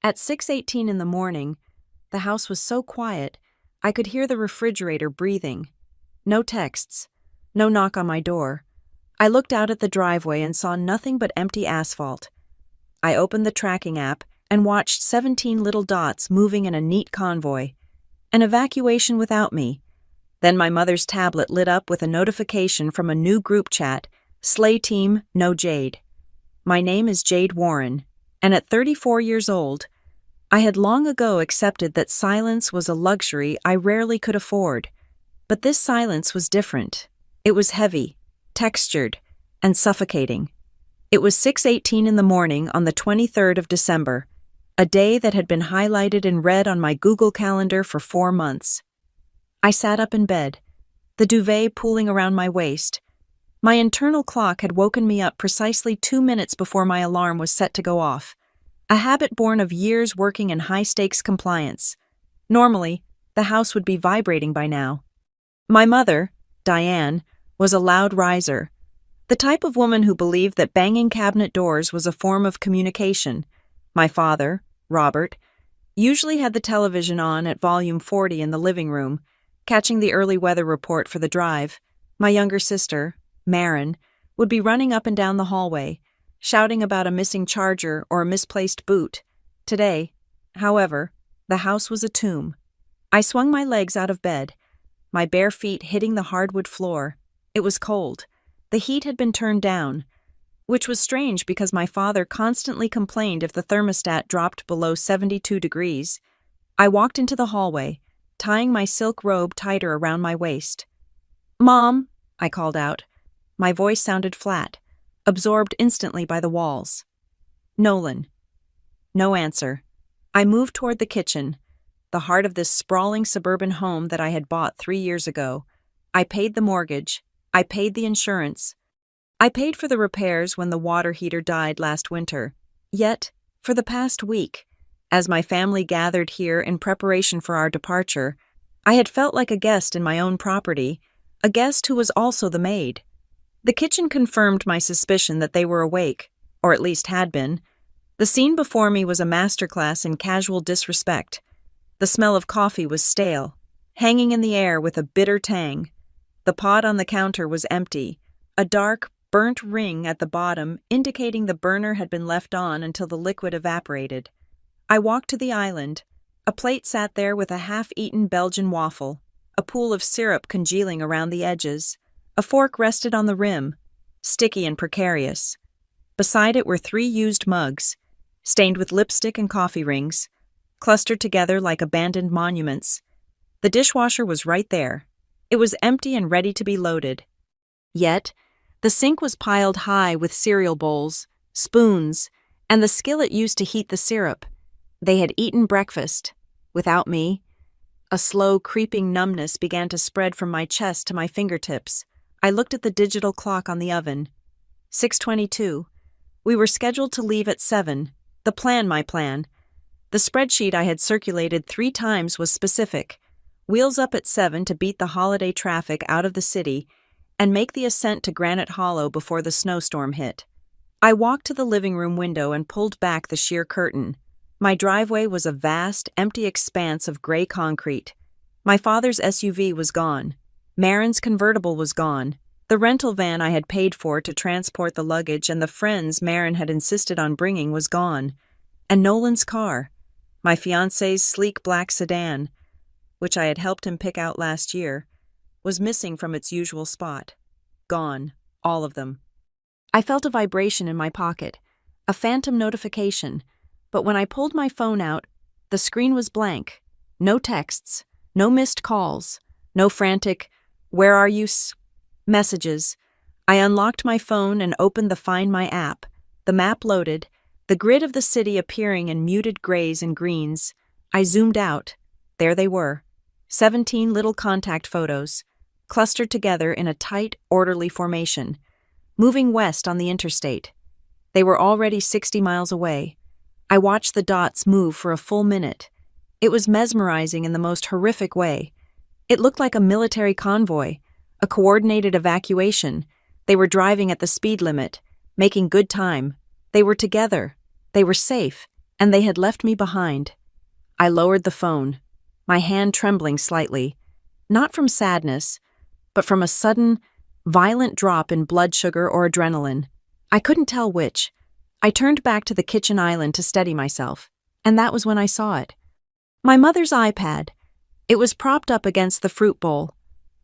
At 6:18 in the morning, the house was so quiet, I could hear the refrigerator breathing. No texts, no knock on my door. I looked out at the driveway and saw nothing but empty asphalt. I opened the tracking app and watched 17 little dots moving in a neat convoy. An evacuation without me. Then my mother's tablet lit up with a notification from a new group chat, Slay Team, No Jade. My name is Jade Warren, and at 34 years old, I had long ago accepted that silence was a luxury I rarely could afford. But this silence was different. It was heavy, textured, and suffocating. It was 6:18 in the morning on the 23rd of December, a day that had been highlighted in red on my Google Calendar for 4 months. I sat up in bed, the duvet pooling around my waist. My internal clock had woken me up precisely 2 minutes before my alarm was set to go off, a habit born of years working in high-stakes compliance. Normally, the house would be vibrating by now. My mother, Diane, was a loud riser, the type of woman who believed that banging cabinet doors was a form of communication. My father, Robert, usually had the television on at volume 40 in the living room, catching the early weather report for the drive. My younger sister, Marin, would be running up and down the hallway, shouting about a missing charger or a misplaced boot. Today, however, the house was a tomb. I swung my legs out of bed, my bare feet hitting the hardwood floor. It was cold. The heat had been turned down, which was strange because my father constantly complained if the thermostat dropped below 72 degrees. I walked into the hallway, tying my silk robe tighter around my waist. "Mom," I called out. My voice sounded flat, absorbed instantly by the walls. "Nolan." No answer. I moved toward the kitchen, the heart of this sprawling suburban home that I had bought 3 years ago. I paid the mortgage. I paid the insurance. I paid for the repairs when the water heater died last winter. Yet, for the past week, as my family gathered here in preparation for our departure, I had felt like a guest in my own property, a guest who was also the maid. The kitchen confirmed my suspicion that they were awake, or at least had been. The scene before me was a masterclass in casual disrespect. The smell of coffee was stale, hanging in the air with a bitter tang. The pot on the counter was empty, a dark, burnt ring at the bottom indicating the burner had been left on until the liquid evaporated. I walked to the island. A plate sat there with a half-eaten Belgian waffle, a pool of syrup congealing around the edges. A fork rested on the rim, sticky and precarious. Beside it were 3 used mugs, stained with lipstick and coffee rings, clustered together like abandoned monuments. The dishwasher was right there. It was empty and ready to be loaded. Yet, the sink was piled high with cereal bowls, spoons, and the skillet used to heat the syrup. They had eaten breakfast. Without me. A slow, creeping numbness began to spread from my chest to my fingertips. I looked at the digital clock on the oven. 6:22. We were scheduled to leave at 7. My plan. The spreadsheet I had circulated 3 times was specific. Wheels up at 7 to beat the holiday traffic out of the city and make the ascent to Granite Hollow before the snowstorm hit. I walked to the living room window and pulled back the sheer curtain. My driveway was a vast, empty expanse of gray concrete. My father's SUV was gone. Marin's convertible was gone. The rental van I had paid for to transport the luggage and the friends Marin had insisted on bringing was gone. And Nolan's car, my fiancé's sleek black sedan, which I had helped him pick out last year, was missing from its usual spot. Gone, all of them. I felt a vibration in my pocket, a phantom notification. But when I pulled my phone out, the screen was blank. No texts, no missed calls, no frantic, "Where are you?" messages. I unlocked my phone and opened the Find My app. The map loaded, the grid of the city appearing in muted grays and greens. I zoomed out. There they were, 17 little contact photos, clustered together in a tight, orderly formation, moving west on the interstate. They were already 60 miles away. I watched the dots move for a full minute. It was mesmerizing in the most horrific way. It looked like a military convoy, a coordinated evacuation. They were driving at the speed limit, making good time. They were together. They were safe. and they had left me behind. I lowered the phone, my hand trembling slightly, not from sadness, but from a sudden, violent drop in blood sugar or adrenaline. I couldn't tell which. I turned back to the kitchen island to steady myself, and that was when I saw it. My mother's iPad. It was propped up against the fruit bowl,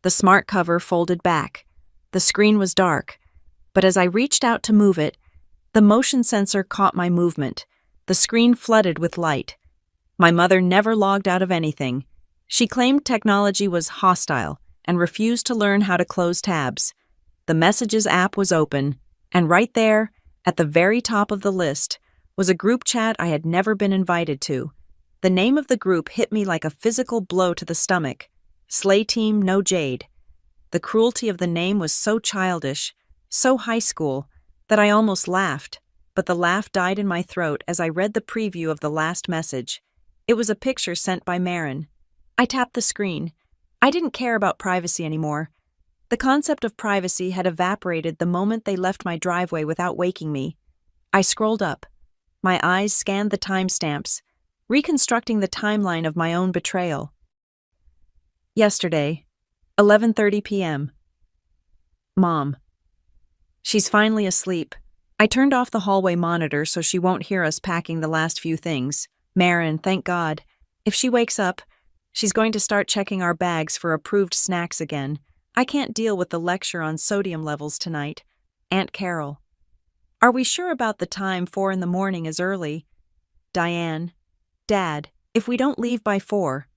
the smart cover folded back. The screen was dark, but as I reached out to move it, the motion sensor caught my movement. The screen flooded with light. My mother never logged out of anything. She claimed technology was hostile and refused to learn how to close tabs. The Messages app was open, and right there, at the very top of the list, was a group chat I had never been invited to. The name of the group hit me like a physical blow to the stomach. Slay Team No Jade. The cruelty of the name was so childish, so high school, that I almost laughed, but the laugh died in my throat as I read the preview of the last message. It was a picture sent by Marin. I tapped the screen. I didn't care about privacy anymore. The concept of privacy had evaporated the moment they left my driveway without waking me. I scrolled up. My eyes scanned the timestamps, reconstructing the timeline of my own betrayal. Yesterday, 11:30 p.m. Mom. She's finally asleep. I turned off the hallway monitor so she won't hear us packing the last few things. Marin, thank God. If she wakes up, she's going to start checking our bags for approved snacks again. I can't deal with the lecture on sodium levels tonight. Aunt Carol. Are we sure about the time 4 in the morning is early? Diane. Dad, if we don't leave by 4,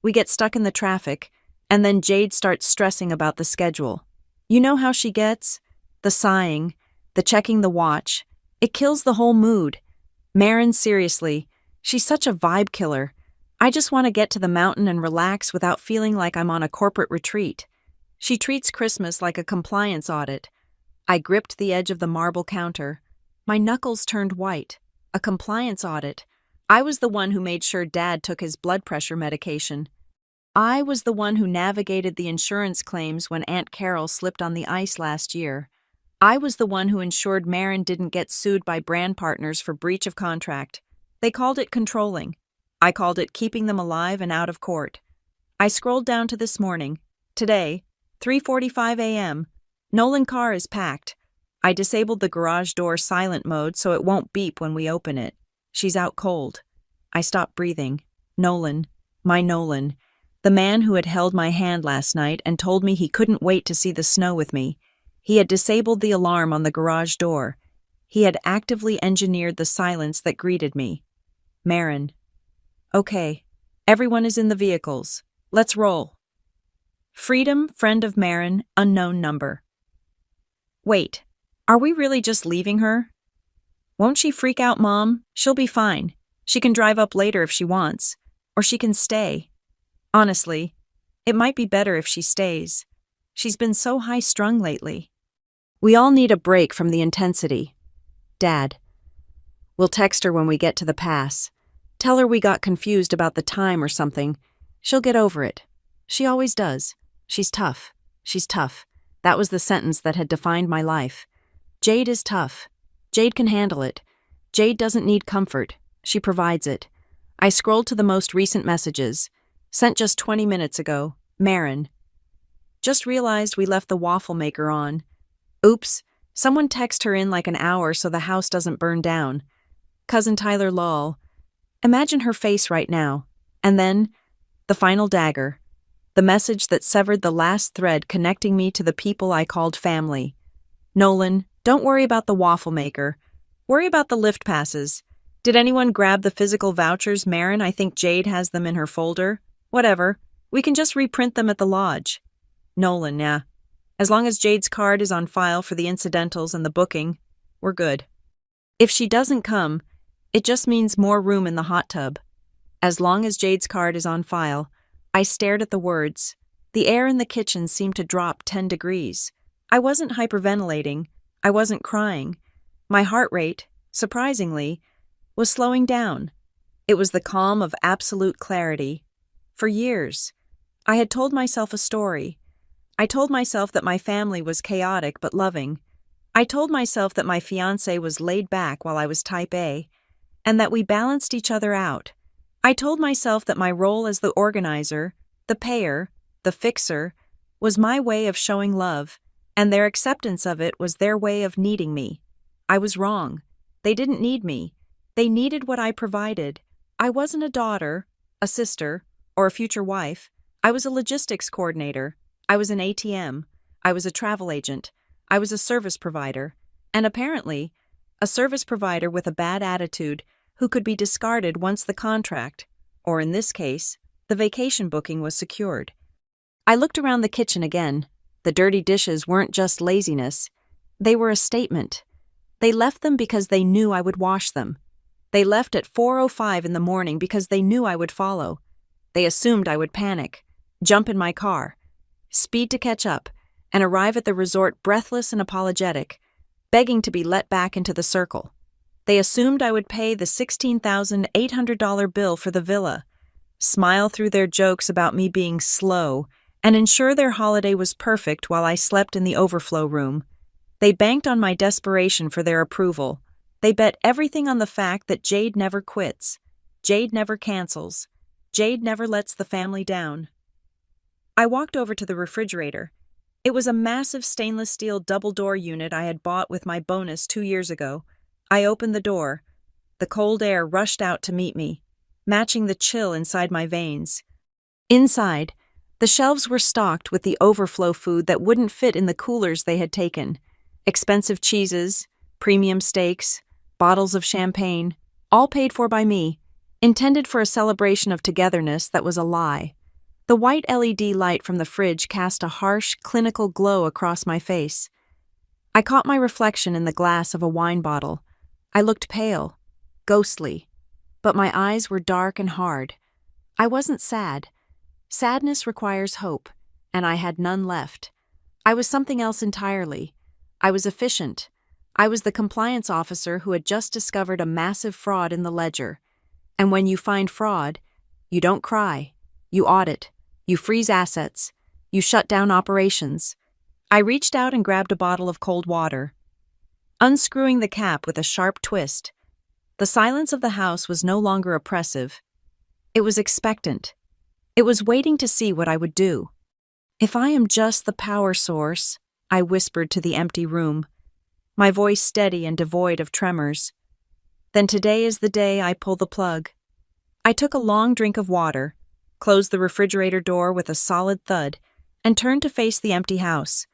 we get stuck in the traffic, and then Jade starts stressing about the schedule. You know how she gets? The sighing, the checking the watch. It kills the whole mood. Marin, seriously, she's such a vibe killer. I just want to get to the mountain and relax without feeling like I'm on a corporate retreat. She treats Christmas like a compliance audit. I gripped the edge of the marble counter. My knuckles turned white. A compliance audit. I was the one who made sure Dad took his blood pressure medication. I was the one who navigated the insurance claims when Aunt Carol slipped on the ice last year. I was the one who ensured Marin didn't get sued by brand partners for breach of contract. They called it controlling. I called it keeping them alive and out of court. I scrolled down to this morning. Today, 3:45 a.m. Nolan car is packed. I disabled the garage door silent mode so it won't beep when we open it. She's out cold. I stopped breathing. Nolan, my Nolan, the man who had held my hand last night and told me he couldn't wait to see the snow with me. He had disabled the alarm on the garage door. He had actively engineered the silence that greeted me. Marin. Okay, everyone is in the vehicles. Let's roll. Freedom, friend of Marin, unknown number. Wait, are we really just leaving her? Won't she freak out, Mom? She'll be fine. She can drive up later if she wants. Or she can stay. Honestly, it might be better if she stays. She's been so high-strung lately. We all need a break from the intensity. Dad. We'll text her when we get to the pass. Tell her we got confused about the time or something. She'll get over it. She always does. She's tough. She's tough. That was the sentence that had defined my life. Jade is tough. Jade can handle it. Jade doesn't need comfort. She provides it. I scrolled to the most recent messages. Sent just 20 minutes ago. Marin. Just realized we left the waffle maker on. Oops. Someone text her in like an hour so the house doesn't burn down. Cousin Tyler lol. Imagine her face right now. And then, the final dagger. The message that severed the last thread connecting me to the people I called family. Nolan, don't worry about the waffle maker. Worry about the lift passes. Did anyone grab the physical vouchers, Marin? I think Jade has them in her folder. Whatever. We can just reprint them at the lodge. Nolan, yeah. As long as Jade's card is on file for the incidentals and the booking, we're good. If she doesn't come, it just means more room in the hot tub. As long as Jade's card is on file, I stared at the words. The air in the kitchen seemed to drop 10 degrees. I wasn't hyperventilating. I wasn't crying. My heart rate, surprisingly, was slowing down. It was the calm of absolute clarity. For years, I had told myself a story. I told myself that my family was chaotic but loving. I told myself that my fiancé was laid back while I was type A. and that we balanced each other out. I told myself that my role as the organizer, the payer, the fixer, was my way of showing love, and their acceptance of it was their way of needing me. I was wrong. They didn't need me. They needed what I provided. I wasn't a daughter, a sister, or a future wife. I was a logistics coordinator. I was an ATM. I was a travel agent. I was a service provider. And apparently, a service provider with a bad attitude who could be discarded once the contract, or in this case, the vacation booking was secured. I looked around the kitchen again. The dirty dishes weren't just laziness. They were a statement. They left them because they knew I would wash them. They left at 4:05 in the morning because they knew I would follow. They assumed I would panic, jump in my car, speed to catch up, and arrive at the resort breathless and apologetic, begging to be let back into the circle. They assumed I would pay the $16,800 bill for the villa, smile through their jokes about me being slow, and ensure their holiday was perfect while I slept in the overflow room. They banked on my desperation for their approval. They bet everything on the fact that Jade never quits, Jade never cancels, Jade never lets the family down. I walked over to the refrigerator. It was a massive stainless steel double-door unit I had bought with my bonus 2 years ago. I opened the door. The cold air rushed out to meet me, matching the chill inside my veins. Inside, the shelves were stocked with the overflow food that wouldn't fit in the coolers they had taken. Expensive cheeses, premium steaks, bottles of champagne, all paid for by me, intended for a celebration of togetherness that was a lie. The white LED light from the fridge cast a harsh, clinical glow across my face. I caught my reflection in the glass of a wine bottle. I looked pale, ghostly, but my eyes were dark and hard. I wasn't sad. Sadness requires hope, and I had none left. I was something else entirely. I was efficient. I was the compliance officer who had just discovered a massive fraud in the ledger. And when you find fraud, you don't cry. You audit. You freeze assets. You shut down operations. I reached out and grabbed a bottle of cold water, unscrewing the cap with a sharp twist. The silence of the house was no longer oppressive. It was expectant. It was waiting to see what I would do. If I am just the power source, I whispered to the empty room, my voice steady and devoid of tremors, then today is the day I pull the plug. I took a long drink of water, closed the refrigerator door with a solid thud, and turned to face the empty house.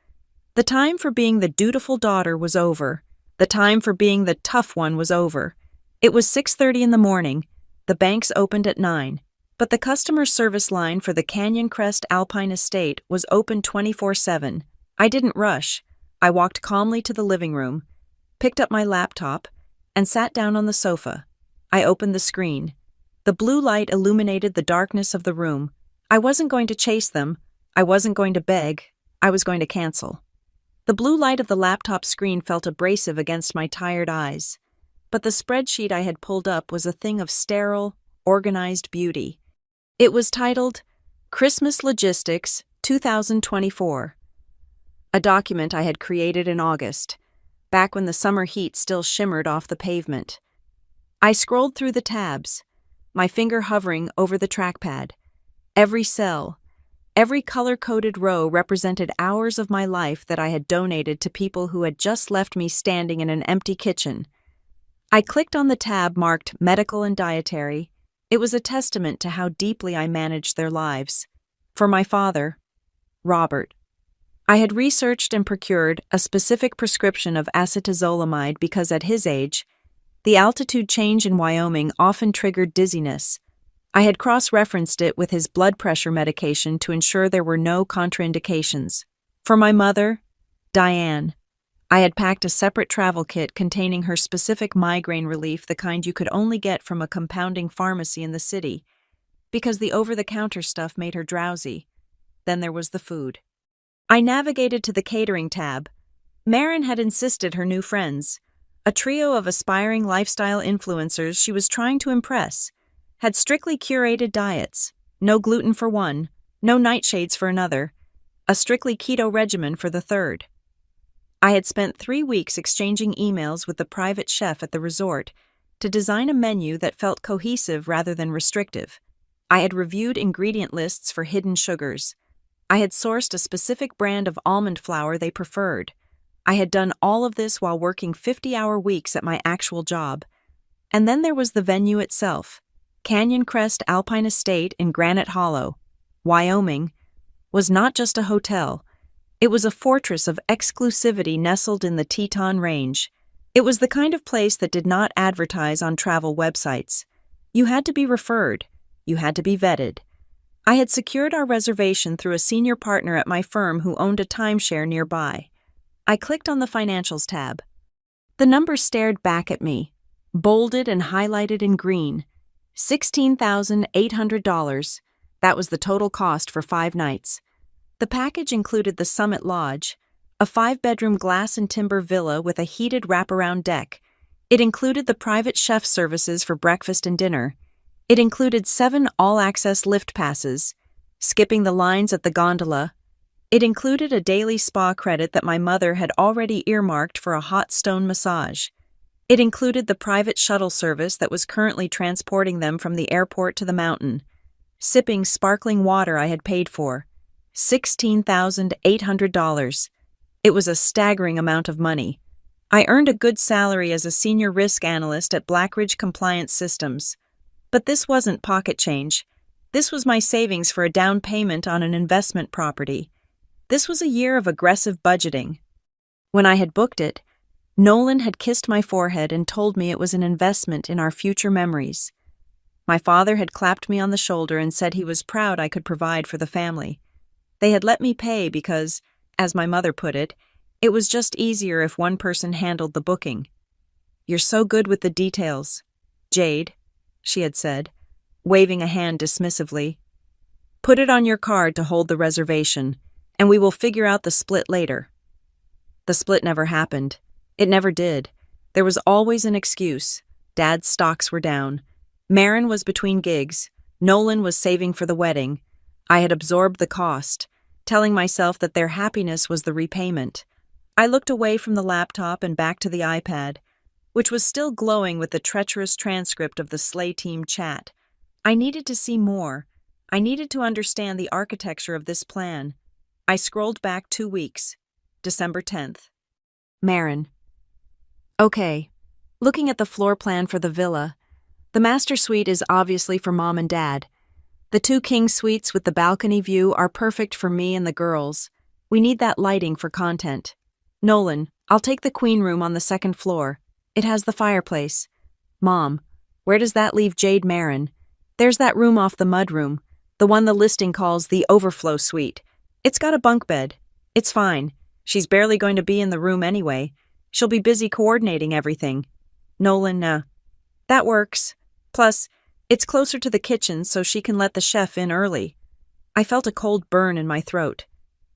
The time for being the dutiful daughter was over. The time for being the tough one was over. It was 6:30 in the morning. The banks opened at 9, but the customer service line for the Canyon Crest Alpine Estate was open 24/7. I didn't rush. I walked calmly to the living room, picked up my laptop, and sat down on the sofa. I opened the screen. The blue light illuminated the darkness of the room. I wasn't going to chase them. I wasn't going to beg. I was going to cancel. The blue light of the laptop screen felt abrasive against my tired eyes, but the spreadsheet I had pulled up was a thing of sterile, organized beauty. It was titled, Christmas Logistics 2024. A document I had created in August, back when the summer heat still shimmered off the pavement. I scrolled through the tabs, my finger hovering over the trackpad. Every cell, every color-coded row represented hours of my life that I had donated to people who had just left me standing in an empty kitchen. I clicked on the tab marked Medical and Dietary. It was a testament to how deeply I managed their lives. For my father, Robert, I had researched and procured a specific prescription of acetazolamide because at his age, the altitude change in Wyoming often triggered dizziness. I had cross-referenced it with his blood pressure medication to ensure there were no contraindications. For my mother, Diane, I had packed a separate travel kit containing her specific migraine relief, the kind you could only get from a compounding pharmacy in the city, because the over-the-counter stuff made her drowsy. Then there was the food. I navigated to the catering tab. Marin had insisted her new friends, a trio of aspiring lifestyle influencers she was trying to impress, had strictly curated diets, no gluten for one, no nightshades for another, a strictly keto regimen for the third. I had spent 3 weeks exchanging emails with the private chef at the resort, to design a menu that felt cohesive rather than restrictive. I had reviewed ingredient lists for hidden sugars. I had sourced a specific brand of almond flour they preferred. I had done all of this while working 50-hour weeks at my actual job. And then there was the venue itself. Canyon Crest Alpine Estate in Granite Hollow, Wyoming, was not just a hotel. It was a fortress of exclusivity nestled in the Teton Range. It was the kind of place that did not advertise on travel websites. You had to be referred. You had to be vetted. I had secured our reservation through a senior partner at my firm who owned a timeshare nearby. I clicked on the Financials tab. The numbers stared back at me, bolded and highlighted in green. $16,800. That was the total cost for 5 nights. The package included the Summit Lodge, a 5-bedroom glass and timber villa with a heated wraparound deck. It included the private chef services for breakfast and dinner. It included 7 all-access lift passes, skipping the lines at the gondola. It included a daily spa credit that my mother had already earmarked for a hot stone massage. It included the private shuttle service that was currently transporting them from the airport to the mountain, sipping sparkling water I had paid for. $16,800. It was a staggering amount of money. I earned a good salary as a senior risk analyst at Blackridge Compliance Systems. But this wasn't pocket change. This was my savings for a down payment on an investment property. This was a year of aggressive budgeting. When I had booked it, Nolan had kissed my forehead and told me it was an investment in our future memories. My father had clapped me on the shoulder and said he was proud I could provide for the family. They had let me pay because, as my mother put it was just easier if one person handled the booking. "You're so good with the details, Jade," she had said, waving a hand dismissively. "Put it on your card to hold the reservation, and we will figure out the split later." The split never happened. It never did. There was always an excuse. Dad's stocks were down. Marin was between gigs. Nolan was saving for the wedding. I had absorbed the cost, telling myself that their happiness was the repayment. I looked away from the laptop and back to the iPad, which was still glowing with the treacherous transcript of the Slay Team chat. I needed to see more. I needed to understand the architecture of this plan. I scrolled back 2 weeks. December 10th. Marin. Okay. Looking at the floor plan for the villa, the master suite is obviously for Mom and Dad. The 2 king suites with the balcony view are perfect for me and the girls. We need that lighting for content. Nolan, I'll take the queen room on the 2nd floor. It has the fireplace. Mom, where does that leave Jade Marin? There's that room off the mudroom, the one the listing calls the overflow suite. It's got a bunk bed. It's fine. She's barely going to be in the room anyway. She'll be busy coordinating everything. Nolan, that works. Plus, it's closer to the kitchen so she can let the chef in early. I felt a cold burn in my throat.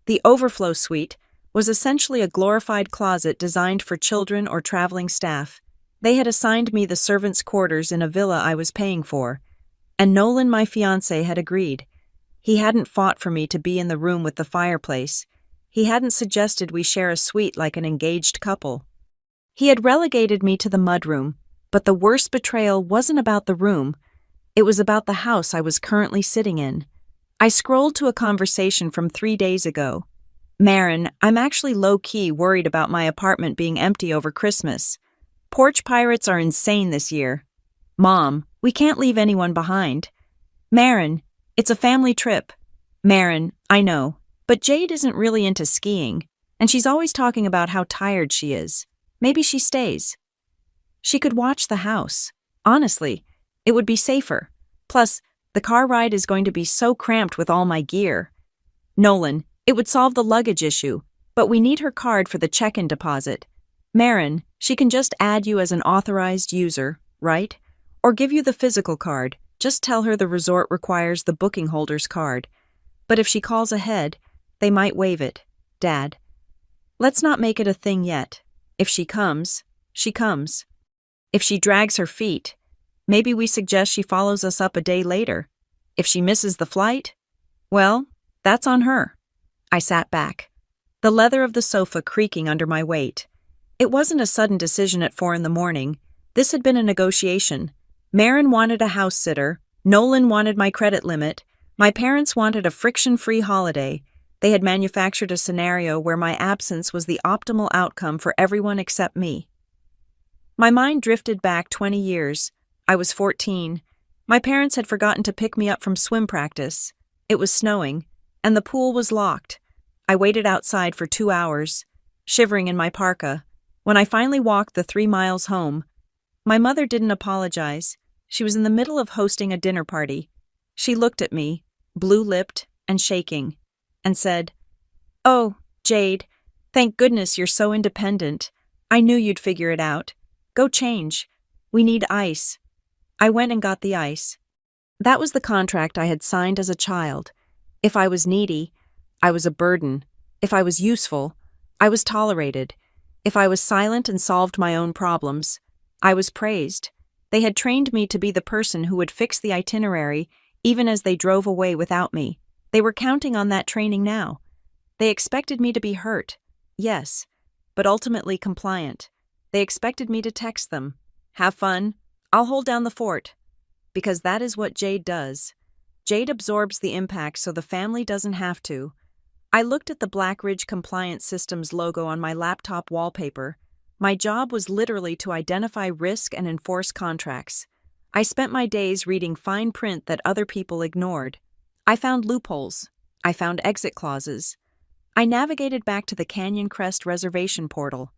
The overflow suite was essentially a glorified closet designed for children or traveling staff. They had assigned me the servants' quarters in a villa I was paying for, and Nolan, my fiancé, had agreed. He hadn't fought for me to be in the room with the fireplace. He hadn't suggested we share a suite like an engaged couple. He had relegated me to the mudroom, but the worst betrayal wasn't about the room. It was about the house I was currently sitting in. I scrolled to a conversation from 3 days ago. Marin, I'm actually low-key worried about my apartment being empty over Christmas. Porch pirates are insane this year. Mom, we can't leave anyone behind. Marin, it's a family trip. Marin, I know, but Jade isn't really into skiing, and she's always talking about how tired she is. Maybe she stays. She could watch the house. Honestly, it would be safer. Plus, the car ride is going to be so cramped with all my gear. Nolan, it would solve the luggage issue, but we need her card for the check-in deposit. Marin, she can just add you as an authorized user, right? Or give you the physical card. Just tell her the resort requires the booking holder's card. But if she calls ahead, they might waive it. Dad. Let's not make it a thing yet. If she comes, she comes. If she drags her feet, maybe we suggest she follows us up a day later. If she misses the flight, well, that's on her. I sat back, the leather of the sofa creaking under my weight. It wasn't a sudden decision at 4 in the morning. This had been a negotiation. Marin wanted a house sitter, Nolan wanted my credit limit, my parents wanted a friction-free holiday. They had manufactured a scenario where my absence was the optimal outcome for everyone except me. My mind drifted back 20 years. I was 14. My parents had forgotten to pick me up from swim practice. It was snowing, and the pool was locked. I waited outside for 2 hours, shivering in my parka. When I finally walked the 3 miles home, my mother didn't apologize. She was in the middle of hosting a dinner party. She looked at me, blue-lipped and shaking, and said, "Oh, Jade, thank goodness you're so independent. I knew you'd figure it out. Go change. We need ice." I went and got the ice. That was the contract I had signed as a child. If I was needy, I was a burden. If I was useful, I was tolerated. If I was silent and solved my own problems, I was praised. They had trained me to be the person who would fix the itinerary even as they drove away without me. They were counting on that training now. They expected me to be hurt, yes, but ultimately compliant. They expected me to text them, "Have fun, I'll hold down the fort." Because that is what Jade does. Jade absorbs the impact so the family doesn't have to. I looked at the Black Ridge Compliance Systems logo on my laptop wallpaper. My job was literally to identify risk and enforce contracts. I spent my days reading fine print that other people ignored. I found loopholes. I found exit clauses. I navigated back to the Canyon Crest reservation portal.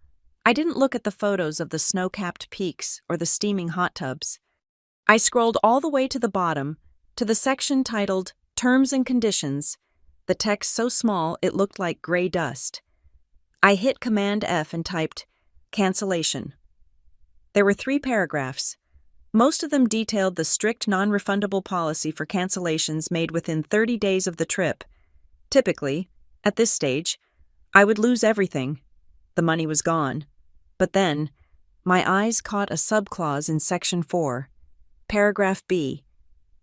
I didn't look at the photos of the snow-capped peaks or the steaming hot tubs. I scrolled all the way to the bottom, to the section titled Terms and Conditions, the text so small it looked like gray dust. I hit Command F and typed cancellation. There were 3 paragraphs. Most of them detailed the strict non-refundable policy for cancellations made within 30 days of the trip. Typically, at this stage, I would lose everything. The money was gone. But then, my eyes caught a subclause in Section 4. Paragraph B.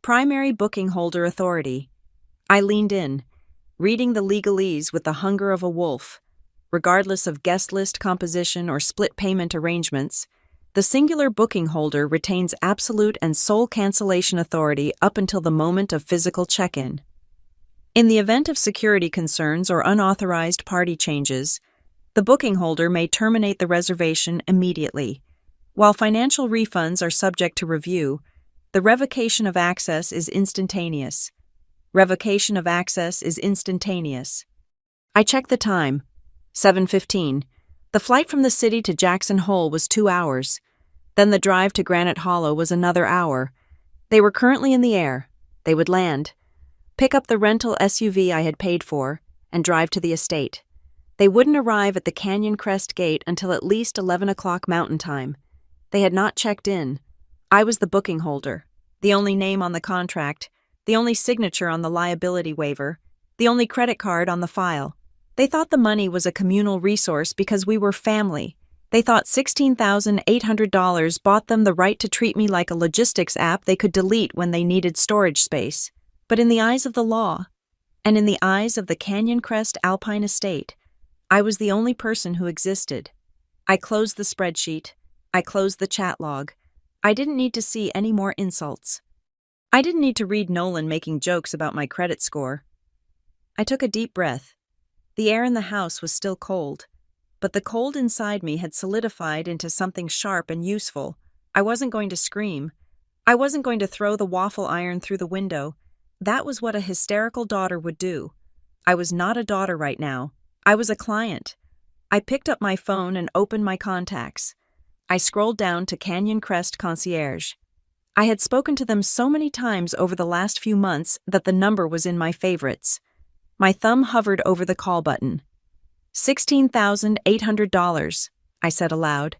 Primary booking holder authority. I leaned in, reading the legalese with the hunger of a wolf. Regardless of guest list composition or split payment arrangements, the singular booking holder retains absolute and sole cancellation authority up until the moment of physical check-in. In the event of security concerns or unauthorized party changes, the booking holder may terminate the reservation immediately. While financial refunds are subject to review, the revocation of access is instantaneous. Revocation of access is instantaneous. I checked the time. 7:15. The flight from the city to Jackson Hole was 2 hours. Then the drive to Granite Hollow was another hour. They were currently in the air. They would land, pick up the rental SUV I had paid for, and drive to the estate. They wouldn't arrive at the Canyon Crest gate until at least 11 o'clock Mountain Time. They had not checked in. I was the booking holder, the only name on the contract, the only signature on the liability waiver, the only credit card on the file. They thought the money was a communal resource because we were family. They thought $16,800 bought them the right to treat me like a logistics app they could delete when they needed storage space. But in the eyes of the law, and in the eyes of the Canyon Crest Alpine Estate, I was the only person who existed. I closed the spreadsheet. I closed the chat log. I didn't need to see any more insults. I didn't need to read Nolan making jokes about my credit score. I took a deep breath. The air in the house was still cold, but the cold inside me had solidified into something sharp and useful. I wasn't going to scream. I wasn't going to throw the waffle iron through the window. That was what a hysterical daughter would do. I was not a daughter right now. I was a client. I picked up my phone and opened my contacts. I scrolled down to Canyon Crest Concierge. I had spoken to them so many times over the last few months that the number was in my favorites. My thumb hovered over the call button. $16,800, I said aloud,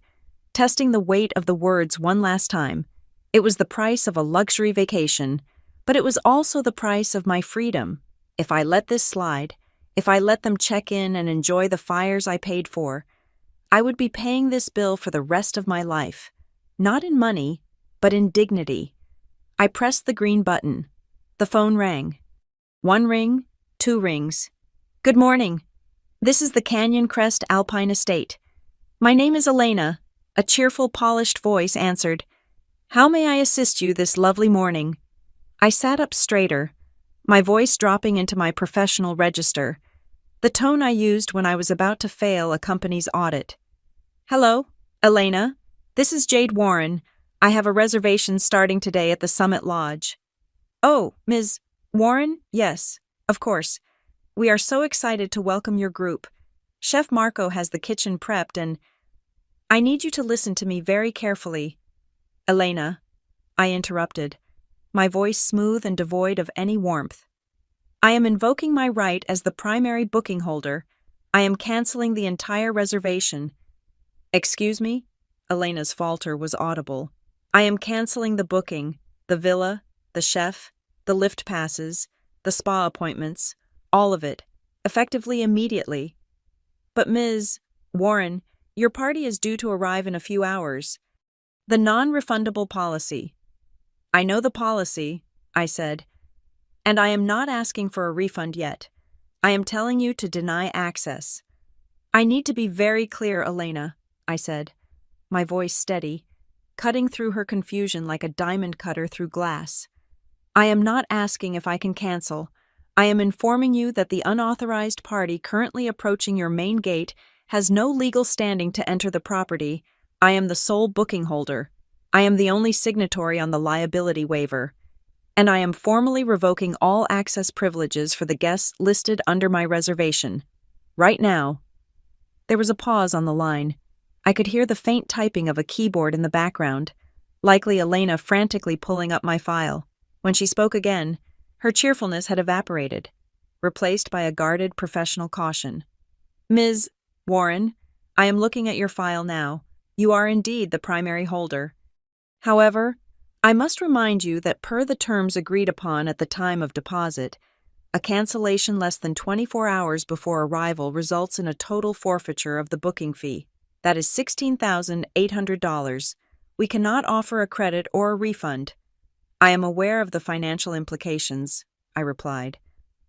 testing the weight of the words one last time. It was the price of a luxury vacation, but it was also the price of my freedom. If I let this slide, if I let them check in and enjoy the fires I paid for, I would be paying this bill for the rest of my life. Not in money, but in dignity. I pressed the green button. The phone rang. 1 ring, 2 rings. Good morning. This is the Canyon Crest Alpine Estate. My name is Elena. A cheerful, polished voice answered, "How may I assist you this lovely morning?" I sat up straighter, my voice dropping into my professional register, the tone I used when I was about to fail a company's audit. "Hello, Elena. This is Jade Warren. I have a reservation starting today at the Summit Lodge." "Oh, Ms. Warren? Yes, of course. We are so excited to welcome your group. Chef Marco has the kitchen prepped and I need you to listen to me very carefully." "Elena," I interrupted, my voice smooth and devoid of any warmth. "I am invoking my right as the primary booking holder. I am canceling the entire reservation." "Excuse me?" Elena's falter was audible. "I am canceling the booking, the villa, the chef, the lift passes, the spa appointments, all of it, effectively immediately." "But Ms. Warren, your party is due to arrive in a few hours." "The non-refundable policy." "I know the policy," I said, "and I am not asking for a refund yet. I am telling you to deny access." "I need to be very clear, Elena," I said, my voice steady, cutting through her confusion like a diamond cutter through glass. "I am not asking if I can cancel. I am informing you that the unauthorized party currently approaching your main gate has no legal standing to enter the property. I am the sole booking holder. I am the only signatory on the liability waiver. And I am formally revoking all access privileges for the guests listed under my reservation. Right now." There was a pause on the line. I could hear the faint typing of a keyboard in the background, likely Elena frantically pulling up my file. When she spoke again, her cheerfulness had evaporated, replaced by a guarded professional caution. "Ms. Warren, I am looking at your file now. You are indeed the primary holder. However, I must remind you that per the terms agreed upon at the time of deposit, a cancellation less than 24 hours before arrival results in a total forfeiture of the booking fee. That is $16,800. We cannot offer a credit or a refund." "I am aware of the financial implications," I replied.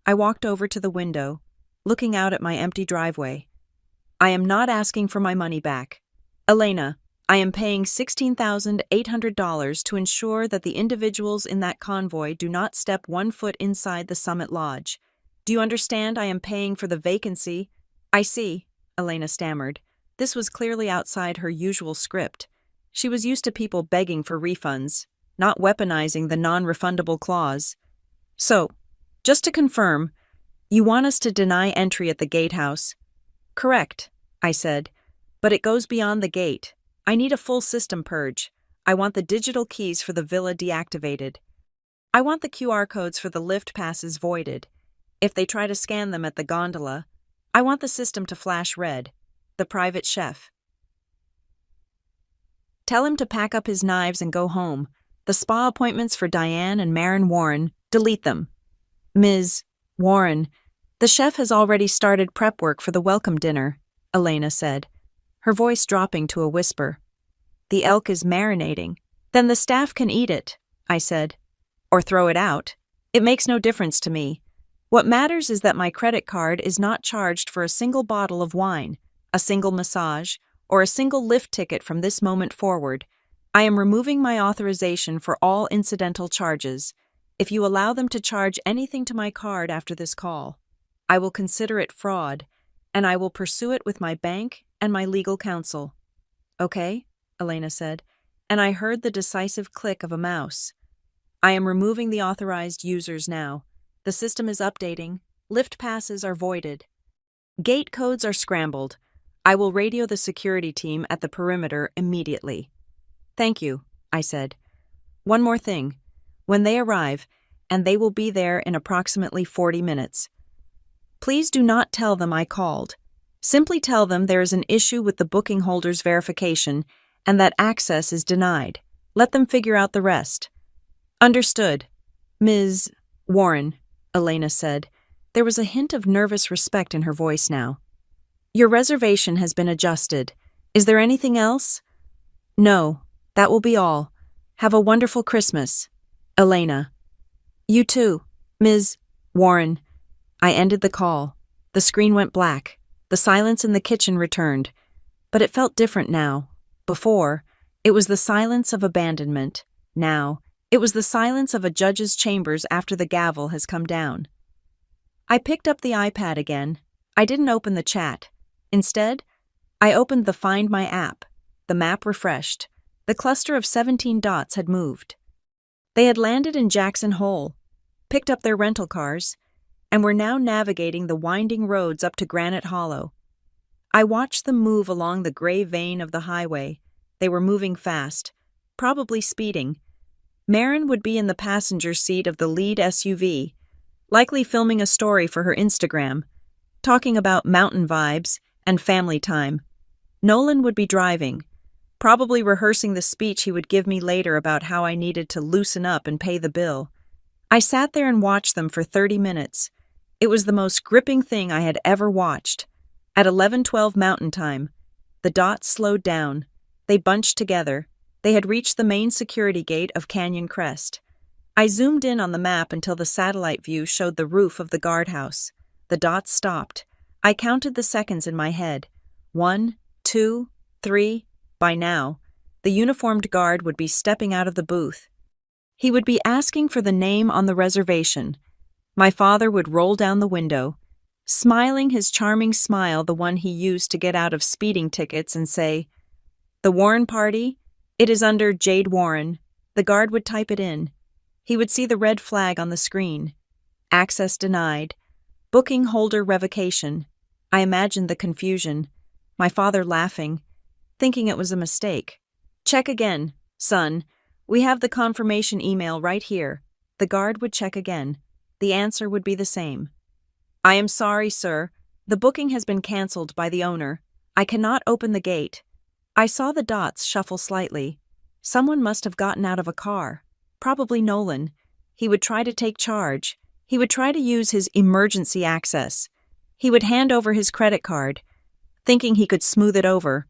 I walked over to the window, looking out at my empty driveway. "I am not asking for my money back. Elena, I am paying $16,800 to ensure that the individuals in that convoy do not step 1 foot inside the Summit Lodge. Do you understand? I am paying for the vacancy." "I see," Elena stammered. This was clearly outside her usual script. She was used to people begging for refunds, not weaponizing the non-refundable clause. "So, just to confirm, you want us to deny entry at the gatehouse?" "Correct," I said, "but it goes beyond the gate. I need a full system purge. I want the digital keys for the villa deactivated. I want the QR codes for the lift passes voided. If they try to scan them at the gondola, I want the system to flash red. The private chef. Tell him to pack up his knives and go home. The spa appointments for Diane and Marin Warren, delete them. Ms. Warren, the chef has already started prep work for the welcome dinner," Elena said, her voice dropping to a whisper. "The elk is marinating." "Then the staff can eat it," I said. "Or throw it out. It makes no difference to me. What matters is that my credit card is not charged for a single bottle of wine, a single massage, or a single lift ticket from this moment forward. I am removing my authorization for all incidental charges. If you allow them to charge anything to my card after this call, I will consider it fraud, and I will pursue it with my bank and my legal counsel." "Okay," Elena said, and I heard the decisive click of a mouse. "I am removing the authorized users now. The system is updating. Lift passes are voided. Gate codes are scrambled. I will radio the security team at the perimeter immediately." "Thank you," I said. "One more thing. When they arrive, and they will be there in approximately 40 minutes, please do not tell them I called. Simply tell them there is an issue with the booking holder's verification and that access is denied. Let them figure out the rest." "Understood, Ms. Warren," Elena said. There was a hint of nervous respect in her voice now. "Your reservation has been adjusted. Is there anything else?" "No, that will be all. Have a wonderful Christmas." Elena. "You too, Ms. Warren." I ended the call. The screen went black. The silence in the kitchen returned. But it felt different now. Before, it was the silence of abandonment. Now, it was the silence of a judge's chambers after the gavel has come down. I picked up the iPad again. I didn't open the chat. Instead, I opened the Find My app. The map refreshed. The cluster of 17 dots had moved. They had landed in Jackson Hole, picked up their rental cars, and were now navigating the winding roads up to Granite Hollow. I watched them move along the gray vein of the highway. They were moving fast, probably speeding. Marin would be in the passenger seat of the lead SUV, likely filming a story for her Instagram, talking about mountain vibes and family time. Nolan would be driving, probably rehearsing the speech he would give me later about how I needed to loosen up and pay the bill. I sat there and watched them for 30 minutes. It was the most gripping thing I had ever watched. At 11:12 Mountain Time, the dots slowed down. They bunched together. They had reached the main security gate of Canyon Crest. I zoomed in on the map until the satellite view showed the roof of the guardhouse. The dots stopped. I counted the seconds in my head. 1, 2, 3. By now, the uniformed guard would be stepping out of the booth. He would be asking for the name on the reservation. My father would roll down the window, smiling his charming smile, the one he used to get out of speeding tickets, and say, "The Warren party? It is under Jade Warren." The guard would type it in. He would see the red flag on the screen. Access denied. Booking holder revocation. I imagined the confusion. My father laughing, thinking it was a mistake. "Check again, son. We have the confirmation email right here." The guard would check again. The answer would be the same. "I am sorry, sir. The booking has been canceled by the owner. I cannot open the gate." I saw the dots shuffle slightly. Someone must have gotten out of a car. Probably Nolan. He would try to take charge. He would try to use his emergency access. He would hand over his credit card, thinking he could smooth it over,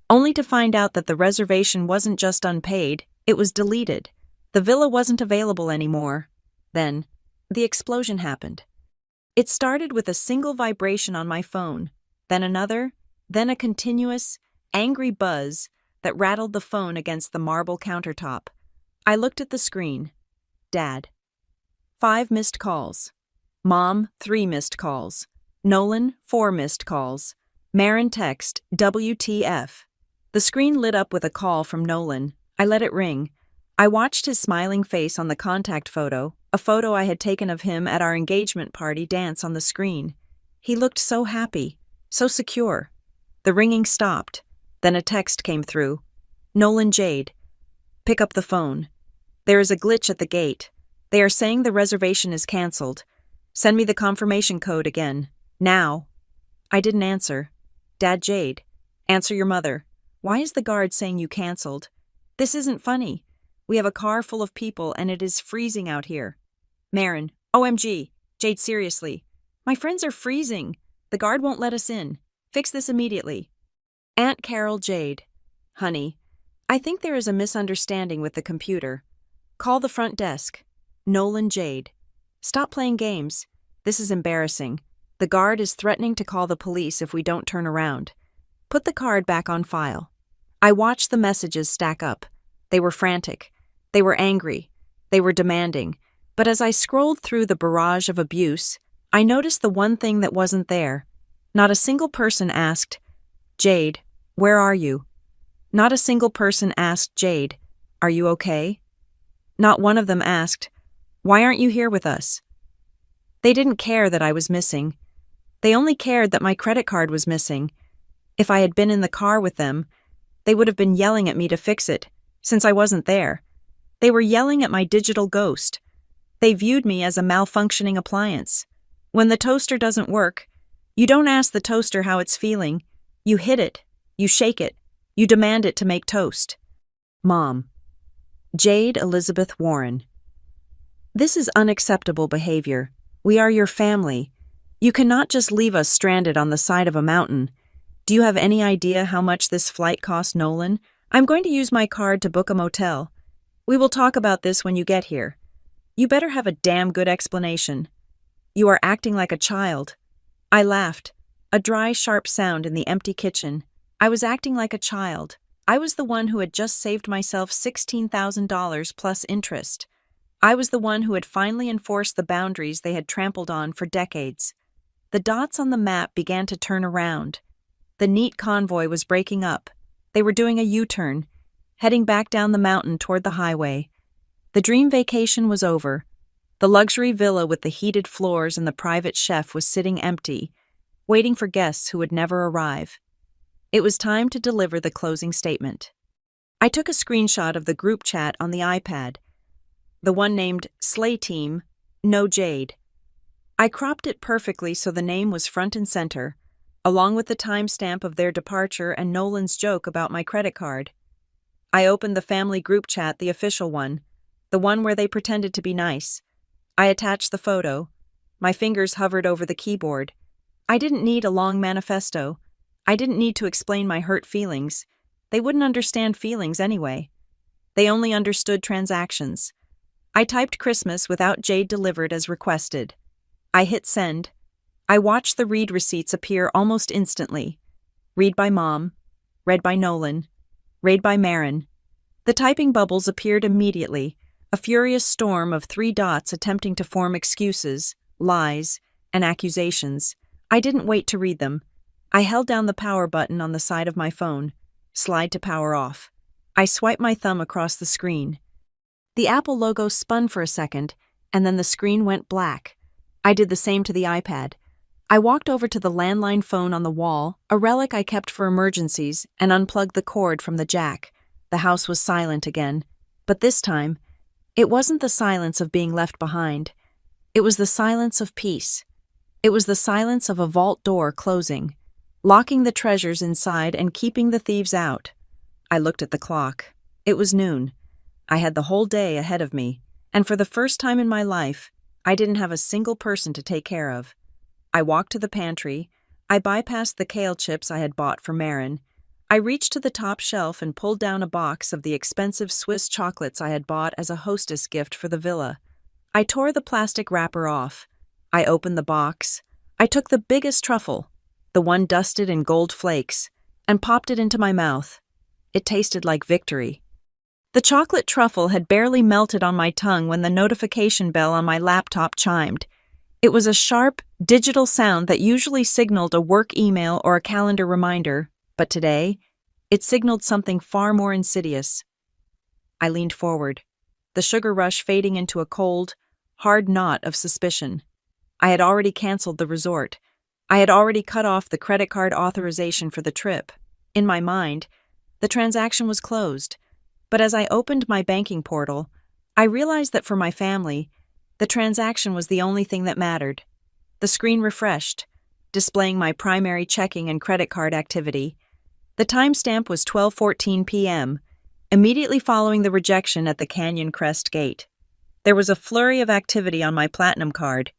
only to find out that the reservation wasn't just unpaid, it was deleted. The villa wasn't available anymore. Then, the explosion happened. It started with a single vibration on my phone, then another, then a continuous, angry buzz that rattled the phone against the marble countertop. I looked at the screen. Dad. 5 missed calls. Mom, 3 missed calls. Nolan, 4 missed calls. Marin text, WTF. The screen lit up with a call from Nolan. I let it ring. I watched his smiling face on the contact photo, a photo I had taken of him at our engagement party, dance on the screen. He looked so happy, so secure. The ringing stopped. Then a text came through. "Nolan Jade. Pick up the phone. There is a glitch at the gate. They are saying the reservation is canceled. Send me the confirmation code again. Now." I didn't answer. "Dad Jade. Answer your mother. Why is the guard saying you canceled? This isn't funny. We have a car full of people and it is freezing out here." Marin. "OMG. Jade, seriously. My friends are freezing. The guard won't let us in. Fix this immediately." Aunt Carol Jade. "Honey, I think there is a misunderstanding with the computer. Call the front desk." Nolan Jade. "Stop playing games. This is embarrassing. The guard is threatening to call the police if we don't turn around. Put the card back on file." I watched the messages stack up. They were frantic. They were angry. They were demanding. But as I scrolled through the barrage of abuse, I noticed the one thing that wasn't there. Not a single person asked, "Jade, where are you?" Not a single person asked Jade, "Are you okay?" Not one of them asked, "Why aren't you here with us?" They didn't care that I was missing. They only cared that my credit card was missing. If I had been in the car with them, they would have been yelling at me to fix it, since I wasn't there. They were yelling at my digital ghost. They viewed me as a malfunctioning appliance. When the toaster doesn't work, you don't ask the toaster how it's feeling. You hit it. You shake it. You demand it to make toast. Mom. Jade Elizabeth Warren. This is unacceptable behavior. We are your family. You cannot just leave us stranded on the side of a mountain. Do you have any idea how much this flight cost, Nolan? I'm going to use my card to book a motel. We will talk about this when you get here. You better have a damn good explanation. You are acting like a child. I laughed. A dry, sharp sound in the empty kitchen. I was acting like a child. I was the one who had just saved myself $16,000 plus interest. I was the one who had finally enforced the boundaries they had trampled on for decades. The dots on the map began to turn around. The neat convoy was breaking up. They were doing a U-turn, heading back down the mountain toward the highway. The dream vacation was over. The luxury villa with the heated floors and the private chef was sitting empty, waiting for guests who would never arrive. It was time to deliver the closing statement. I took a screenshot of the group chat on the iPad, the one named Slay Team, No Jade. I cropped it perfectly so the name was front and center, along with the timestamp of their departure and Nolan's joke about my credit card. I opened the family group chat, the official one, the one where they pretended to be nice. I attached the photo. My fingers hovered over the keyboard. I didn't need a long manifesto. I didn't need to explain my hurt feelings. They wouldn't understand feelings anyway. They only understood transactions. I typed Christmas without Jade delivered as requested. I hit send. I watched the read receipts appear almost instantly. Read by Mom. Read by Nolan. Read by Marin. The typing bubbles appeared immediately, a furious storm of 3 dots attempting to form excuses, lies, and accusations. I didn't wait to read them. I held down the power button on the side of my phone. Slide to power off. I swiped my thumb across the screen. The Apple logo spun for a second, and then the screen went black. I did the same to the iPad. I walked over to the landline phone on the wall, a relic I kept for emergencies, and unplugged the cord from the jack. The house was silent again. But this time, it wasn't the silence of being left behind. It was the silence of peace. It was the silence of a vault door closing, locking the treasures inside and keeping the thieves out. I looked at the clock. It was noon. I had the whole day ahead of me, and for the first time in my life, I didn't have a single person to take care of. I walked to the pantry. I bypassed the kale chips I had bought for Marin. I reached to the top shelf and pulled down a box of the expensive Swiss chocolates I had bought as a hostess gift for the villa. I tore the plastic wrapper off. I opened the box. I took the biggest truffle, the one dusted in gold flakes, and popped it into my mouth. It tasted like victory. The chocolate truffle had barely melted on my tongue when the notification bell on my laptop chimed. It was a sharp, digital sound that usually signaled a work email or a calendar reminder, but today, it signaled something far more insidious. I leaned forward, the sugar rush fading into a cold, hard knot of suspicion. I had already canceled the resort. I had already cut off the credit card authorization for the trip. In my mind, the transaction was closed. But as I opened my banking portal, I realized that for my family, the transaction was the only thing that mattered. The screen refreshed, displaying my primary checking and credit card activity. The timestamp was 12:14 p.m., immediately following the rejection at the Canyon Crest gate. There was a flurry of activity on my platinum card.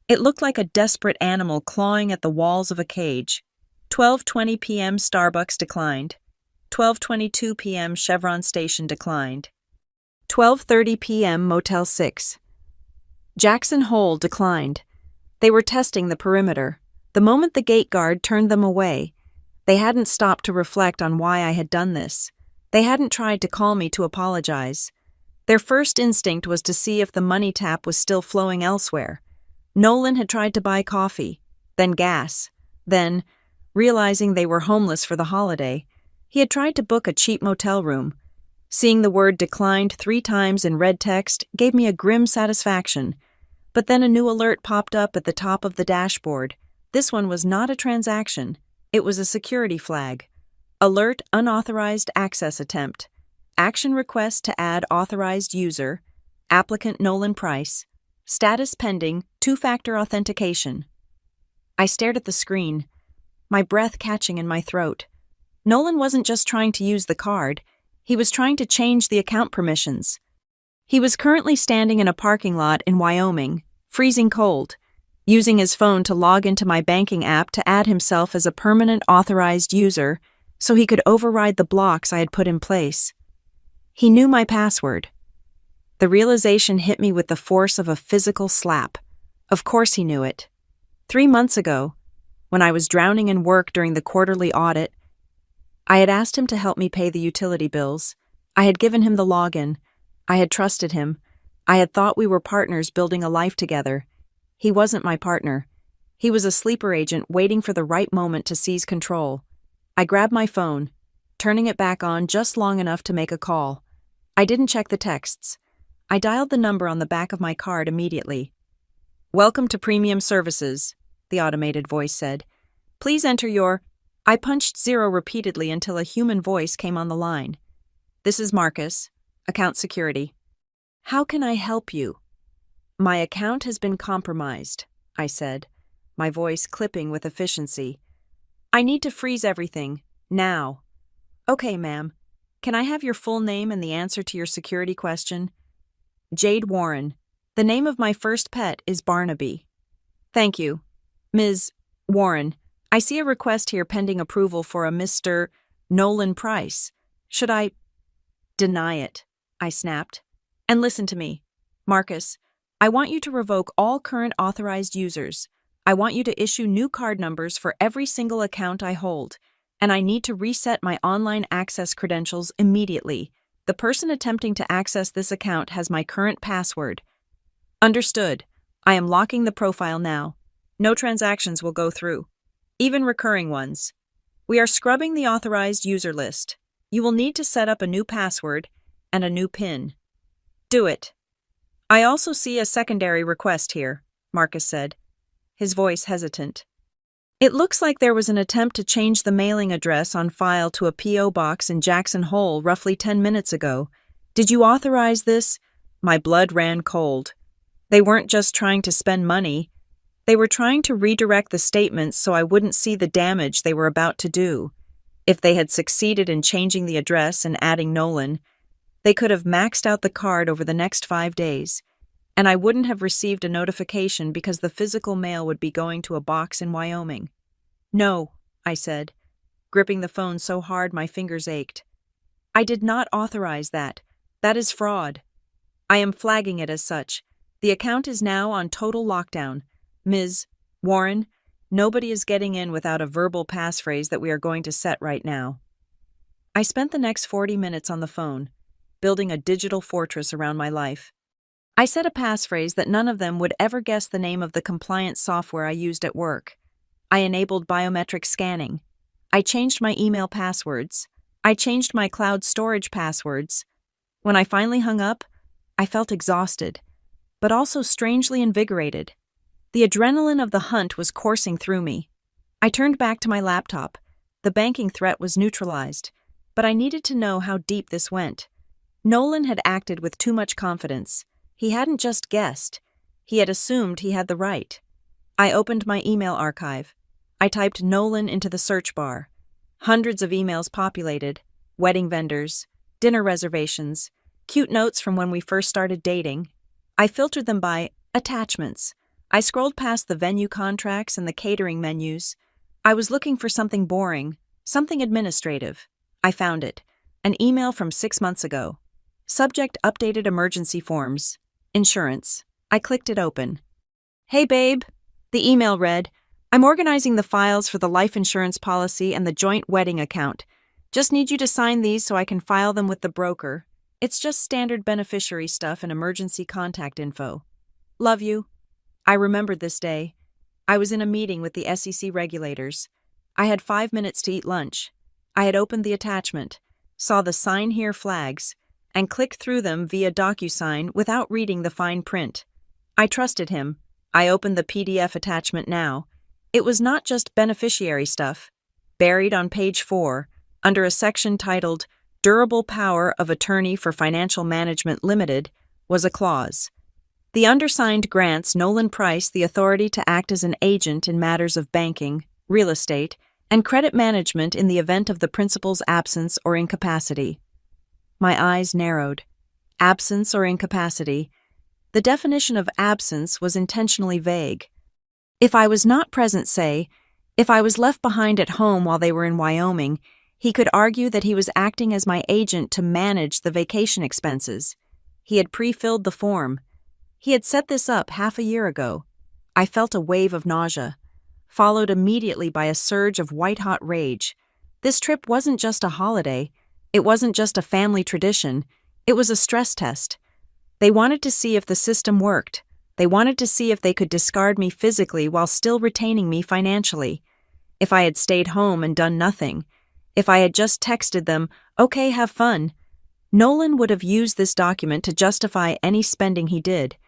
It looked like a desperate animal clawing at the walls of a cage. 12:20 p.m. Starbucks declined. 12:22 p.m. Chevron Station declined. 12:30 p.m. Motel 6. Jackson Hole declined. They were testing the perimeter. The moment the gate guard turned them away, they hadn't stopped to reflect on why I had done this. They hadn't tried to call me to apologize. Their first instinct was to see if the money tap was still flowing elsewhere. Nolan had tried to buy coffee, then gas, then, realizing they were homeless for the holiday, he had tried to book a cheap motel room. Seeing the word declined 3 times in red text gave me a grim satisfaction. But then a new alert popped up at the top of the dashboard. This one was not a transaction. It was a security flag. Alert unauthorized access attempt. Action request to add authorized user. Applicant Nolan Price. Status pending, 2-factor authentication. I stared at the screen, my breath catching in my throat. Nolan wasn't just trying to use the card, he was trying to change the account permissions. He was currently standing in a parking lot in Wyoming, freezing cold, using his phone to log into my banking app to add himself as a permanent authorized user so he could override the blocks I had put in place. He knew my password. The realization hit me with the force of a physical slap. Of course he knew it. 3 months ago, when I was drowning in work during the quarterly audit, I had asked him to help me pay the utility bills. I had given him the login. I had trusted him. I had thought we were partners building a life together. He wasn't my partner. He was a sleeper agent waiting for the right moment to seize control. I grabbed my phone, turning it back on just long enough to make a call. I didn't check the texts. I dialed the number on the back of my card immediately. "Welcome to Premium Services," the automated voice said. "Please enter your—" I punched 0 repeatedly until a human voice came on the line. "This is Marcus, account security. How can I help you?" "My account has been compromised," I said, my voice clipping with efficiency. "I need to freeze everything, now." "Okay, ma'am. Can I have your full name and the answer to your security question?" "Jade Warren. The name of my first pet is Barnaby." "Thank you. Ms. Warren, I see a request here pending approval for a Mr. Nolan Price. Should I—" "Deny it," I snapped. "And listen to me. Marcus, I want you to revoke all current authorized users. I want you to issue new card numbers for every single account I hold. And I need to reset my online access credentials immediately. The person attempting to access this account has my current password." "Understood. I am locking the profile now. No transactions will go through, even recurring ones. We are scrubbing the authorized user list. You will need to set up a new password and a new PIN. Do it." "I also see a secondary request here," Marcus said, his voice hesitant. "It looks like there was an attempt to change the mailing address on file to a P.O. box in Jackson Hole roughly 10 minutes ago. Did you authorize this?" My blood ran cold. They weren't just trying to spend money. They were trying to redirect the statements so I wouldn't see the damage they were about to do. If they had succeeded in changing the address and adding Nolan, they could have maxed out the card over the next 5 days, and I wouldn't have received a notification because the physical mail would be going to a box in Wyoming. "No," I said, gripping the phone so hard my fingers ached. "I did not authorize that. That is fraud. I am flagging it as such. The account is now on total lockdown. Ms. Warren, nobody is getting in without a verbal passphrase that we are going to set right now." I spent the next 40 minutes on the phone, building a digital fortress around my life. I set a passphrase that none of them would ever guess the name of the compliance software I used at work. I enabled biometric scanning. I changed my email passwords. I changed my cloud storage passwords. When I finally hung up, I felt exhausted, but also strangely invigorated. The adrenaline of the hunt was coursing through me. I turned back to my laptop. The banking threat was neutralized, but I needed to know how deep this went. Nolan had acted with too much confidence. He hadn't just guessed. He had assumed he had the right. I opened my email archive. I typed Nolan into the search bar. Hundreds of emails populated: wedding vendors, dinner reservations, cute notes from when we first started dating. I filtered them by attachments. I scrolled past the venue contracts and the catering menus. I was looking for something boring, something administrative. I found it. An email from 6 months ago. Subject: updated emergency forms. Insurance. I clicked it open. "Hey babe," the email read, "I'm organizing the files for the life insurance policy and the joint wedding account. Just need you to sign these so I can file them with the broker. It's just standard beneficiary stuff and emergency contact info. Love you." I remembered this day. I was in a meeting with the SEC regulators. I had 5 minutes to eat lunch. I had opened the attachment, saw the sign here flags, and clicked through them via DocuSign without reading the fine print. I trusted him. I opened the PDF attachment now. It was not just beneficiary stuff. Buried on page 4, under a section titled Durable Power of Attorney for Financial Management Limited, was a clause. The undersigned grants Nolan Price the authority to act as an agent in matters of banking, real estate, and credit management in the event of the principal's absence or incapacity. My eyes narrowed. Absence or incapacity. The definition of absence was intentionally vague. If I was not present, say, if I was left behind at home while they were in Wyoming, he could argue that he was acting as my agent to manage the vacation expenses. He had pre-filled the form. He had set this up half a year ago. I felt a wave of nausea, followed immediately by a surge of white-hot rage. This trip wasn't just a holiday. It wasn't just a family tradition. It was a stress test. They wanted to see if the system worked. They wanted to see if they could discard me physically while still retaining me financially. If I had stayed home and done nothing. If I had just texted them, "Okay, have fun." Nolan would have used this document to justify any spending he did.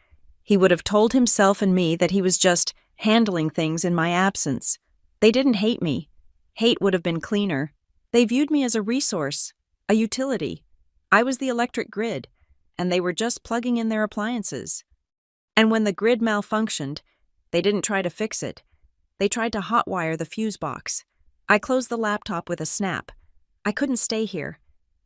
He would have told himself and me that he was just handling things in my absence. They didn't hate me. Hate would have been cleaner. They viewed me as a resource, a utility. I was the electric grid, and they were just plugging in their appliances. And when the grid malfunctioned, they didn't try to fix it. They tried to hotwire the fuse box. I closed the laptop with a snap. I couldn't stay here.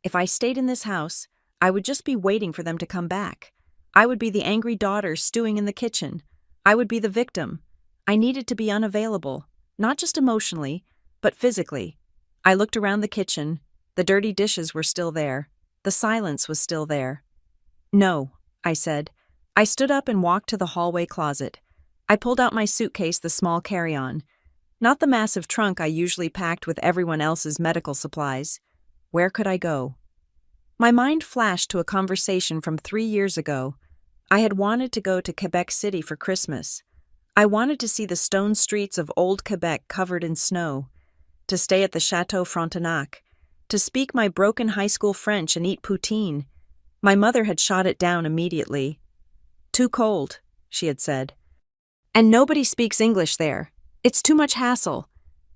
If I stayed in this house, I would just be waiting for them to come back. I would be the angry daughter stewing in the kitchen. I would be the victim. I needed to be unavailable, not just emotionally, but physically. I looked around the kitchen. The dirty dishes were still there. The silence was still there. "No," I said. I stood up and walked to the hallway closet. I pulled out my suitcase, the small carry-on. Not the massive trunk I usually packed with everyone else's medical supplies. Where could I go? My mind flashed to a conversation from 3 years ago. I had wanted to go to Quebec City for Christmas. I wanted to see the stone streets of old Quebec covered in snow, to stay at the Chateau Frontenac, to speak my broken high school French and eat poutine. My mother had shot it down immediately. "Too cold," she had said. "And nobody speaks English there. It's too much hassle.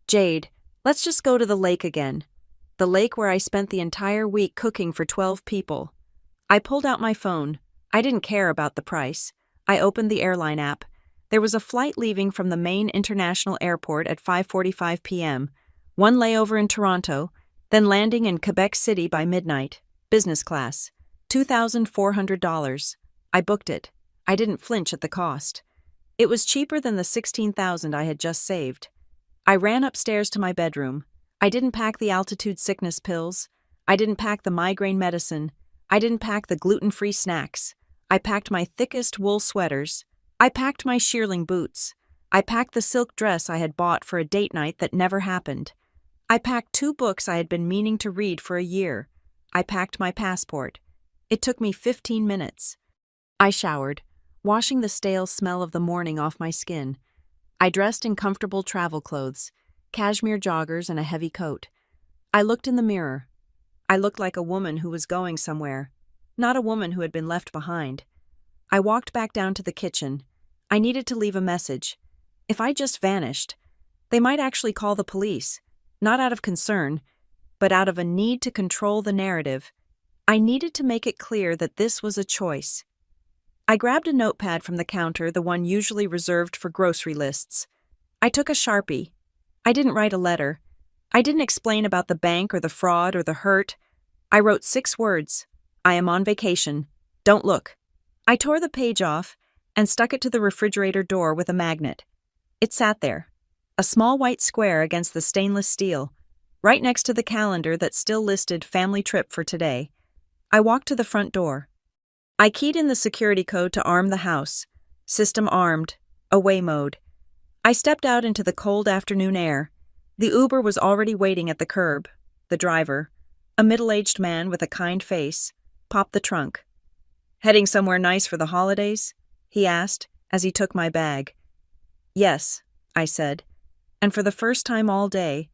Jade, let's just go to the lake again. The lake where I spent the entire week cooking for 12 people." I pulled out my phone. I didn't care about the price. I opened the airline app. There was a flight leaving from the main international airport at 5:45 p.m., one layover in Toronto, then landing in Quebec City by midnight. Business class. $2,400. I booked it. I didn't flinch at the cost. It was cheaper than the $16,000 I had just saved. I ran upstairs to my bedroom. I didn't pack the altitude sickness pills. I didn't pack the migraine medicine. I didn't pack the gluten-free snacks. I packed my thickest wool sweaters. I packed my shearling boots. I packed the silk dress I had bought for a date night that never happened. I packed 2 books I had been meaning to read for a year. I packed my passport. It took me 15 minutes. I showered, washing the stale smell of the morning off my skin. I dressed in comfortable travel clothes, cashmere joggers and a heavy coat. I looked in the mirror. I looked like a woman who was going somewhere, not a woman who had been left behind. I walked back down to the kitchen. I needed to leave a message. If I just vanished, they might actually call the police, not out of concern, but out of a need to control the narrative. I needed to make it clear that this was a choice. I grabbed a notepad from the counter, the one usually reserved for grocery lists. I took a Sharpie. I didn't write a letter. I didn't explain about the bank or the fraud or the hurt. I wrote 6 words. "I am on vacation. Don't look." I tore the page off and stuck it to the refrigerator door with a magnet. It sat there, a small white square against the stainless steel, right next to the calendar that still listed family trip for today. I walked to the front door. I keyed in the security code to arm the house. System armed. Away mode. I stepped out into the cold afternoon air. The Uber was already waiting at the curb. The driver, a middle-aged man with a kind face, popped the trunk. "Heading somewhere nice for the holidays?" he asked as he took my bag. "Yes," I said, and for the first time all day,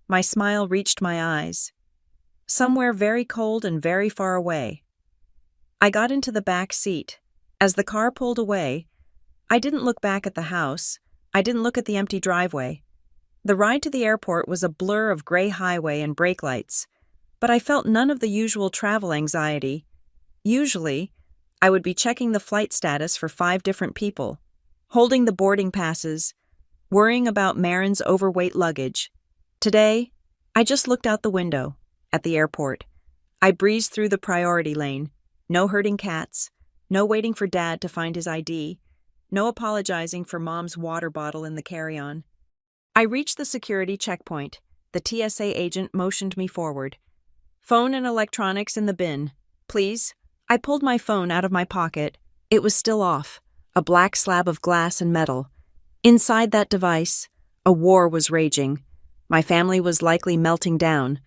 my smile reached my eyes. Somewhere very cold and very far away. I got into the back seat. As the car pulled away, I didn't look back at the house. I didn't look at the empty driveway. The ride to the airport was a blur of gray highway and brake lights, but I felt none of the usual travel anxiety. Usually, I would be checking the flight status for 5 different people, holding the boarding passes, worrying about Marin's overweight luggage. Today, I just looked out the window, at the airport. I breezed through the priority lane. No herding cats, no waiting for Dad to find his ID, no apologizing for Mom's water bottle in the carry-on. I reached the security checkpoint. The TSA agent motioned me forward. "Phone and electronics in the bin, please." I pulled my phone out of my pocket. It was still off, a black slab of glass and metal. Inside that device, a war was raging. My family was likely melting down,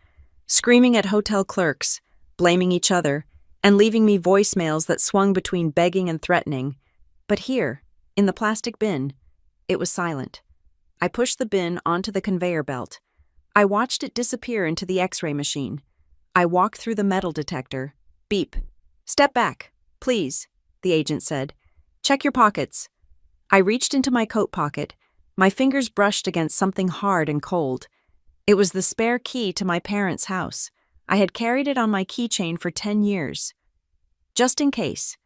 screaming at hotel clerks, blaming each other, and leaving me voicemails that swung between begging and threatening. But here, in the plastic bin, it was silent. I pushed the bin onto the conveyor belt. I watched it disappear into the X-ray machine. I walked through the metal detector. Beep. "Step back, please," the agent said. "Check your pockets." I reached into my coat pocket. My fingers brushed against something hard and cold. It was the spare key to my parents' house. I had carried it on my keychain for 10 years. Just in case.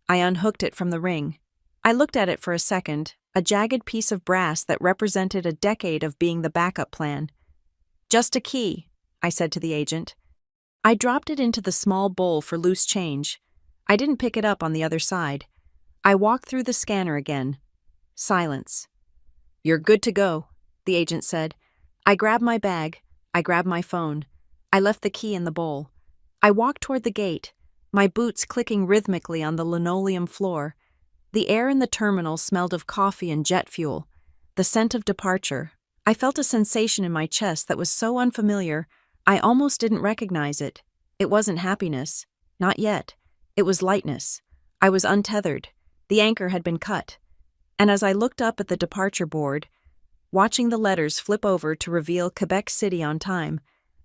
I unhooked it from the ring. I looked at it for a second, a jagged piece of brass that represented a decade of being the backup plan. "Just a key," I said to the agent. I dropped it into the small bowl for loose change. I didn't pick it up on the other side. I walked through the scanner again. Silence. "You're good to go," the agent said. I grabbed my bag. I grabbed my phone. I left the key in the bowl. I walked toward the gate, my boots clicking rhythmically on the linoleum floor. The air in the terminal smelled of coffee and jet fuel, the scent of departure. I felt a sensation in my chest that was so unfamiliar, I almost didn't recognize it. It wasn't happiness. Not yet. It was lightness. I was untethered. The anchor had been cut. And as I looked up at the departure board, watching the letters flip over to reveal Quebec City on time,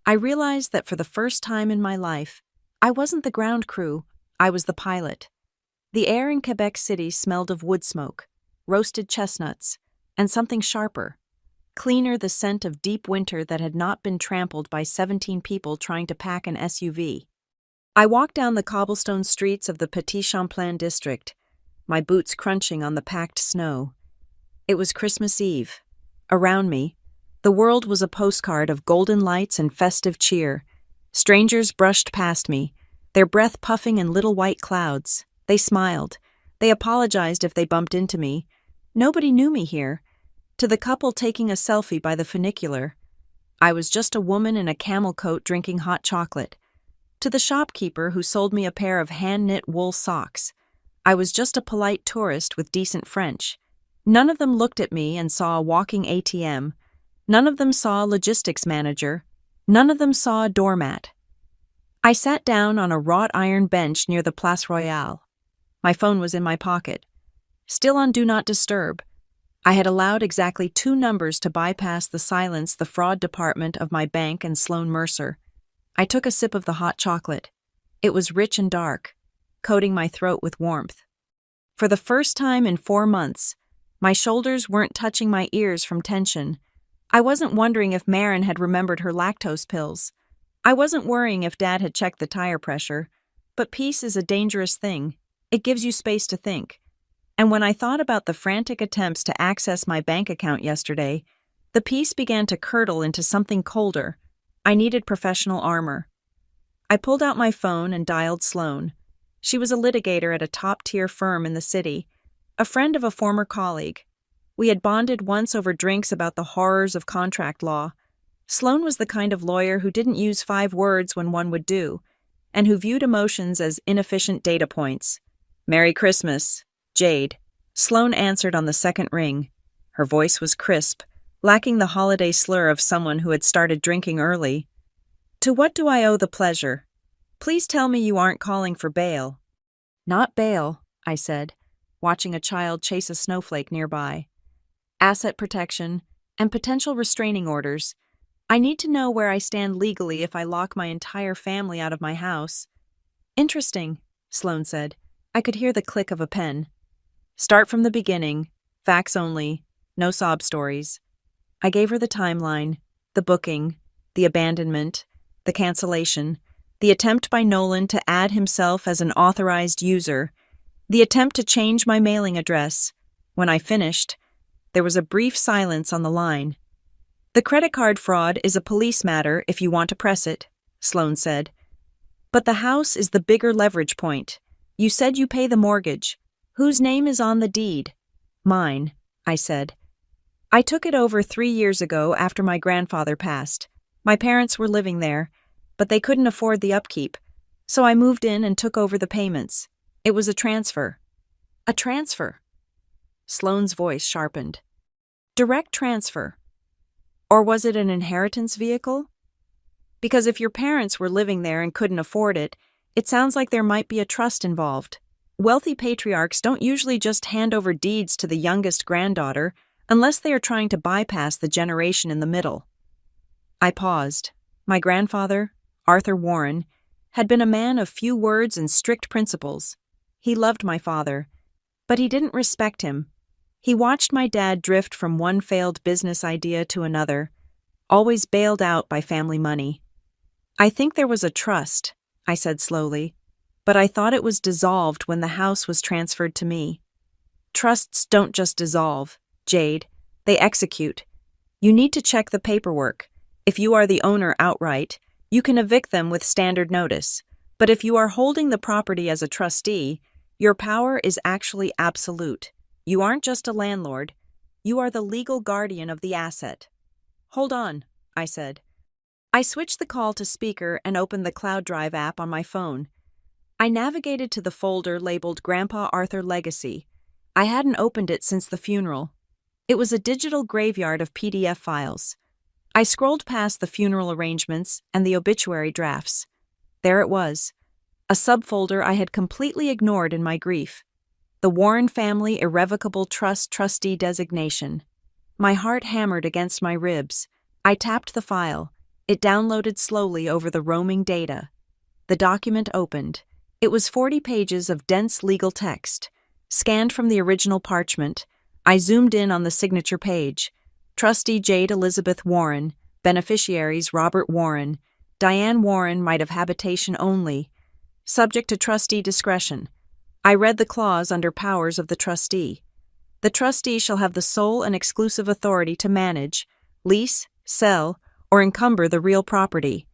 I realized that for the first time in my life, I wasn't the ground crew, I was the pilot. The air in Quebec City smelled of wood smoke, roasted chestnuts, and something sharper. Cleaner, the scent of deep winter that had not been trampled by 17 people trying to pack an SUV. I walked down the cobblestone streets of the Petit Champlain district, my boots crunching on the packed snow. It was Christmas Eve. Around me, the world was a postcard of golden lights and festive cheer. Strangers brushed past me, their breath puffing in little white clouds. They smiled. They apologized if they bumped into me. Nobody knew me here. To the couple taking a selfie by the funicular, I was just a woman in a camel coat drinking hot chocolate. To the shopkeeper who sold me a pair of hand-knit wool socks, I was just a polite tourist with decent French. None of them looked at me and saw a walking ATM. None of them saw a logistics manager. None of them saw a doormat. I sat down on a wrought iron bench near the Place Royale. My phone was in my pocket, still on Do Not Disturb. I had allowed exactly 2 numbers to bypass the silence the fraud department of my bank and Sloan Mercer. I took a sip of the hot chocolate. It was rich and dark, coating my throat with warmth. For the first time in 4 months, my shoulders weren't touching my ears from tension. I wasn't wondering if Marin had remembered her lactose pills. I wasn't worrying if Dad had checked the tire pressure. But peace is a dangerous thing. It gives you space to think. And when I thought about the frantic attempts to access my bank account yesterday, the peace began to curdle into something colder. I needed professional armor. I pulled out my phone and dialed Sloan. She was a litigator at a top-tier firm in the city, a friend of a former colleague. We had bonded once over drinks about the horrors of contract law. Sloan was the kind of lawyer who didn't use 5 words when one would do, and who viewed emotions as inefficient data points. "Merry Christmas, Jade." Sloan answered on the second ring. Her voice was crisp, lacking the holiday slur of someone who had started drinking early. "To what do I owe the pleasure? Please tell me you aren't calling for bail." "Not bail," I said, watching a child chase a snowflake nearby. "Asset protection and potential restraining orders. I need to know where I stand legally if I lock my entire family out of my house." "Interesting," Sloan said. I could hear the click of a pen. "Start from the beginning, facts only, no sob stories." I gave her the timeline, the booking, the abandonment, the cancellation, the attempt by Nolan to add himself as an authorized user, the attempt to change my mailing address. When I finished, there was a brief silence on the line. "The credit card fraud is a police matter if you want to press it," Sloan said. "But the house is the bigger leverage point. You said you pay the mortgage. Whose name is on the deed?" "Mine," I said. "I took it over 3 years ago after my grandfather passed. My parents were living there, but they couldn't afford the upkeep, so I moved in and took over the payments. It was a transfer." "A transfer?" Sloan's voice sharpened. "Direct transfer." Or was it an inheritance vehicle? Because if your parents were living there and couldn't afford it, it sounds like there might be a trust involved. Wealthy patriarchs don't usually just hand over deeds to the youngest granddaughter unless they are trying to bypass the generation in the middle. I paused. My grandfather, Arthur Warren, had been a man of few words and strict principles. He loved my father, but he didn't respect him. He watched my dad drift from one failed business idea to another, always bailed out by family money. I think there was a trust, I said slowly, but I thought it was dissolved when the house was transferred to me. Trusts don't just dissolve, Jade. They execute. You need to check the paperwork. If you are the owner outright, you can evict them with standard notice. But if you are holding the property as a trustee, your power is actually absolute. You aren't just a landlord. You are the legal guardian of the asset. Hold on, I said. I switched the call to speaker and opened the Cloud Drive app on my phone. I navigated to the folder labeled Grandpa Arthur Legacy. I hadn't opened it since the funeral. It was a digital graveyard of PDF files. I scrolled past the funeral arrangements and the obituary drafts. There it was, a subfolder I had completely ignored in my grief. The Warren Family Irrevocable Trust Trustee Designation. My heart hammered against my ribs. I tapped the file. It downloaded slowly over the roaming data. The document opened. It was 40 pages of dense legal text. Scanned from the original parchment, I zoomed in on the signature page. Trustee Jade Elizabeth Warren, beneficiaries Robert Warren. Diane Warren might have habitation only. Subject to trustee discretion. I read the clause under powers of the trustee. The trustee shall have the sole and exclusive authority to manage, lease, sell, or encumber the real property.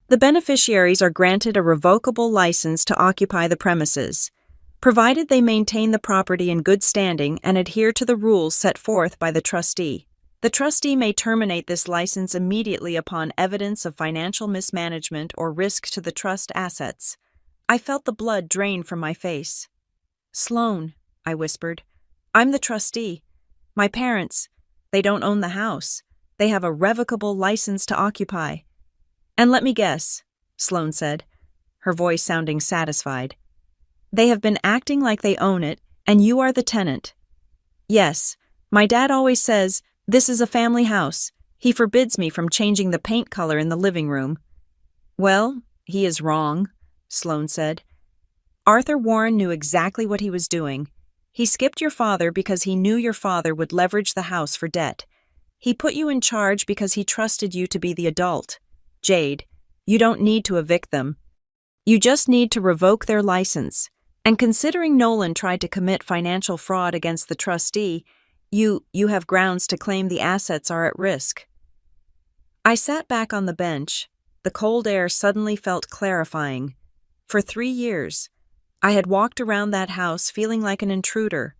The beneficiaries are granted a revocable license to occupy the premises, provided they maintain the property in good standing and adhere to the rules set forth by the trustee. The trustee may terminate this license immediately upon evidence of financial mismanagement or risk to the trust assets. I felt the blood drain from my face. Sloan, I whispered. I'm the trustee. My parents, they don't own the house. They have a revocable license to occupy. And let me guess, Sloan said, her voice sounding satisfied. They have been acting like they own it, and you are the tenant. Yes, my dad always says, this is a family house. He forbids me from changing the paint color in the living room. Well, he is wrong, Sloan said. Arthur Warren knew exactly what he was doing. He skipped your father because he knew your father would leverage the house for debt. He put you in charge because he trusted you to be the adult. Jade, you don't need to evict them. You just need to revoke their license. And considering Nolan tried to commit financial fraud against the trustee, you have grounds to claim the assets are at risk. I sat back on the bench. The cold air suddenly felt clarifying. For 3 years, I had walked around that house feeling like an intruder.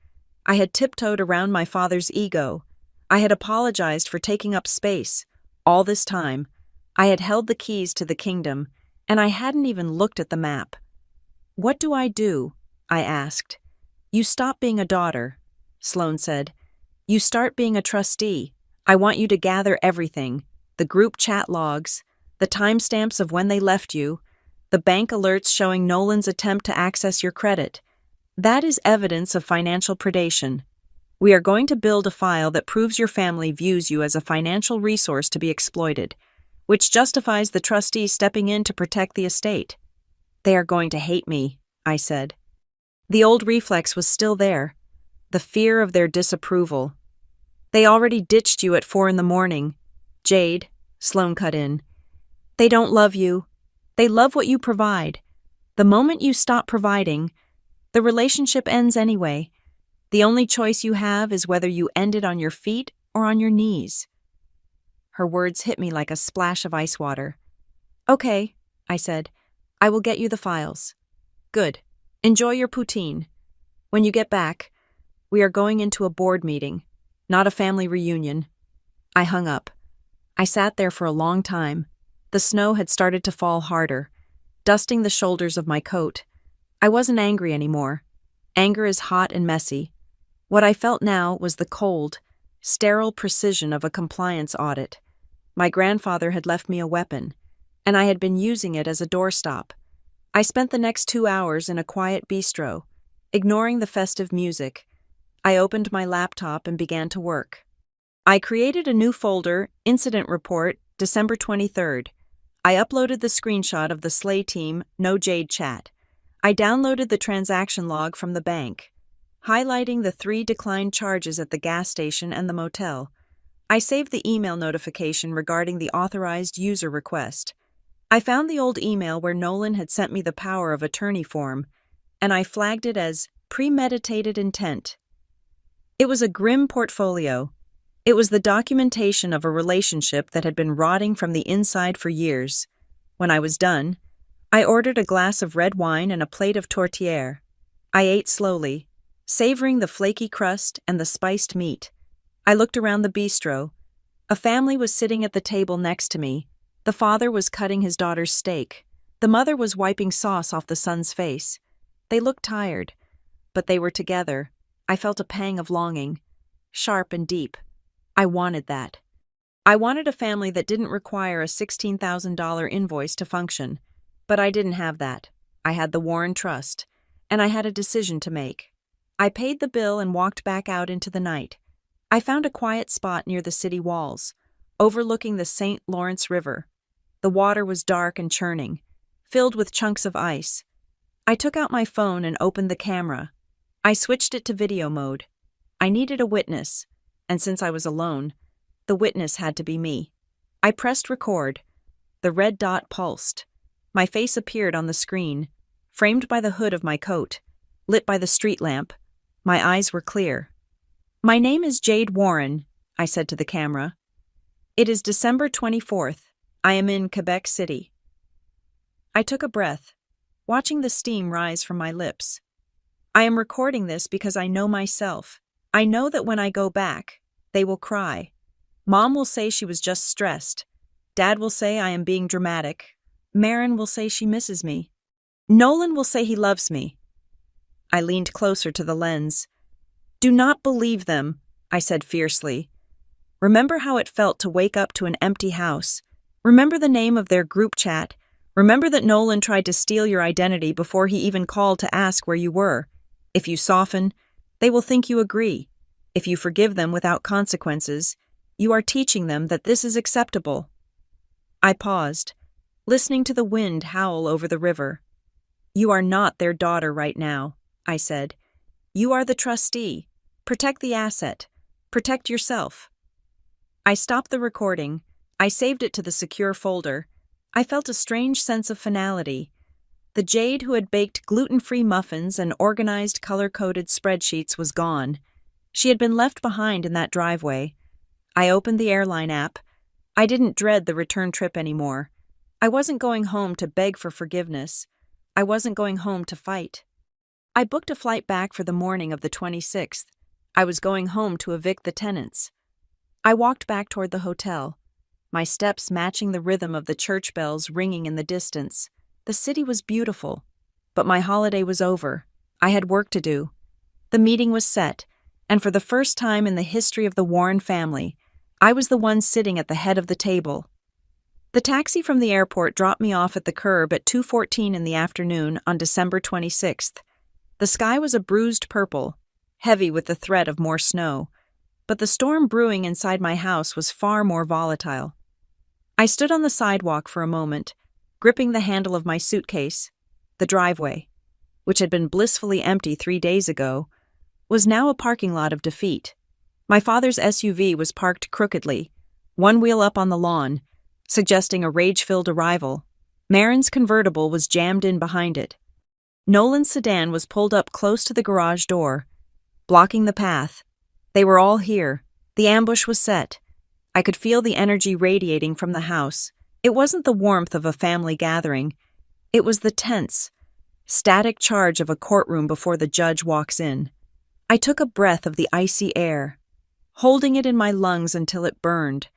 I had tiptoed around my father's ego. I had apologized for taking up space. All this time, I had held the keys to the kingdom, and I hadn't even looked at the map. What do? I asked. You stop being a daughter, Sloan said. You start being a trustee. I want you to gather everything, the group chat logs, the timestamps of when they left you, the bank alerts showing Nolan's attempt to access your credit. That is evidence of financial predation. We are going to build a file that proves your family views you as a financial resource to be exploited, which justifies the trustee stepping in to protect the estate. They are going to hate me, I said. The old reflex was still there, the fear of their disapproval. They already ditched you at 4 a.m. Jade, Sloan cut in. They don't love you. They love what you provide. The moment you stop providing, the relationship ends anyway. The only choice you have is whether you end it on your feet or on your knees. Her words hit me like a splash of ice water. Okay, I said. I will get you the files. Good. Enjoy your poutine. When you get back, we are going into a board meeting, not a family reunion. I hung up. I sat there for a long time. The snow had started to fall harder, dusting the shoulders of my coat. I wasn't angry anymore. Anger is hot and messy. What I felt now was the cold, sterile precision of a compliance audit. My grandfather had left me a weapon, and I had been using it as a doorstop. I spent the next 2 hours in a quiet bistro, ignoring the festive music. I opened my laptop and began to work. I created a new folder, Incident Report, December 23rd. I uploaded the screenshot of the Slay Team, No Jade chat. I downloaded the transaction log from the bank, highlighting the 3 declined charges at the gas station and the motel. I saved the email notification regarding the authorized user request. I found the old email where Nolan had sent me the power of attorney form, and I flagged it as premeditated intent. It was a grim portfolio. It was the documentation of a relationship that had been rotting from the inside for years. When I was done, I ordered a glass of red wine and a plate of tortillere. I ate slowly, savoring the flaky crust and the spiced meat. I looked around the bistro. A family was sitting at the table next to me. The father was cutting his daughter's steak. The mother was wiping sauce off the son's face. They looked tired, but they were together. I felt a pang of longing, sharp and deep. I wanted that. I wanted a family that didn't require a $16,000 invoice to function. But I didn't have that. I had the Warren Trust, and I had a decision to make. I paid the bill and walked back out into the night. I found a quiet spot near the city walls, overlooking the St. Lawrence River. The water was dark and churning, filled with chunks of ice. I took out my phone and opened the camera. I switched it to video mode. I needed a witness, and since I was alone, the witness had to be me. I pressed record. The red dot pulsed. My face appeared on the screen, framed by the hood of my coat, lit by the street lamp. My eyes were clear. "My name is Jade Warren," I said to the camera. "It is December 24th. I am in Quebec City." I took a breath, watching the steam rise from my lips. I am recording this because I know myself. I know that when I go back, they will cry. Mom will say she was just stressed. Dad will say I am being dramatic. Marin will say she misses me. Nolan will say he loves me. I leaned closer to the lens. "Do not believe them," I said fiercely. "Remember how it felt to wake up to an empty house. Remember the name of their group chat. Remember that Nolan tried to steal your identity before he even called to ask where you were. If you soften, they will think you agree. If you forgive them without consequences, you are teaching them that this is acceptable." I paused, listening to the wind howl over the river. "You are not their daughter right now," I said. "You are the trustee. Protect the asset. Protect yourself." I stopped the recording. I saved it to the secure folder. I felt a strange sense of finality. The Jade who had baked gluten-free muffins and organized color-coded spreadsheets was gone. She had been left behind in that driveway. I opened the airline app. I didn't dread the return trip anymore. I wasn't going home to beg for forgiveness. I wasn't going home to fight. I booked a flight back for the morning of the 26th. I was going home to evict the tenants. I walked back toward the hotel, my steps matching the rhythm of the church bells ringing in the distance. The city was beautiful, but my holiday was over. I had work to do. The meeting was set, and for the first time in the history of the Warren family, I was the one sitting at the head of the table. The taxi from the airport dropped me off at the curb at 2:14 in the afternoon on December 26th. The sky was a bruised purple, heavy with the threat of more snow, but the storm brewing inside my house was far more volatile. I stood on the sidewalk for a moment, gripping the handle of my suitcase. The driveway, which had been blissfully empty 3 days ago, was now a parking lot of defeat. My father's SUV was parked crookedly, one wheel up on the lawn, suggesting a rage-filled arrival. Marin's convertible was jammed in behind it. Nolan's sedan was pulled up close to the garage door, blocking the path. They were all here. The ambush was set. I could feel the energy radiating from the house. It wasn't the warmth of a family gathering. It was the tense, static charge of a courtroom before the judge walks in. I took a breath of the icy air, holding it in my lungs until it burned,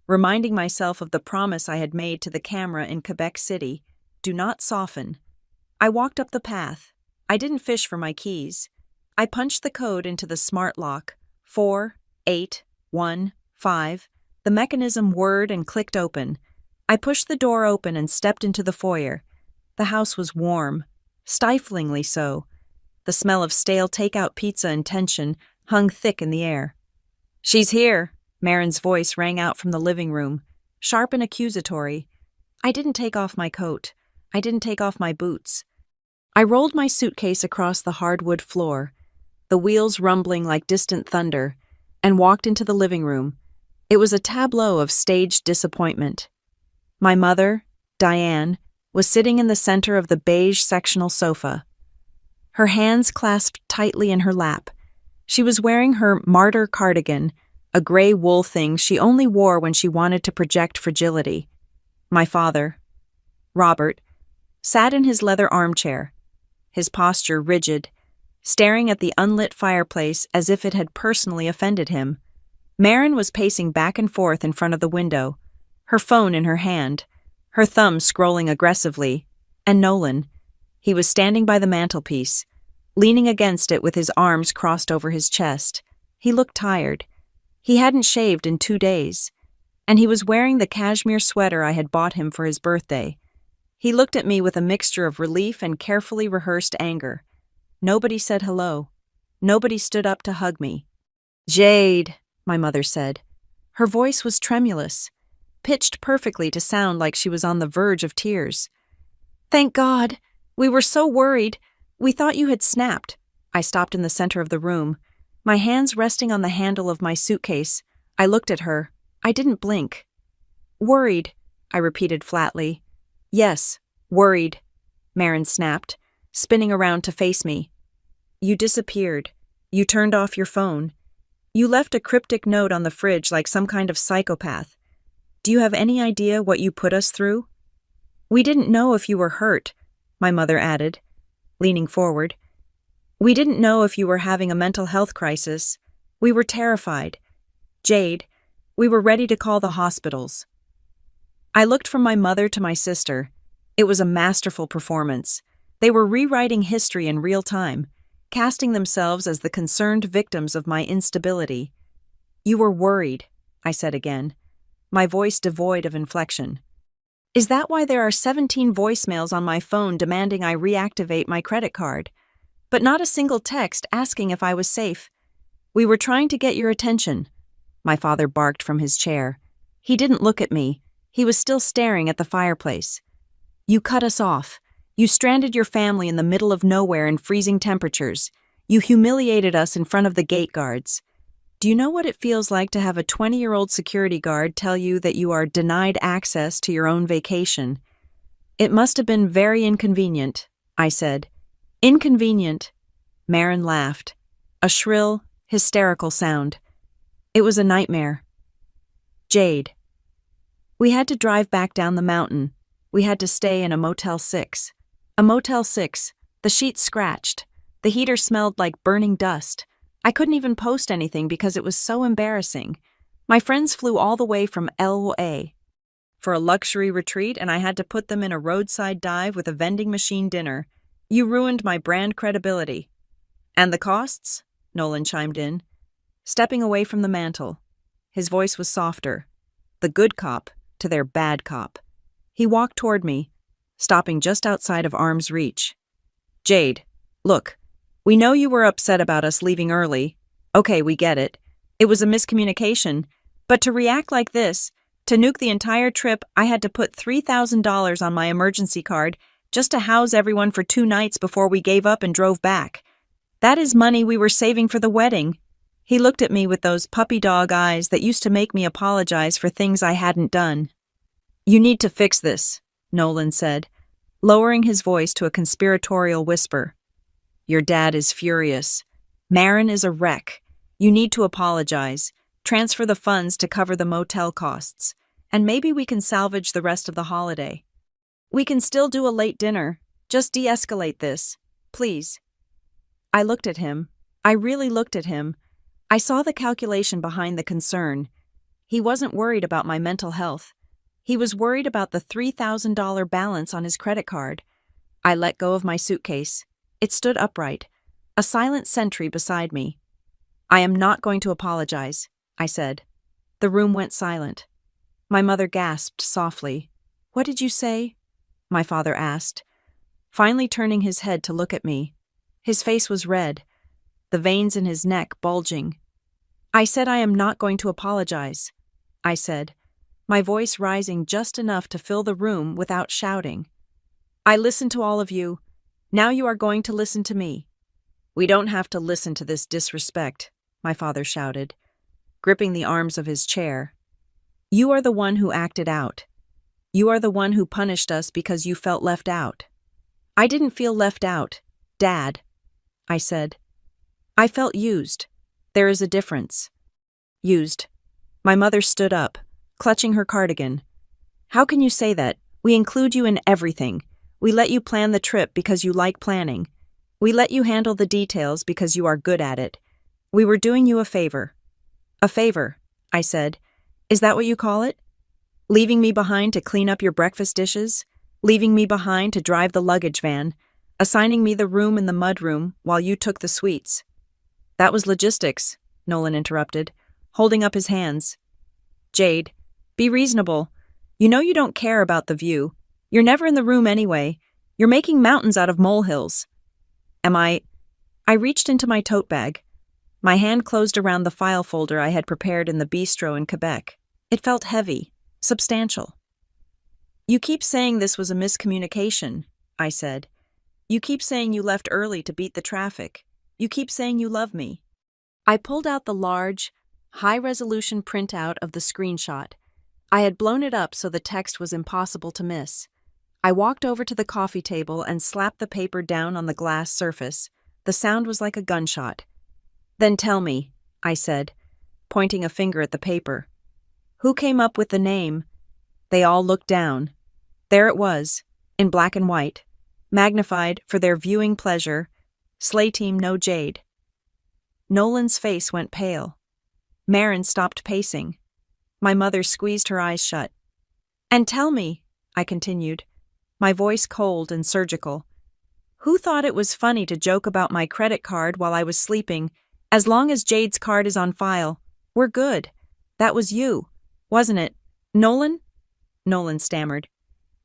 reminding myself of the promise I had made to the camera in Quebec City: do not soften. I walked up the path. I didn't fish for my keys. I punched the code into the smart lock: 4815. The mechanism whirred and clicked open. I pushed the door open and stepped into the foyer. The house was warm, stiflingly so. The smell of stale takeout pizza and tension hung thick in the air. "She's here," Marin's voice rang out from the living room, sharp and accusatory. I didn't take off my coat. I didn't take off my boots. I rolled my suitcase across the hardwood floor, the wheels rumbling like distant thunder, and walked into the living room. It was a tableau of staged disappointment. My mother, Diane, was sitting in the center of the beige sectional sofa. Her hands clasped tightly in her lap. She was wearing her martyr cardigan, a gray wool thing she only wore when she wanted to project fragility. My father, Robert, sat in his leather armchair, his posture rigid, staring at the unlit fireplace as if it had personally offended him. Marin was pacing back and forth in front of the window, her phone in her hand, her thumb scrolling aggressively, and Nolan. He was standing by the mantelpiece, leaning against it with his arms crossed over his chest. He looked tired. He hadn't shaved in 2 days, and he was wearing the cashmere sweater I had bought him for his birthday. He looked at me with a mixture of relief and carefully rehearsed anger. Nobody said hello. Nobody stood up to hug me. "Jade," my mother said. Her voice was tremulous, pitched perfectly to sound like she was on the verge of tears. "Thank God. We were so worried. We thought you had snapped." I stopped in the center of the room, my hands resting on the handle of my suitcase. I looked at her. I didn't blink. "Worried," I repeated flatly. "Yes, worried," Marin snapped, spinning around to face me. "You disappeared. You turned off your phone. You left a cryptic note on the fridge like some kind of psychopath. Do you have any idea what you put us through?" "We didn't know if you were hurt," my mother added, leaning forward. "We didn't know if you were having a mental health crisis. We were terrified. Jade, we were ready to call the hospitals." I looked from my mother to my sister. It was a masterful performance. They were rewriting history in real time, casting themselves as the concerned victims of my instability. "You were worried," I said again, my voice devoid of inflection. "Is that why there are 17 voicemails on my phone demanding I reactivate my credit card? But not a single text asking if I was safe. We were trying to get your attention." My father barked from his chair. He didn't look at me. He was still staring at the fireplace. "You cut us off. You stranded your family in the middle of nowhere in freezing temperatures. You humiliated us in front of the gate guards. Do you know what it feels like to have a 20-year-old security guard tell you that you are denied access to your own vacation?" "It must have been very inconvenient," I said. "Inconvenient." Marin laughed, a shrill, hysterical sound. "It was a nightmare." "Jade." We had to drive back down the mountain. We had to stay in a Motel 6. A Motel 6, the sheets scratched. The heater smelled like burning dust. I couldn't even post anything because it was so embarrassing. My friends flew all the way from LA for a luxury retreat, and I had to put them in a roadside dive with a vending machine dinner. You ruined my brand credibility. "And the costs?" Nolan chimed in, stepping away from the mantel. His voice was softer. The good cop to their bad cop. He walked toward me, stopping just outside of arm's reach. "Jade, look, we know you were upset about us leaving early. Okay, we get it. It was a miscommunication. But to react like this, to nuke the entire trip, I had to put $3,000 on my emergency card just to house everyone for 2 nights before we gave up and drove back. That is money we were saving for the wedding." He looked at me with those puppy dog eyes that used to make me apologize for things I hadn't done. "You need to fix this," Nolan said, lowering his voice to a conspiratorial whisper. "Your dad is furious. Marin is a wreck. You need to apologize, transfer the funds to cover the motel costs, and maybe we can salvage the rest of the holiday. We can still do a late dinner. Just de-escalate this, please." I looked at him. I really looked at him. I saw the calculation behind the concern. He wasn't worried about my mental health. He was worried about the $3,000 balance on his credit card. I let go of my suitcase. It stood upright, a silent sentry beside me. "I am not going to apologize," I said. The room went silent. My mother gasped softly. "What did you say?" my father asked, finally turning his head to look at me. His face was red, the veins in his neck bulging. "I said I am not going to apologize," I said, my voice rising just enough to fill the room without shouting. "I listened to all of you. Now you are going to listen to me." "We don't have to listen to this disrespect," my father shouted, gripping the arms of his chair. "You are the one who acted out. You are the one who punished us because you felt left out." "I didn't feel left out, Dad," I said. "I felt used. There is a difference." "Used." My mother stood up, clutching her cardigan. "How can you say that? We include you in everything. We let you plan the trip because you like planning. We let you handle the details because you are good at it. We were doing you a favor." "A favor," I said. "Is that what you call it? Leaving me behind to clean up your breakfast dishes? Leaving me behind to drive the luggage van? Assigning me the room in the mudroom while you took the sweets?" "That was logistics," Nolan interrupted, holding up his hands. "Jade, be reasonable. You know you don't care about the view. You're never in the room anyway. You're making mountains out of molehills." "Am I?" I reached into my tote bag. My hand closed around the file folder I had prepared in the bistro in Quebec. It felt heavy, substantial. "You keep saying this was a miscommunication," I said. "You keep saying you left early to beat the traffic. You keep saying you love me." I pulled out the large, high-resolution printout of the screenshot. I had blown it up so the text was impossible to miss. I walked over to the coffee table and slapped the paper down on the glass surface. The sound was like a gunshot. "Then tell me," I said, pointing a finger at the paper. "Who came up with the name?" They all looked down. There it was, in black and white, magnified for their viewing pleasure. Slay Team No Jade. Nolan's face went pale. Marin stopped pacing. My mother squeezed her eyes shut. "And tell me," I continued, my voice cold and surgical, "who thought it was funny to joke about my credit card while I was sleeping? As long as Jade's card is on file, we're good. That was you, wasn't it, Nolan?" Nolan stammered.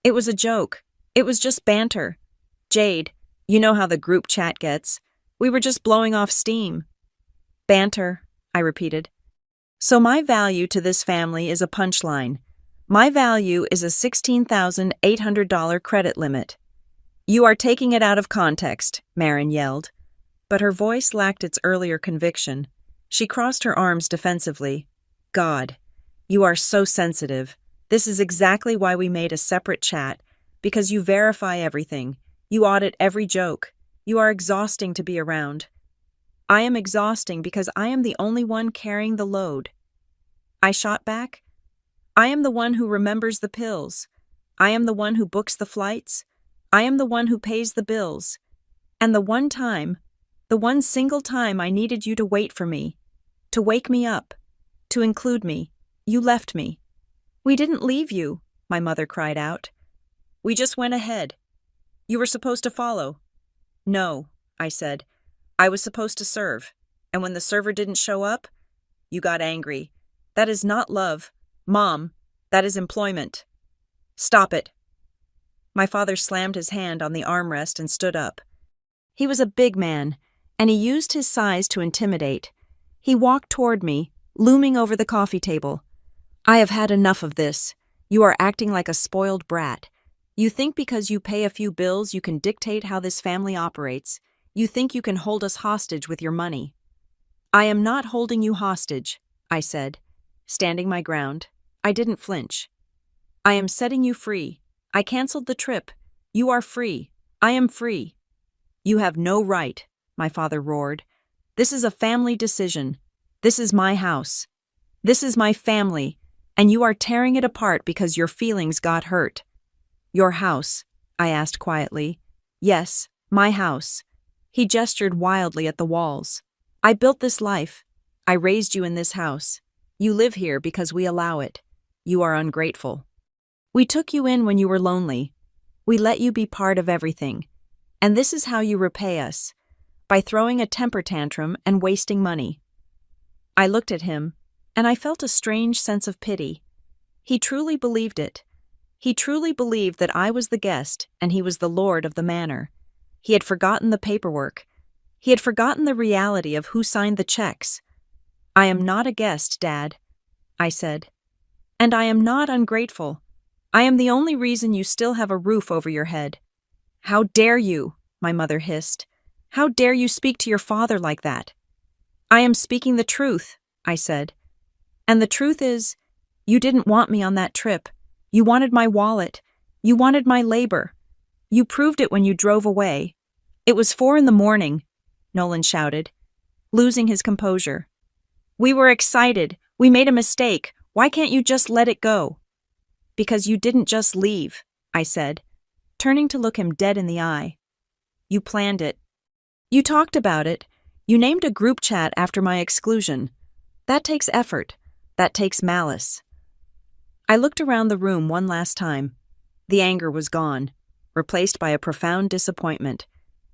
"It was a joke. It was just banter. Jade, you know how the group chat gets. We were just blowing off steam." "Banter," I repeated. "So my value to this family is a punchline. My value is a $16,800 credit limit." "You are taking it out of context," Marin yelled. But her voice lacked its earlier conviction. She crossed her arms defensively. "God, you are so sensitive. This is exactly why we made a separate chat, because you verify everything. You audit every joke. You are exhausting to be around." "I am exhausting because I am the only one carrying the load." I shot back. "I am the one who remembers the pills. I am the one who books the flights. I am the one who pays the bills. And the one single time I needed you to wait for me, to wake me up, to include me, you left me." "We didn't leave you," my mother cried out. "We just went ahead. You were supposed to follow." "No," I said. "I was supposed to serve. And when the server didn't show up, you got angry. That is not love. Mom, that is employment." "Stop it." My father slammed his hand on the armrest and stood up. He was a big man, and he used his size to intimidate. He walked toward me, looming over the coffee table. "I have had enough of this. You are acting like a spoiled brat. You think because you pay a few bills you can dictate how this family operates. You think you can hold us hostage with your money." "I am not holding you hostage," I said, standing my ground. I didn't flinch. "I am setting you free. I canceled the trip. You are free. I am free." "You have no right," my father roared. "This is a family decision. This is my house. This is my family, and you are tearing it apart because your feelings got hurt." "Your house?" I asked quietly. "Yes, my house." He gestured wildly at the walls. "I built this life. I raised you in this house. You live here because we allow it. You are ungrateful. We took you in when you were lonely. We let you be part of everything. And this is how you repay us, by throwing a temper tantrum and wasting money." I looked at him, and I felt a strange sense of pity. He truly believed it. He truly believed that I was the guest and he was the lord of the manor. He had forgotten the paperwork. He had forgotten the reality of who signed the checks. "I am not a guest, Dad," I said. "And I am not ungrateful. I am the only reason you still have a roof over your head." "How dare you?" my mother hissed. "How dare you speak to your father like that?" "I am speaking the truth," I said. "And the truth is, you didn't want me on that trip. You wanted my wallet. You wanted my labor. You proved it when you drove away." "It was 4 a.m, Nolan shouted, losing his composure. "We were excited. We made a mistake. Why can't you just let it go?" "Because you didn't just leave," I said, turning to look him dead in the eye. "You planned it. You talked about it. You named a group chat after my exclusion. That takes effort. That takes malice." I looked around the room one last time. The anger was gone, replaced by a profound disappointment.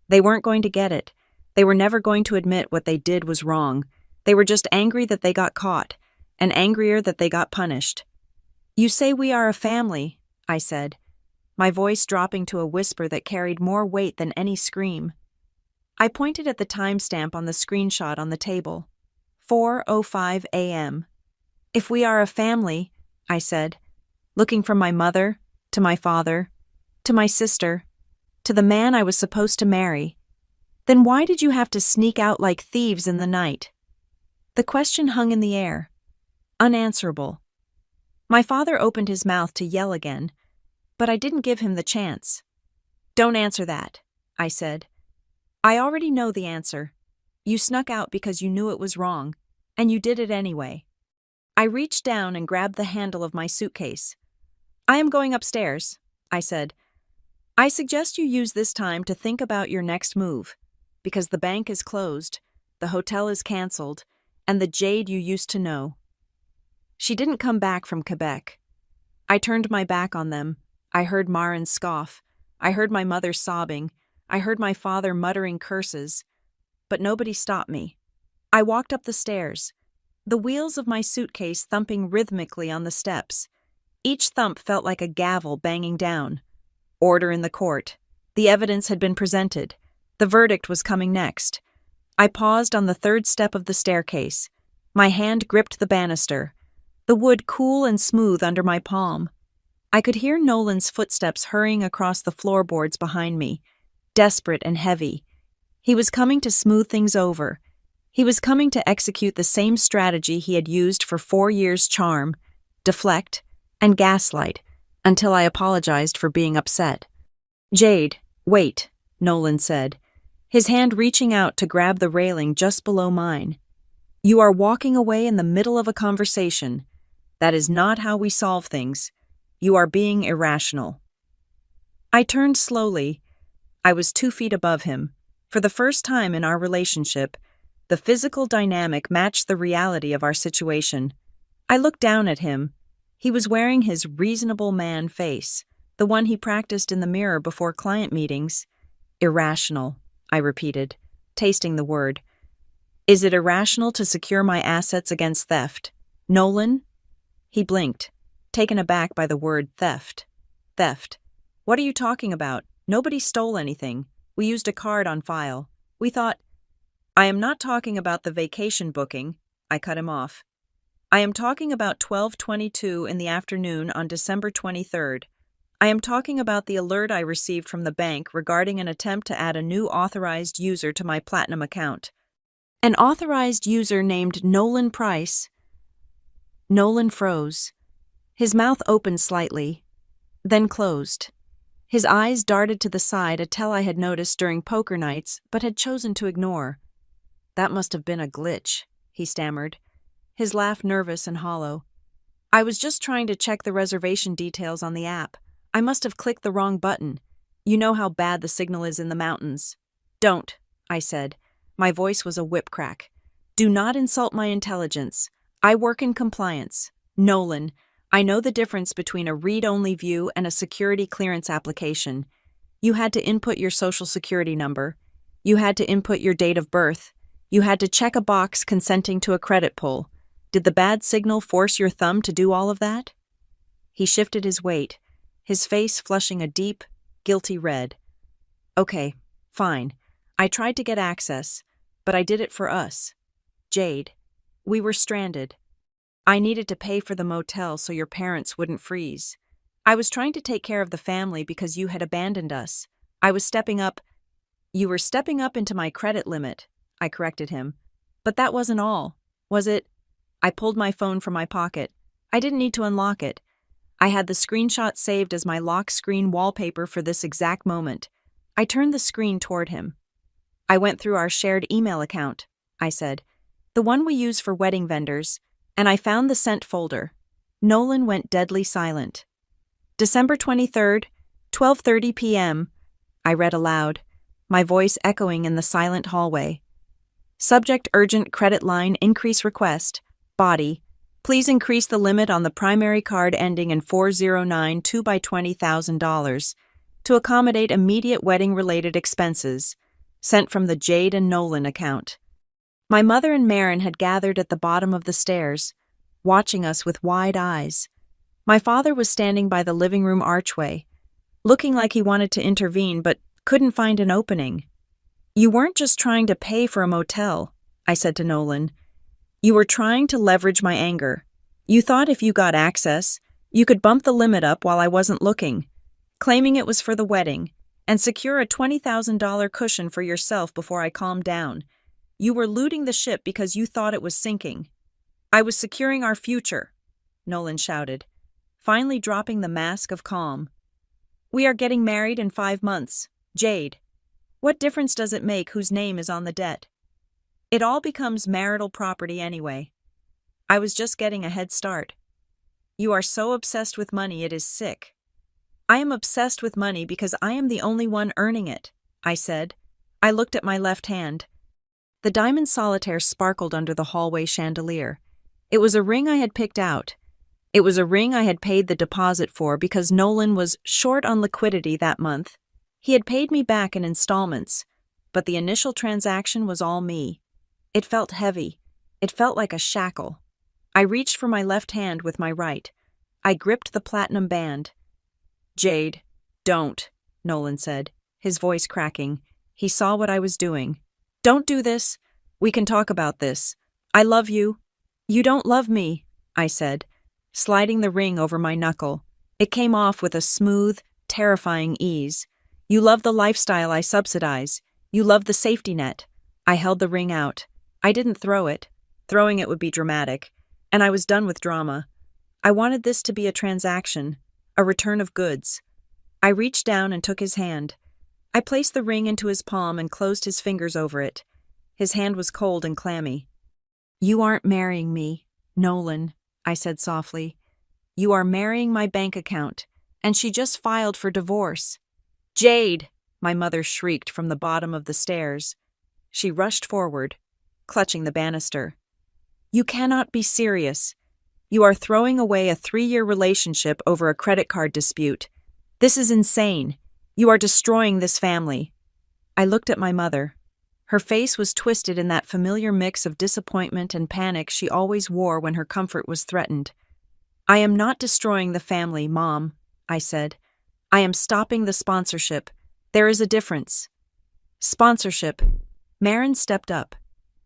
They weren't going to get it. They were never going to admit what they did was wrong. They were just angry that they got caught, and angrier that they got punished. "You say we are a family," I said, my voice dropping to a whisper that carried more weight than any scream. I pointed at the timestamp on the screenshot on the table. 4:05 a.m. "If we are a family," I said, looking from my mother, to my father, to my sister, to the man I was supposed to marry, "then why did you have to sneak out like thieves in the night?" The question hung in the air, unanswerable. My father opened his mouth to yell again, but I didn't give him the chance. "Don't answer that," I said. "I already know the answer. You snuck out because you knew it was wrong, and you did it anyway." I reached down and grabbed the handle of my suitcase. "I am going upstairs," I said. "I suggest you use this time to think about your next move, because the bank is closed, the hotel is canceled, and the Jade you used to know." She didn't come back from Quebec. I turned my back on them. I heard Marin scoff. I heard my mother sobbing. I heard my father muttering curses. But nobody stopped me. I walked up the stairs, the wheels of my suitcase thumping rhythmically on the steps. Each thump felt like a gavel banging down. Order in the court. The evidence had been presented. The verdict was coming next. I paused on the 3rd step of the staircase. My hand gripped the banister, the wood cool and smooth under my palm. I could hear Nolan's footsteps hurrying across the floorboards behind me, desperate and heavy. He was coming to smooth things over. He was coming to execute the same strategy he had used for 4 years' charm, deflect, and gaslight, until I apologized for being upset. "Jade, wait," Nolan said, his hand reaching out to grab the railing just below mine. "You are walking away in the middle of a conversation. That is not how we solve things. You are being irrational." I turned slowly. I was 2 feet above him. For the first time in our relationship, the physical dynamic matched the reality of our situation. I looked down at him. He was wearing his reasonable man face, the one he practiced in the mirror before client meetings. "Irrational," I repeated, tasting the word. "Is it irrational to secure my assets against theft? Nolan?" He blinked, taken aback by the word theft. "Theft? What are you talking about? Nobody stole anything. We used a card on file. We thought—" "I am not talking about the vacation booking," I cut him off. "I am talking about 12:22 in the afternoon on December 23rd. I am talking about the alert I received from the bank regarding an attempt to add a new authorized user to my Platinum account. An authorized user named Nolan Price." Nolan froze. His mouth opened slightly, then closed. His eyes darted to the side, a tell I had noticed during poker nights but had chosen to ignore. "That must have been a glitch," he stammered, his laugh nervous and hollow. "I was just trying to check the reservation details on the app. I must have clicked the wrong button. You know how bad the signal is in the mountains." "Don't," I said. My voice was a whip crack. "Do not insult my intelligence. I work in compliance. Nolan, I know the difference between a read-only view and a security clearance application. You had to input your social security number. You had to input your date of birth. You had to check a box consenting to a credit pull. Did the bad signal force your thumb to do all of that? He shifted his weight, his face flushing a deep, guilty red. Okay, fine. I tried to get access, but I did it for us. Jade. We were stranded. I needed to pay for the motel so your parents wouldn't freeze. I was trying to take care of the family because you had abandoned us. I was stepping up. You were stepping up into my credit limit, I corrected him. But that wasn't all, was it? I pulled my phone from my pocket. I didn't need to unlock it. I had the screenshot saved as my lock screen wallpaper for this exact moment. I turned the screen toward him. I went through our shared email account, I said. The one we use for wedding vendors, and I found the sent folder. Nolan went deadly silent. December 23rd, 12:30 p.m., I read aloud, my voice echoing in the silent hallway. Subject urgent credit line increase request. Body. Please increase the limit on the primary card ending in 4092 by $20,000 to accommodate immediate wedding-related expenses. Sent from the Jade and Nolan account. My mother and Marin had gathered at the bottom of the stairs, watching us with wide eyes. My father was standing by the living room archway, looking like he wanted to intervene but couldn't find an opening. You weren't just trying to pay for a motel, I said to Nolan. You were trying to leverage my anger. You thought if you got access, you could bump the limit up while I wasn't looking, claiming it was for the wedding, and secure a $20,000 cushion for yourself before I calmed down. You were looting the ship because you thought it was sinking. I was securing our future, Nolan shouted, finally dropping the mask of calm. We are getting married in 5 months, Jade. What difference does it make whose name is on the debt? It all becomes marital property anyway. I was just getting a head start. You are so obsessed with money it is sick. I am obsessed with money because I am the only one earning it, I said. I looked at my left hand. The diamond solitaire sparkled under the hallway chandelier. It was a ring I had picked out. It was a ring I had paid the deposit for because Nolan was short on liquidity that month. He had paid me back in installments, but the initial transaction was all me. It felt heavy. It felt like a shackle. I reached for my left hand with my right. I gripped the platinum band. Jade, don't, Nolan said, his voice cracking. He saw what I was doing. Don't do this. We can talk about this. I love you. You don't love me, I said, sliding the ring over my knuckle. It came off with a smooth, terrifying ease. You love the lifestyle I subsidize. You love the safety net. I held the ring out. I didn't throw it. Throwing it would be dramatic. And I was done with drama. I wanted this to be a transaction, a return of goods. I reached down and took his hand. I placed the ring into his palm and closed his fingers over it. His hand was cold and clammy. You aren't marrying me, Nolan, I said softly. You are marrying my bank account, and she just filed for divorce. Jade, my mother shrieked from the bottom of the stairs. She rushed forward, clutching the banister. You cannot be serious. You are throwing away a 3-year relationship over a credit card dispute. This is insane. You are destroying this family. I looked at my mother. Her face was twisted in that familiar mix of disappointment and panic she always wore when her comfort was threatened. I am not destroying the family, Mom, I said. I am stopping the sponsorship. There is a difference. Sponsorship. Marin stepped up,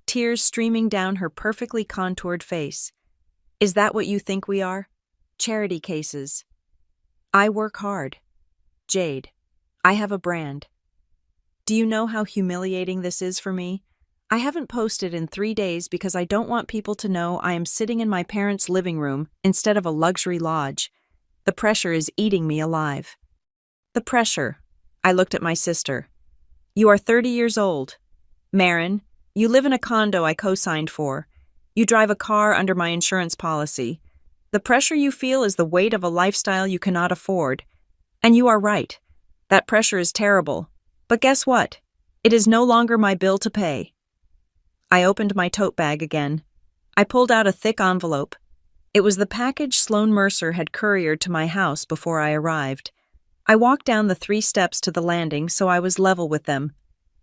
tears streaming down her perfectly contoured face. Is that what you think we are? Charity cases. I work hard. Jade, I have a brand. Do you know how humiliating this is for me? I haven't posted in 3 days because I don't want people to know I am sitting in my parents' living room instead of a luxury lodge. The pressure is eating me alive. The pressure. I looked at my sister. You are 30 years old. Marin, you live in a condo I co-signed for. You drive a car under my insurance policy. The pressure you feel is the weight of a lifestyle you cannot afford. And you are right. That pressure is terrible. But guess what? It is no longer my bill to pay. I opened my tote bag again. I pulled out a thick envelope. It was the package Sloane Mercer had couriered to my house before I arrived. I walked down the 3 steps to the landing so I was level with them.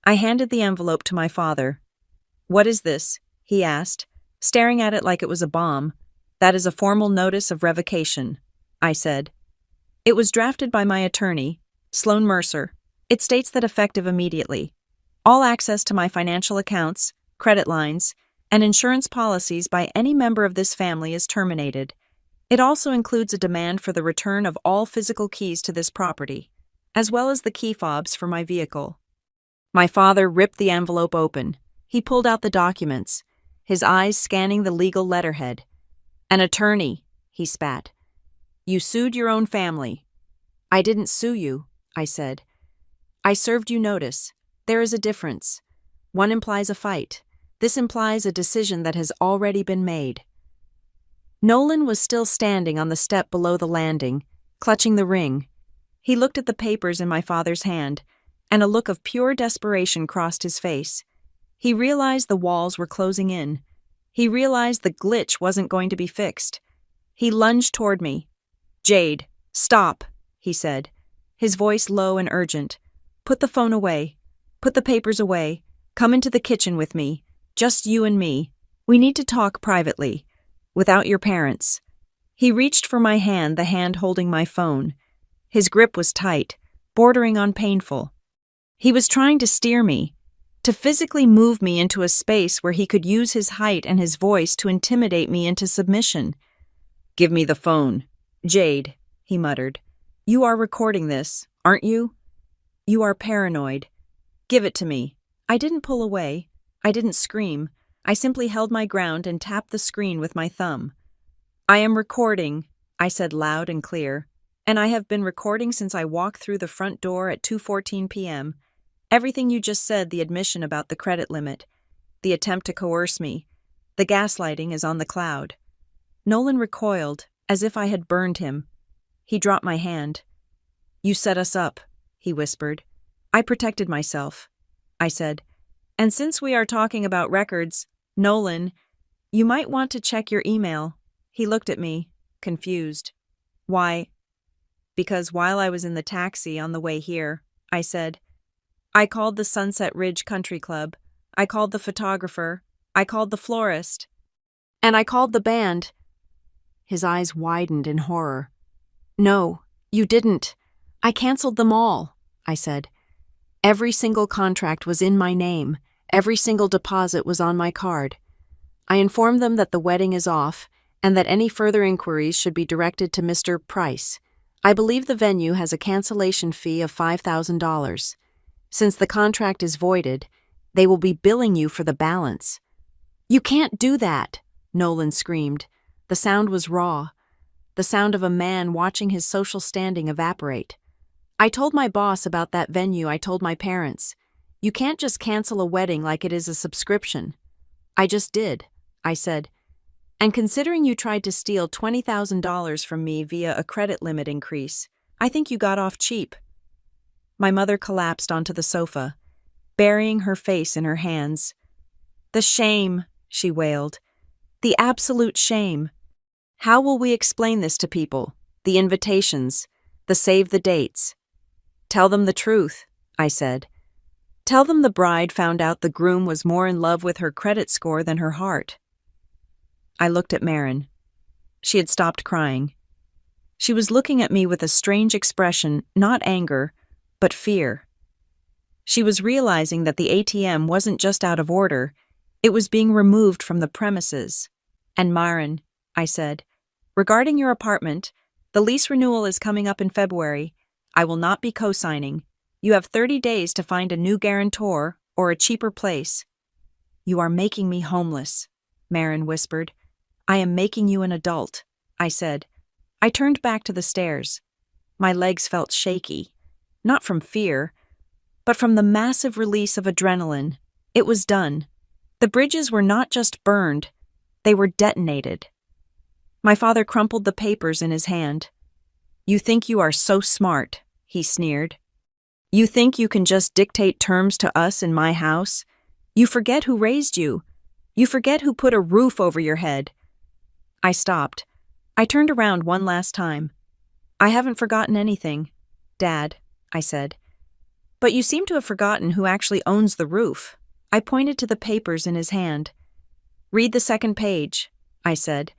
I handed the envelope to my father. What is this? He asked, staring at it like it was a bomb. "That is a formal notice of revocation," I said. "It was drafted by my attorney, Sloan Mercer. It states that effective immediately, all access to my financial accounts, credit lines, and insurance policies by any member of this family is terminated. It also includes a demand for the return of all physical keys to this property, as well as the key fobs for my vehicle." My father ripped the envelope open. He pulled out the documents, his eyes scanning the legal letterhead. "An attorney," he spat. "You sued your own family." "I didn't sue you," I said. "I served you notice. There is a difference. One implies a fight. This implies a decision that has already been made." Nolan was still standing on the step below the landing, clutching the ring. He looked at the papers in my father's hand, and a look of pure desperation crossed his face. He realized the walls were closing in. He realized the glitch wasn't going to be fixed. He lunged toward me. "Jade, stop," he said, his voice low and urgent. "Put the phone away. Put the papers away. Come into the kitchen with me. Just you and me. We need to talk privately. Without your parents." He reached for my hand, the hand holding my phone. His grip was tight, bordering on painful. He was trying to steer me, to physically move me into a space where he could use his height and his voice to intimidate me into submission. "Give me the phone. Jade," he muttered. "You are recording this, aren't you? You are paranoid. Give it to me." I didn't pull away. I didn't scream. I simply held my ground and tapped the screen with my thumb. "I am recording," I said loud and clear, "and I have been recording since I walked through the front door at 2:14 p.m. Everything you just said, the admission about the credit limit, the attempt to coerce me, the gaslighting is on the cloud." Nolan recoiled, as if I had burned him. He dropped my hand. "You set us up," he whispered. "I protected myself," I said. "And since we are talking about records, Nolan, you might want to check your email." He looked at me, confused. "Why?" "Because while I was in the taxi on the way here," I said, "I called the Sunset Ridge Country Club. I called the photographer. I called the florist. And I called the band." His eyes widened in horror. "No, you didn't. I canceled them all," I said. "Every single contract was in my name. Every single deposit was on my card. I informed them that the wedding is off and that any further inquiries should be directed to Mr. Price. I believe the venue has a cancellation fee of $5,000. Since the contract is voided, they will be billing you for the balance." "You can't do that," Nolan screamed. The sound was raw, the sound of a man watching his social standing evaporate. "I told my boss about that venue. I told my parents. You can't just cancel a wedding like it is a subscription." "I just did," I said. "And considering you tried to steal $20,000 from me via a credit limit increase, I think you got off cheap." My mother collapsed onto the sofa, burying her face in her hands. "The shame," she wailed. "The absolute shame. How will we explain this to people? The invitations, the save the dates." "Tell them the truth," I said. "Tell them the bride found out the groom was more in love with her credit score than her heart." I looked at Marin. She had stopped crying. She was looking at me with a strange expression, not anger, but fear. She was realizing that the ATM wasn't just out of order, it was being removed from the premises. "And Marin," I said, "regarding your apartment, the lease renewal is coming up in February. I will not be co-signing. You have 30 days to find a new guarantor or a cheaper place." "You are making me homeless," Marin whispered. "I am making you an adult," I said. I turned back to the stairs. My legs felt shaky, not from fear, but from the massive release of adrenaline. It was done. The bridges were not just burned, they were detonated. My father crumpled the papers in his hand. "You think you are so smart," he sneered. "You think you can just dictate terms to us in my house? You forget who raised you. You forget who put a roof over your head." I stopped. I turned around one last time. "I haven't forgotten anything, Dad," I said. "But you seem to have forgotten who actually owns the roof." I pointed to the papers in his hand. Read the second page, I said.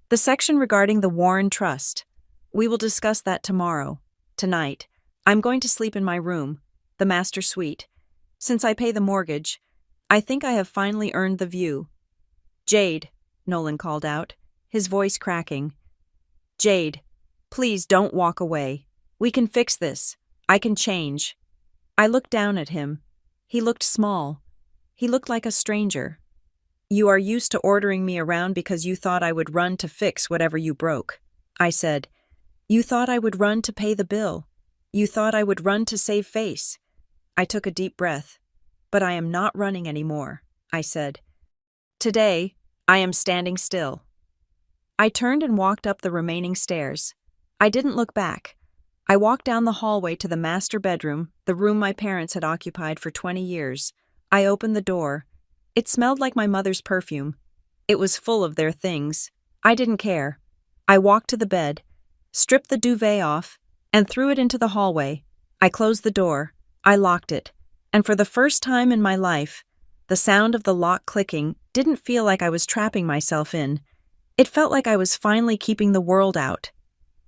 The section regarding the Warren Trust. We will discuss that tomorrow. Tonight, I'm going to sleep in my room, the master suite. Since I pay the mortgage, I think I have finally earned the view. Jade, Nolan called out, his voice cracking. Jade, please don't walk away. We can fix this. I can change. I looked down at him. He looked small. He looked like a stranger. You are used to ordering me around because you thought I would run to fix whatever you broke, I said. You thought I would run to pay the bill. You thought I would run to save face. I took a deep breath. But I am not running anymore, I said. Today, I am standing still. I turned and walked up the remaining stairs. I didn't look back. I walked down the hallway to the master bedroom, the room my parents had occupied for 20 years. I opened the door. It smelled like my mother's perfume. It was full of their things. I didn't care. I walked to the bed, stripped the duvet off, and threw it into the hallway. I closed the door. I locked it. And for the first time in my life, the sound of the lock clicking didn't feel like I was trapping myself in. It felt like I was finally keeping the world out.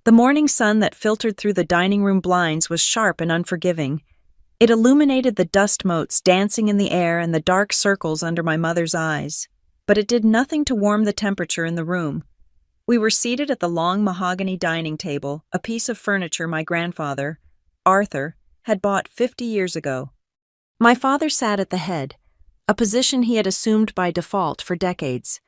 The morning sun that filtered through the dining room blinds was sharp and unforgiving. It illuminated the dust motes dancing in the air and the dark circles under my mother's eyes, but it did nothing to warm the temperature in the room. We were seated at the long mahogany dining table, a piece of furniture my grandfather, Arthur, had bought 50 years ago. My father sat at the head, a position he had assumed by default for decades.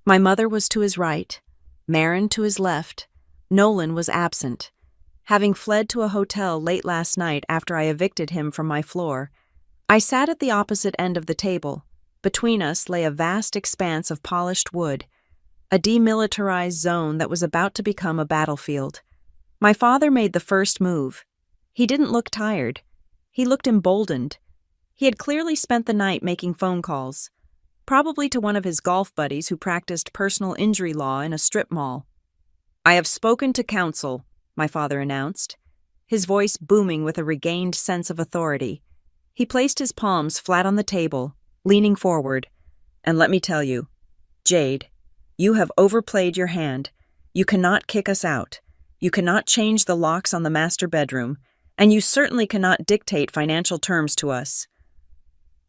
My mother was to his right, Marin to his left, Nolan was absent. Having fled to a hotel late last night after I evicted him from my floor, I sat at the opposite end of the table. Between us lay a vast expanse of polished wood, a demilitarized zone that was about to become a battlefield. My father made the first move. He didn't look tired. He looked emboldened. He had clearly spent the night making phone calls, probably to one of his golf buddies who practiced personal injury law in a strip mall. I have spoken to counsel, my father announced, his voice booming with a regained sense of authority. He placed his palms flat on the table, leaning forward. And let me tell you, Jade, you have overplayed your hand. You cannot kick us out. You cannot change the locks on the master bedroom, and you certainly cannot dictate financial terms to us.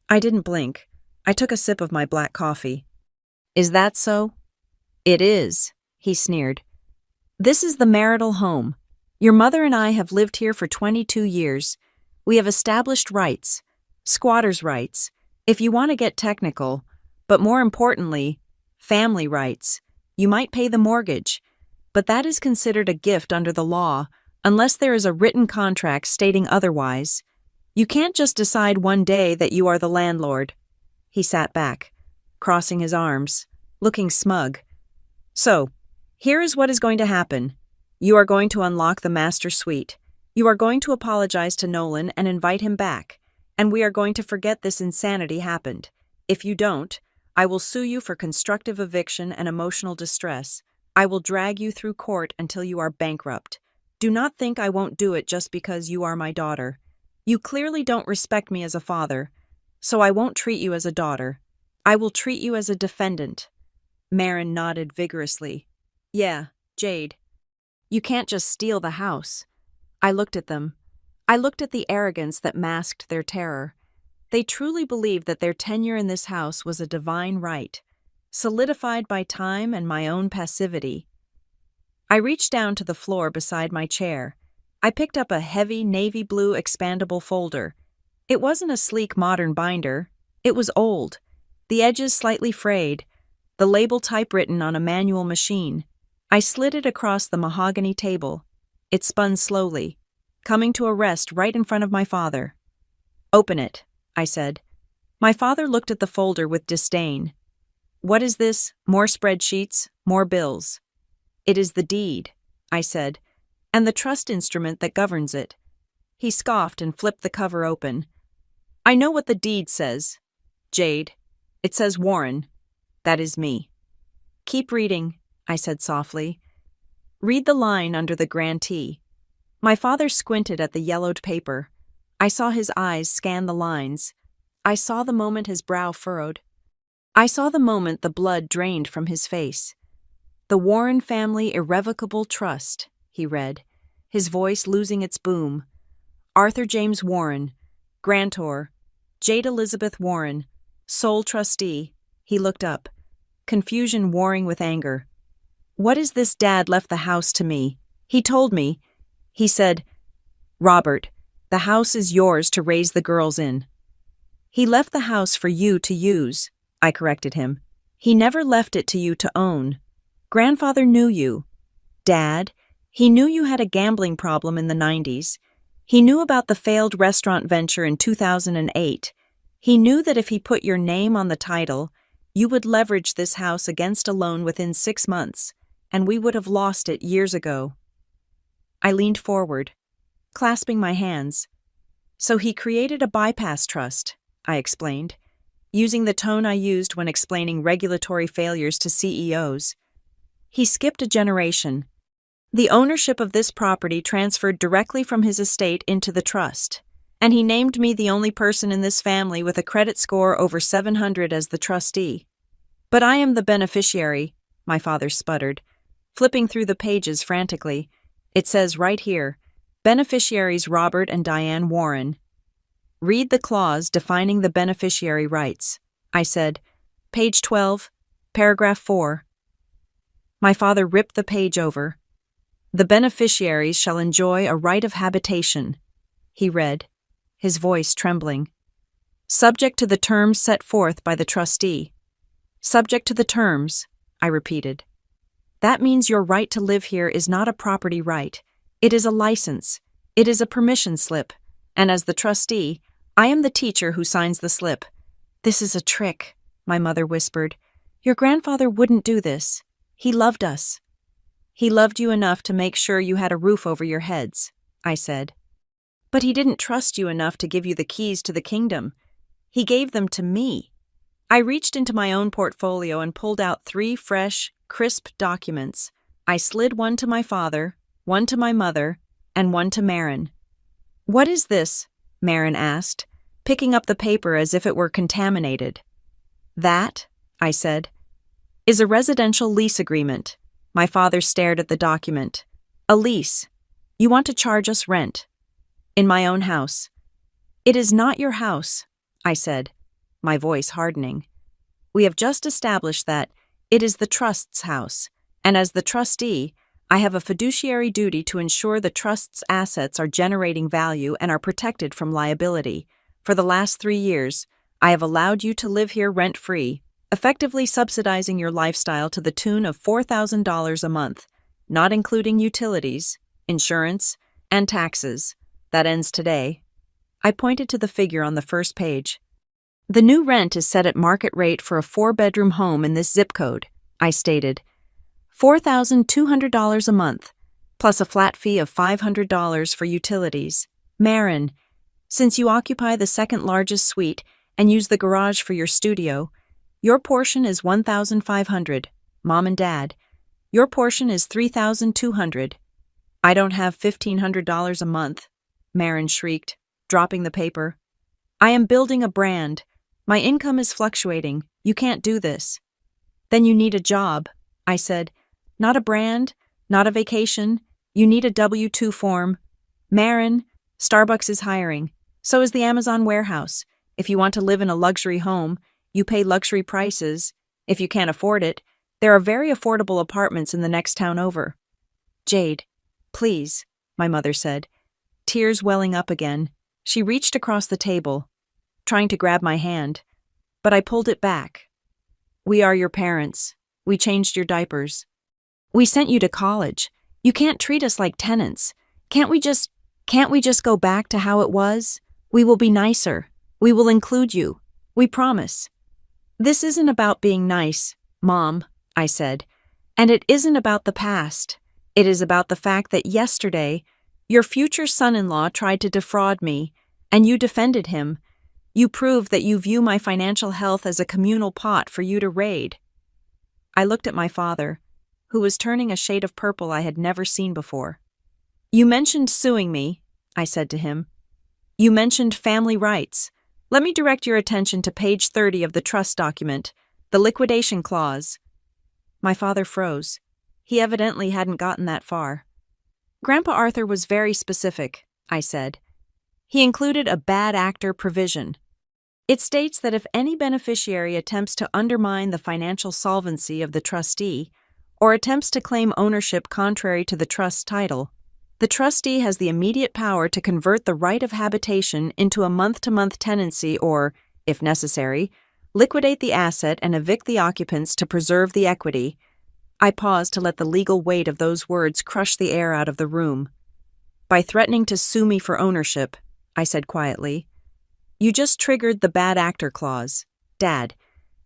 I didn't blink. I took a sip of my black coffee. Is that so? It is, he sneered. This is the marital home. Your mother and I have lived here for 22 years. We have established rights, squatters' rights, if you want to get technical, but more importantly, family rights. You might pay the mortgage, but that is considered a gift under the law unless there is a written contract stating otherwise. You can't just decide one day that you are the landlord. He sat back, crossing his arms, looking smug. So, here is what is going to happen. You are going to unlock the master suite. You are going to apologize to Nolan and invite him back, and we are going to forget this insanity happened. If you don't, I will sue you for constructive eviction and emotional distress. I will drag you through court until you are bankrupt. Do not think I won't do it just because you are my daughter. You clearly don't respect me as a father, so I won't treat you as a daughter. I will treat you as a defendant. Marin nodded vigorously. Yeah, Jade. You can't just steal the house. I looked at them. I looked at the arrogance that masked their terror. They truly believed that their tenure in this house was a divine right, solidified by time and my own passivity. I reached down to the floor beside my chair. I picked up a heavy navy blue expandable folder. It wasn't a sleek modern binder. It was old, the edges slightly frayed, the label typewritten on a manual machine. I slid it across the mahogany table. It spun slowly, coming to a rest right in front of my father. Open it, I said. My father looked at the folder with disdain. What is this? More spreadsheets, more bills. It is the deed, I said, and the trust instrument that governs it. He scoffed and flipped the cover open. I know what the deed says. Jade. It says Warren. That is me. Keep reading, I said softly. Read the line under the grantee. My father squinted at the yellowed paper. I saw his eyes scan the lines. I saw the moment his brow furrowed. I saw the moment the blood drained from his face. "The Warren Family Irrevocable Trust," he read, his voice losing its boom. "Arthur James Warren, grantor. Jade Elizabeth Warren, sole trustee." He looked up, confusion warring with anger. "What is this Dad left the house to me? He told me." He said, "Robert, the house is yours to raise the girls in." "He left the house for you to use," I corrected him. "He never left it to you to own. Grandfather knew you. Dad, he knew you had a gambling problem in the 90s. He knew about the failed restaurant venture in 2008. He knew that if he put your name on the title, you would leverage this house against a loan within 6 months, and we would have lost it years ago." I leaned forward, clasping my hands. "So he created a bypass trust," I explained, using the tone I used when explaining regulatory failures to CEOs. "He skipped a generation. The ownership of this property transferred directly from his estate into the trust, and he named me the only person in this family with a credit score over 700 as the trustee. But I am the beneficiary," my father sputtered, flipping through the pages frantically. "It says right here, beneficiaries Robert and Diane Warren. Read the clause defining the beneficiary rights," I said. "Page 12, paragraph 4. My father ripped the page over. "The beneficiaries shall enjoy a right of habitation," he read, his voice trembling. "Subject to the terms set forth by the trustee." "Subject to the terms," I repeated. "That means your right to live here is not a property right. It is a license. It is a permission slip. And as the trustee, I am the teacher who signs the slip." "This is a trick," my mother whispered. "Your grandfather wouldn't do this. He loved us." "He loved you enough to make sure you had a roof over your heads," I said. "But he didn't trust you enough to give you the keys to the kingdom. He gave them to me." I reached into my own portfolio and pulled out 3 fresh, crisp documents. I slid one to my father, one to my mother, and one to Marin. "What is this?" Marin asked, picking up the paper as if it were contaminated. "That," I said, "is a residential lease agreement." My father stared at the document. "A lease. You want to charge us rent." "In my own house." "It is not your house," I said, my voice hardening. "We have just established that it is the trust's house, and as the trustee, I have a fiduciary duty to ensure the trust's assets are generating value and are protected from liability. For the last 3 years, I have allowed you to live here rent-free, effectively subsidizing your lifestyle to the tune of $4,000 a month, not including utilities, insurance, and taxes. That ends today." I pointed to the figure on the first page. "The new rent is set at market rate for a 4-bedroom home in this zip code," I stated. $4,200 a month, plus a flat fee of $500 for utilities. Marin, since you occupy the second largest suite and use the garage for your studio, your portion is $1,500. Mom and Dad, your portion is $3,200. "I don't have $1,500 a month," Marin shrieked, dropping the paper. "I am building a brand. My income is fluctuating. You can't do this." "Then you need a job," I said. "Not a brand, not a vacation. You need a W-2 form. Marin, Starbucks is hiring. So is the Amazon warehouse. If you want to live in a luxury home, you pay luxury prices. If you can't afford it, there are very affordable apartments in the next town over." "Jade, please," my mother said, tears welling up again. She reached across the table, trying to grab my hand, but I pulled it back. "We are your parents. We changed your diapers. We sent you to college. You can't treat us like tenants. Can't we just go back to how it was? We will be nicer. We will include you. We promise." "This isn't about being nice, Mom," I said, "and it isn't about the past. It is about the fact that yesterday, your future son-in-law tried to defraud me, and you defended him. You proved that you view my financial health as a communal pot for you to raid." I looked at my father, who was turning a shade of purple I had never seen before. "You mentioned suing me," I said to him. "You mentioned family rights. Let me direct your attention to page 30 of the trust document, The liquidation clause. My father froze. He evidently hadn't gotten that far. Grandpa Arthur was very specific, I said. He included a bad actor provision. It states that if any beneficiary attempts to undermine the financial solvency of the trustee or attempts to claim ownership contrary to the trust's title, the trustee has the immediate power to convert the right of habitation into a month-to-month tenancy or, if necessary, liquidate the asset and evict the occupants to preserve the equity. I paused to let the legal weight of those words crush the air out of the room. By threatening to sue me for ownership, I said quietly, you just triggered the bad actor clause. Dad,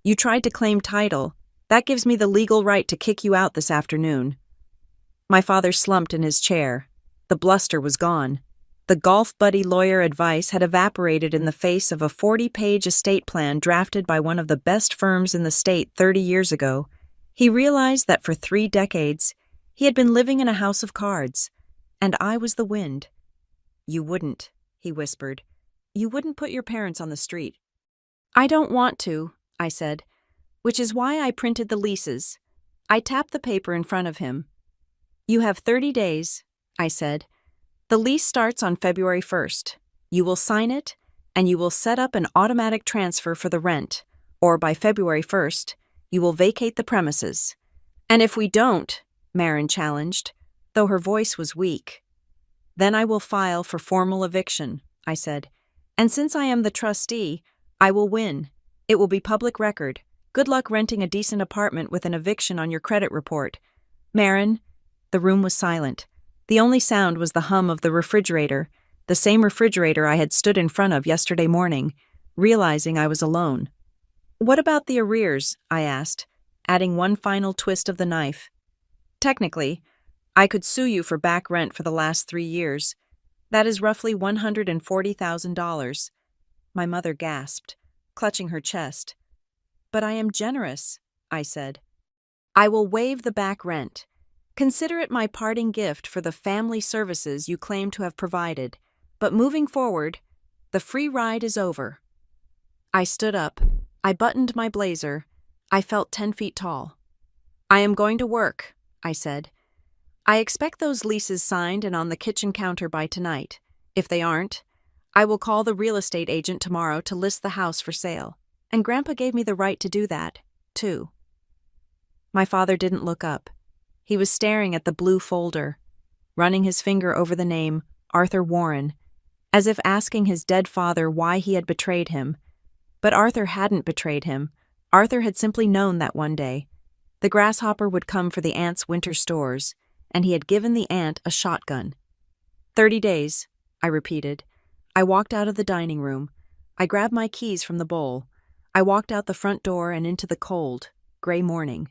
you tried to claim title. That gives me the legal right to kick you out this afternoon. My father slumped in his chair. The bluster was gone. The golf buddy lawyer advice had evaporated in the face of a 40-page estate plan drafted by one of the best firms in the state 30 years ago. He realized that for 3 decades, he had been living in a house of cards, and I was the wind. You wouldn't, he whispered. You wouldn't put your parents on the street. I don't want to, I said, which is why I printed the leases. I tapped the paper in front of him. You have 30 days, I said. The lease starts on February 1st. You will sign it, and you will set up an automatic transfer for the rent, or by February 1st, you will vacate the premises. And if we don't, Marin challenged, though her voice was weak. Then I will file for formal eviction, I said. And since I am the trustee, I will win. It will be public record. Good luck renting a decent apartment with an eviction on your credit report. Marin, the room was silent. The only sound was the hum of the refrigerator, the same refrigerator I had stood in front of yesterday morning, realizing I was alone. What about the arrears? I asked, adding one final twist of the knife. Technically, I could sue you for back rent for the last 3 years. That is roughly $140,000. My mother gasped, clutching her chest. But I am generous, I said. I will waive the back rent. Consider it my parting gift for the family services you claim to have provided. But moving forward, the free ride is over. I stood up. I buttoned my blazer. I felt 10 feet tall. I am going to work, I said. I expect those leases signed and on the kitchen counter by tonight. If they aren't, I will call the real estate agent tomorrow to list the house for sale. And Grandpa gave me the right to do that, too. My father didn't look up. He was staring at the blue folder, running his finger over the name Arthur Warren, as if asking his dead father why he had betrayed him. But Arthur hadn't betrayed him. Arthur had simply known that one day the grasshopper would come for the ant's winter stores, and he had given the ant a shotgun. 30 days, I repeated. I walked out of the dining room. I grabbed my keys from the bowl. I walked out the front door and into the cold, gray morning.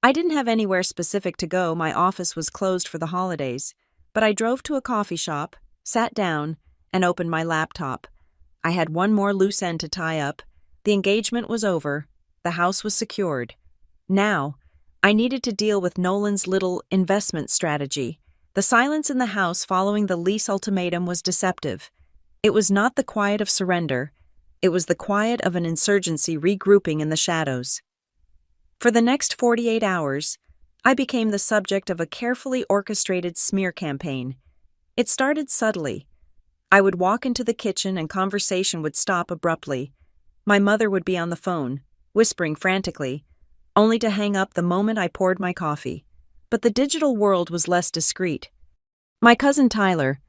I didn't have anywhere specific to go. My office was closed for the holidays, but I drove to a coffee shop, sat down, and opened my laptop. I had one more loose end to tie up. The engagement was over. The house was secured. Now, I needed to deal with Nolan's little investment strategy. The silence in the house following the lease ultimatum was deceptive. It was not the quiet of surrender. It was the quiet of an insurgency regrouping in the shadows. For the next 48 hours, I became the subject of a carefully orchestrated smear campaign. It started subtly. I would walk into the kitchen and conversation would stop abruptly. My mother would be on the phone, whispering frantically, only to hang up the moment I poured my coffee. But the digital world was less discreet. My cousin Tyler,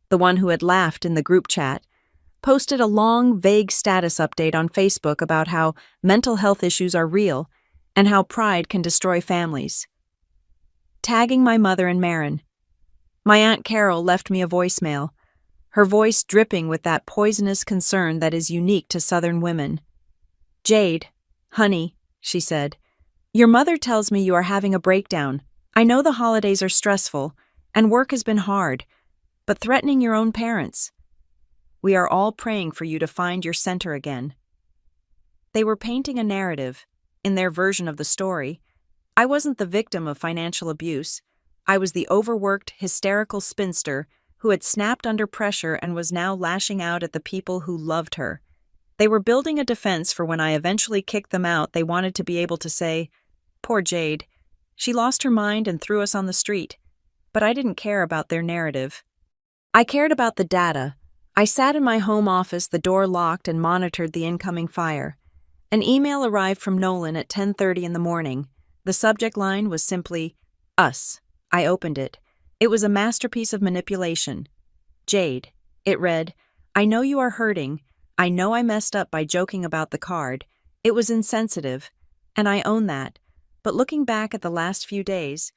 the one who had laughed in the group chat, posted a long, vague status update on Facebook about how mental health issues are real and how pride can destroy families. Tagging my mother and Marin. My Aunt Carol left me a voicemail, her voice dripping with that poisonous concern that is unique to Southern women. Jade, honey, she said, your mother tells me you are having a breakdown. I know the holidays are stressful, and work has been hard, but threatening your own parents. We are all praying for you to find your center again. They were painting a narrative, in their version of the story. I wasn't the victim of financial abuse. I was the overworked, hysterical spinster who had snapped under pressure and was now lashing out at the people who loved her. They were building a defense for when I eventually kicked them out. They wanted to be able to say, "Poor Jade. She lost her mind and threw us on the street." But I didn't care about their narrative. I cared about the data. I sat in my home office, the door locked, and monitored the incoming fire. An email arrived from Nolan at 10:30 in the morning. The subject line was simply, "Us." I opened it. It was a masterpiece of manipulation. "Jade," it read, "I know you are hurting. I know I messed up by joking about the card. It was insensitive, and I own that. But looking back at the last few days,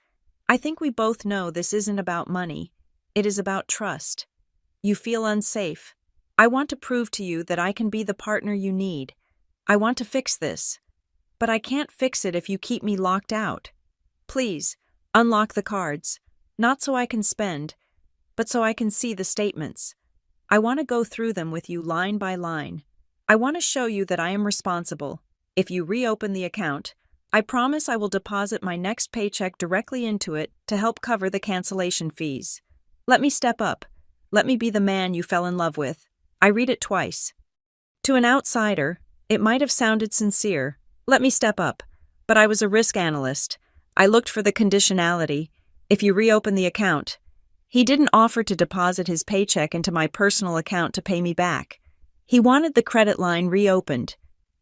I think we both know this isn't about money. It is about trust. You feel unsafe. I want to prove to you that I can be the partner you need. I want to fix this. But I can't fix it if you keep me locked out. Please, unlock the cards. Not so I can spend, but so I can see the statements. I want to go through them with you line by line. I want to show you that I am responsible. If you reopen the account, I promise I will deposit my next paycheck directly into it to help cover the cancellation fees. Let me step up. Let me be the man you fell in love with." I read it twice. To an outsider, it might have sounded sincere. Let me step up. But I was a risk analyst. I looked for the conditionality. If you reopen the account. He didn't offer to deposit his paycheck into my personal account to pay me back. He wanted the credit line reopened.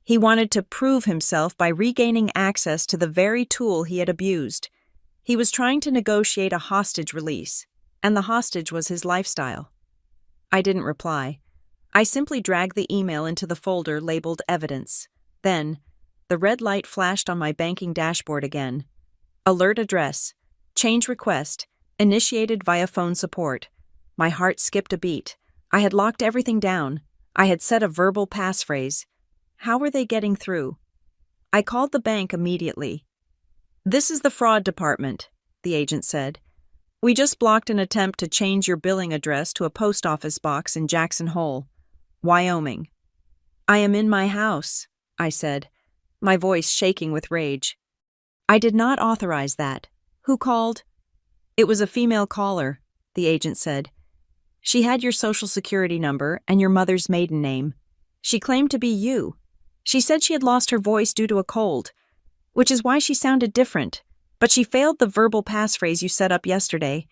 He wanted to prove himself by regaining access to the very tool he had abused. He was trying to negotiate a hostage release, and the hostage was his lifestyle. I didn't reply. I simply dragged the email into the folder labeled Evidence. Then, the red light flashed on my banking dashboard again. Alert address. Change request. Initiated via phone support. My heart skipped a beat. I had locked everything down. I had set a verbal passphrase. How were they getting through? I called the bank immediately. "This is the fraud department," the agent said. "We just blocked an attempt to change your billing address to a post office box in Jackson Hole, Wyoming." "I am in my house," I said, my voice shaking with rage. "I did not authorize that. Who called?" "It was a female caller," the agent said. "She had your social security number and your mother's maiden name. She claimed to be you. She said she had lost her voice due to a cold, which is why she sounded different, but she failed the verbal passphrase you set up yesterday.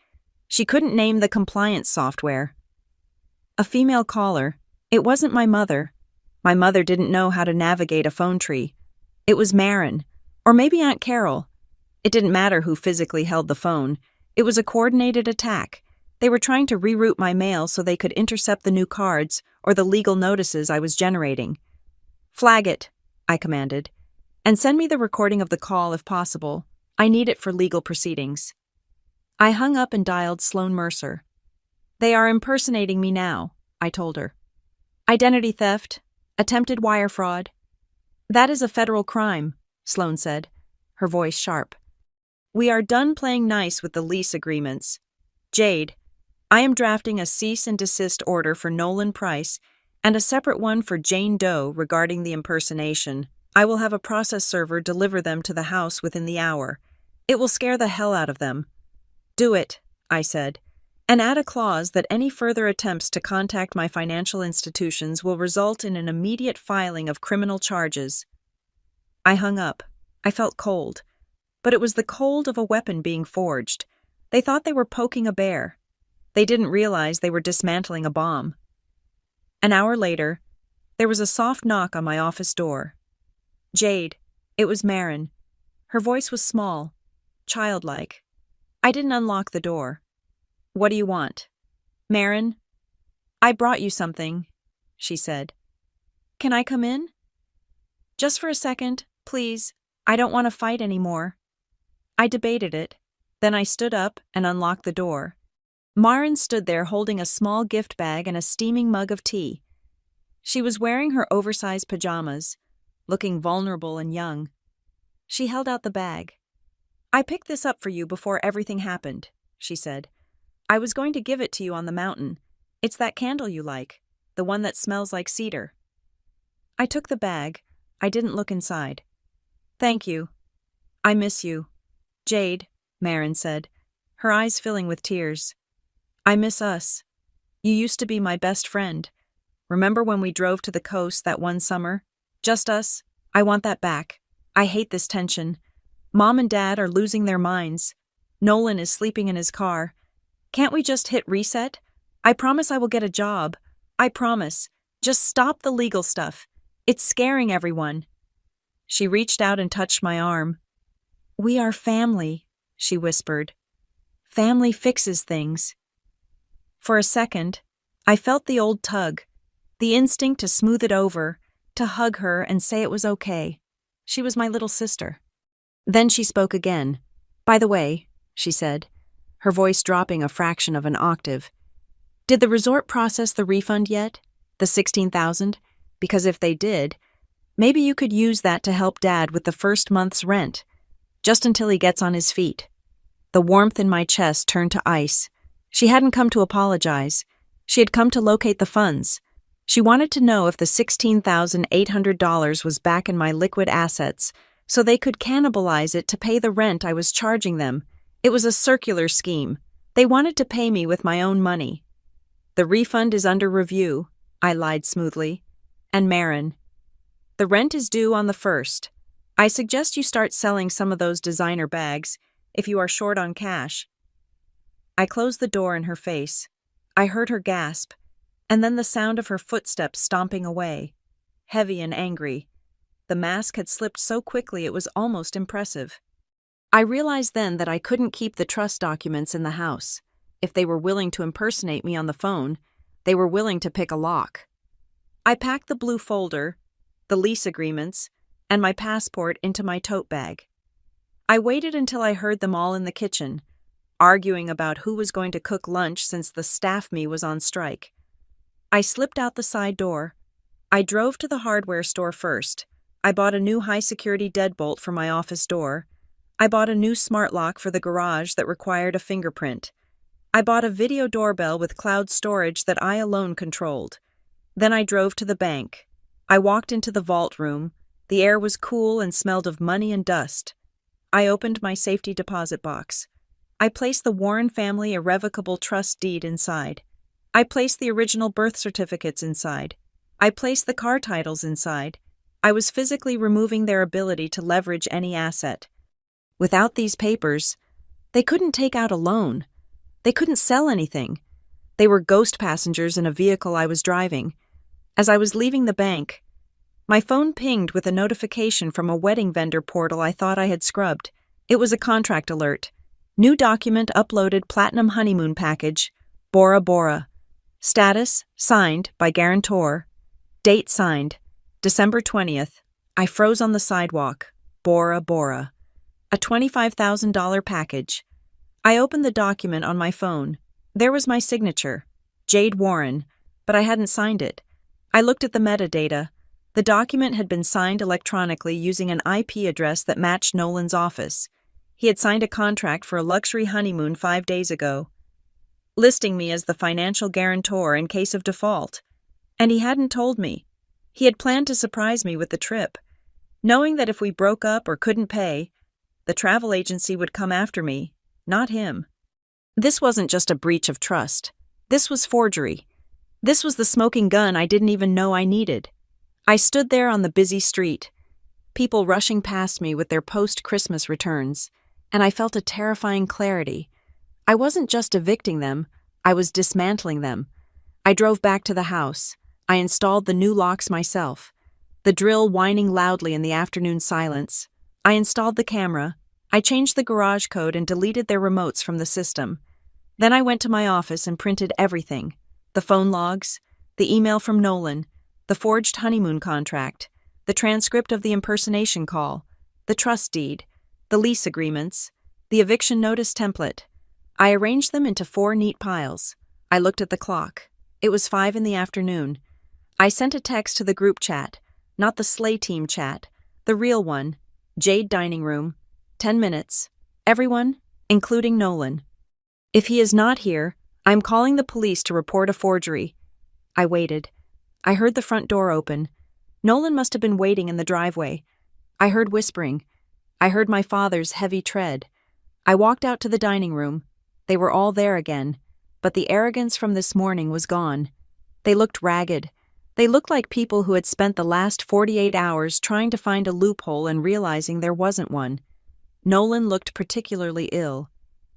She couldn't name the compliance software." A female caller. It wasn't my mother. My mother didn't know how to navigate a phone tree. It was Marin, or maybe Aunt Carol. It didn't matter who physically held the phone. It was a coordinated attack. They were trying to reroute my mail so they could intercept the new cards or the legal notices I was generating. "Flag it," I commanded, "and send me the recording of the call if possible. I need it for legal proceedings." I hung up and dialed Sloan Mercer. "They are impersonating me now," I told her. "Identity theft, attempted wire fraud." "That is a federal crime," Sloan said, her voice sharp. "We are done playing nice with the lease agreements. Jade, I am drafting a cease and desist order for Nolan Price and a separate one for Jane Doe regarding the impersonation. I will have a process server deliver them to the house within the hour. It will scare the hell out of them." "Do it," I said, "and add a clause that any further attempts to contact my financial institutions will result in an immediate filing of criminal charges." I hung up. I felt cold. But it was the cold of a weapon being forged. They thought they were poking a bear. They didn't realize they were dismantling a bomb. An hour later, there was a soft knock on my office door. "Jade." It was Marin. Her voice was small, childlike. I didn't unlock the door. "What do you want?" "Marin." "I brought you something," she said. "Can I come in?" "Just for a second, please. I don't want to fight anymore." I debated it. Then I stood up and unlocked the door. Marin stood there holding a small gift bag and a steaming mug of tea. She was wearing her oversized pajamas, looking vulnerable and young. She held out the bag. "I picked this up for you before everything happened," she said. "I was going to give it to you on the mountain. It's that candle you like, the one that smells like cedar." I took the bag. I didn't look inside. "Thank you. I miss you." "Jade," Marin said, her eyes filling with tears. "I miss us. You used to be my best friend. Remember when we drove to the coast that one summer? Just us? I want that back. I hate this tension. Mom and Dad are losing their minds. Nolan is sleeping in his car. Can't we just hit reset? I promise I will get a job. I promise. Just stop the legal stuff. It's scaring everyone. She reached out and touched my arm. We are family, she whispered. Family fixes things. For a second, I felt the old tug, the instinct to smooth it over, to hug her and say it was okay. She was my little sister. Then she spoke again. By the way, she said, her voice dropping a fraction of an octave, did the resort process the refund yet? The $16,000? Because if they did, maybe you could use that to help Dad with the first month's rent, just until he gets on his feet. The warmth in my chest turned to ice. She hadn't come to apologize. She had come to locate the funds. She wanted to know if the $16,800 was back in my liquid assets, so they could cannibalize it to pay the rent I was charging them. It was a circular scheme. They wanted to pay me with my own money. The refund is under review, I lied smoothly. And Marin, the rent is due on the 1st. I suggest you start selling some of those designer bags if you are short on cash. I closed the door in her face. I heard her gasp, and then the sound of her footsteps stomping away, heavy and angry. The mask had slipped so quickly it was almost impressive. I realized then that I couldn't keep the trust documents in the house. If they were willing to impersonate me on the phone, they were willing to pick a lock. I packed the blue folder, the lease agreements, and my passport into my tote bag. I waited until I heard them all in the kitchen, arguing about who was going to cook lunch since the staff me was on strike. I slipped out the side door. I drove to the hardware store first. I bought a new high-security deadbolt for my office door. I bought a new smart lock for the garage that required a fingerprint. I bought a video doorbell with cloud storage that I alone controlled. Then I drove to the bank. I walked into the vault room. The air was cool and smelled of money and dust. I opened my safety deposit box. I placed the Warren family irrevocable trust deed inside. I placed the original birth certificates inside. I placed the car titles inside. I was physically removing their ability to leverage any asset. Without these papers, they couldn't take out a loan. They couldn't sell anything. They were ghost passengers in a vehicle I was driving. As I was leaving the bank, my phone pinged with a notification from a wedding vendor portal I thought I had scrubbed. It was a contract alert. New document uploaded platinum honeymoon package, Bora Bora. Status, signed by guarantor. Date signed, December 20th. I froze on the sidewalk. Bora Bora. A $25,000 package. I opened the document on my phone. There was my signature, Jade Warren, but I hadn't signed it. I looked at the metadata. The document had been signed electronically using an IP address that matched Nolan's office. He had signed a contract for a luxury honeymoon 5 days ago, listing me as the financial guarantor in case of default. And he hadn't told me. He had planned to surprise me with the trip, knowing that if we broke up or couldn't pay, the travel agency would come after me, not him. This wasn't just a breach of trust. This was forgery. This was the smoking gun I didn't even know I needed. I stood there on the busy street, people rushing past me with their post-Christmas returns, and I felt a terrifying clarity. I wasn't just evicting them, I was dismantling them. I drove back to the house. I installed the new locks myself, the drill whining loudly in the afternoon silence. I installed the camera. I changed the garage code and deleted their remotes from the system. Then I went to my office and printed everything. The phone logs, the email from Nolan, the forged honeymoon contract, the transcript of the impersonation call, the trust deed, the lease agreements, the eviction notice template. I arranged them into 4 neat piles. I looked at the clock. It was 5 in the afternoon. I sent a text to the group chat, not the Slay Team chat, the real one. Jade dining room. 10 minutes. Everyone, including Nolan. If he is not here, I'm calling the police to report a forgery. I waited. I heard the front door open. Nolan must have been waiting in the driveway. I heard whispering. I heard my father's heavy tread. I walked out to the dining room. They were all there again, but the arrogance from this morning was gone. They looked ragged. They looked like people who had spent the last 48 hours trying to find a loophole and realizing there wasn't one. Nolan looked particularly ill.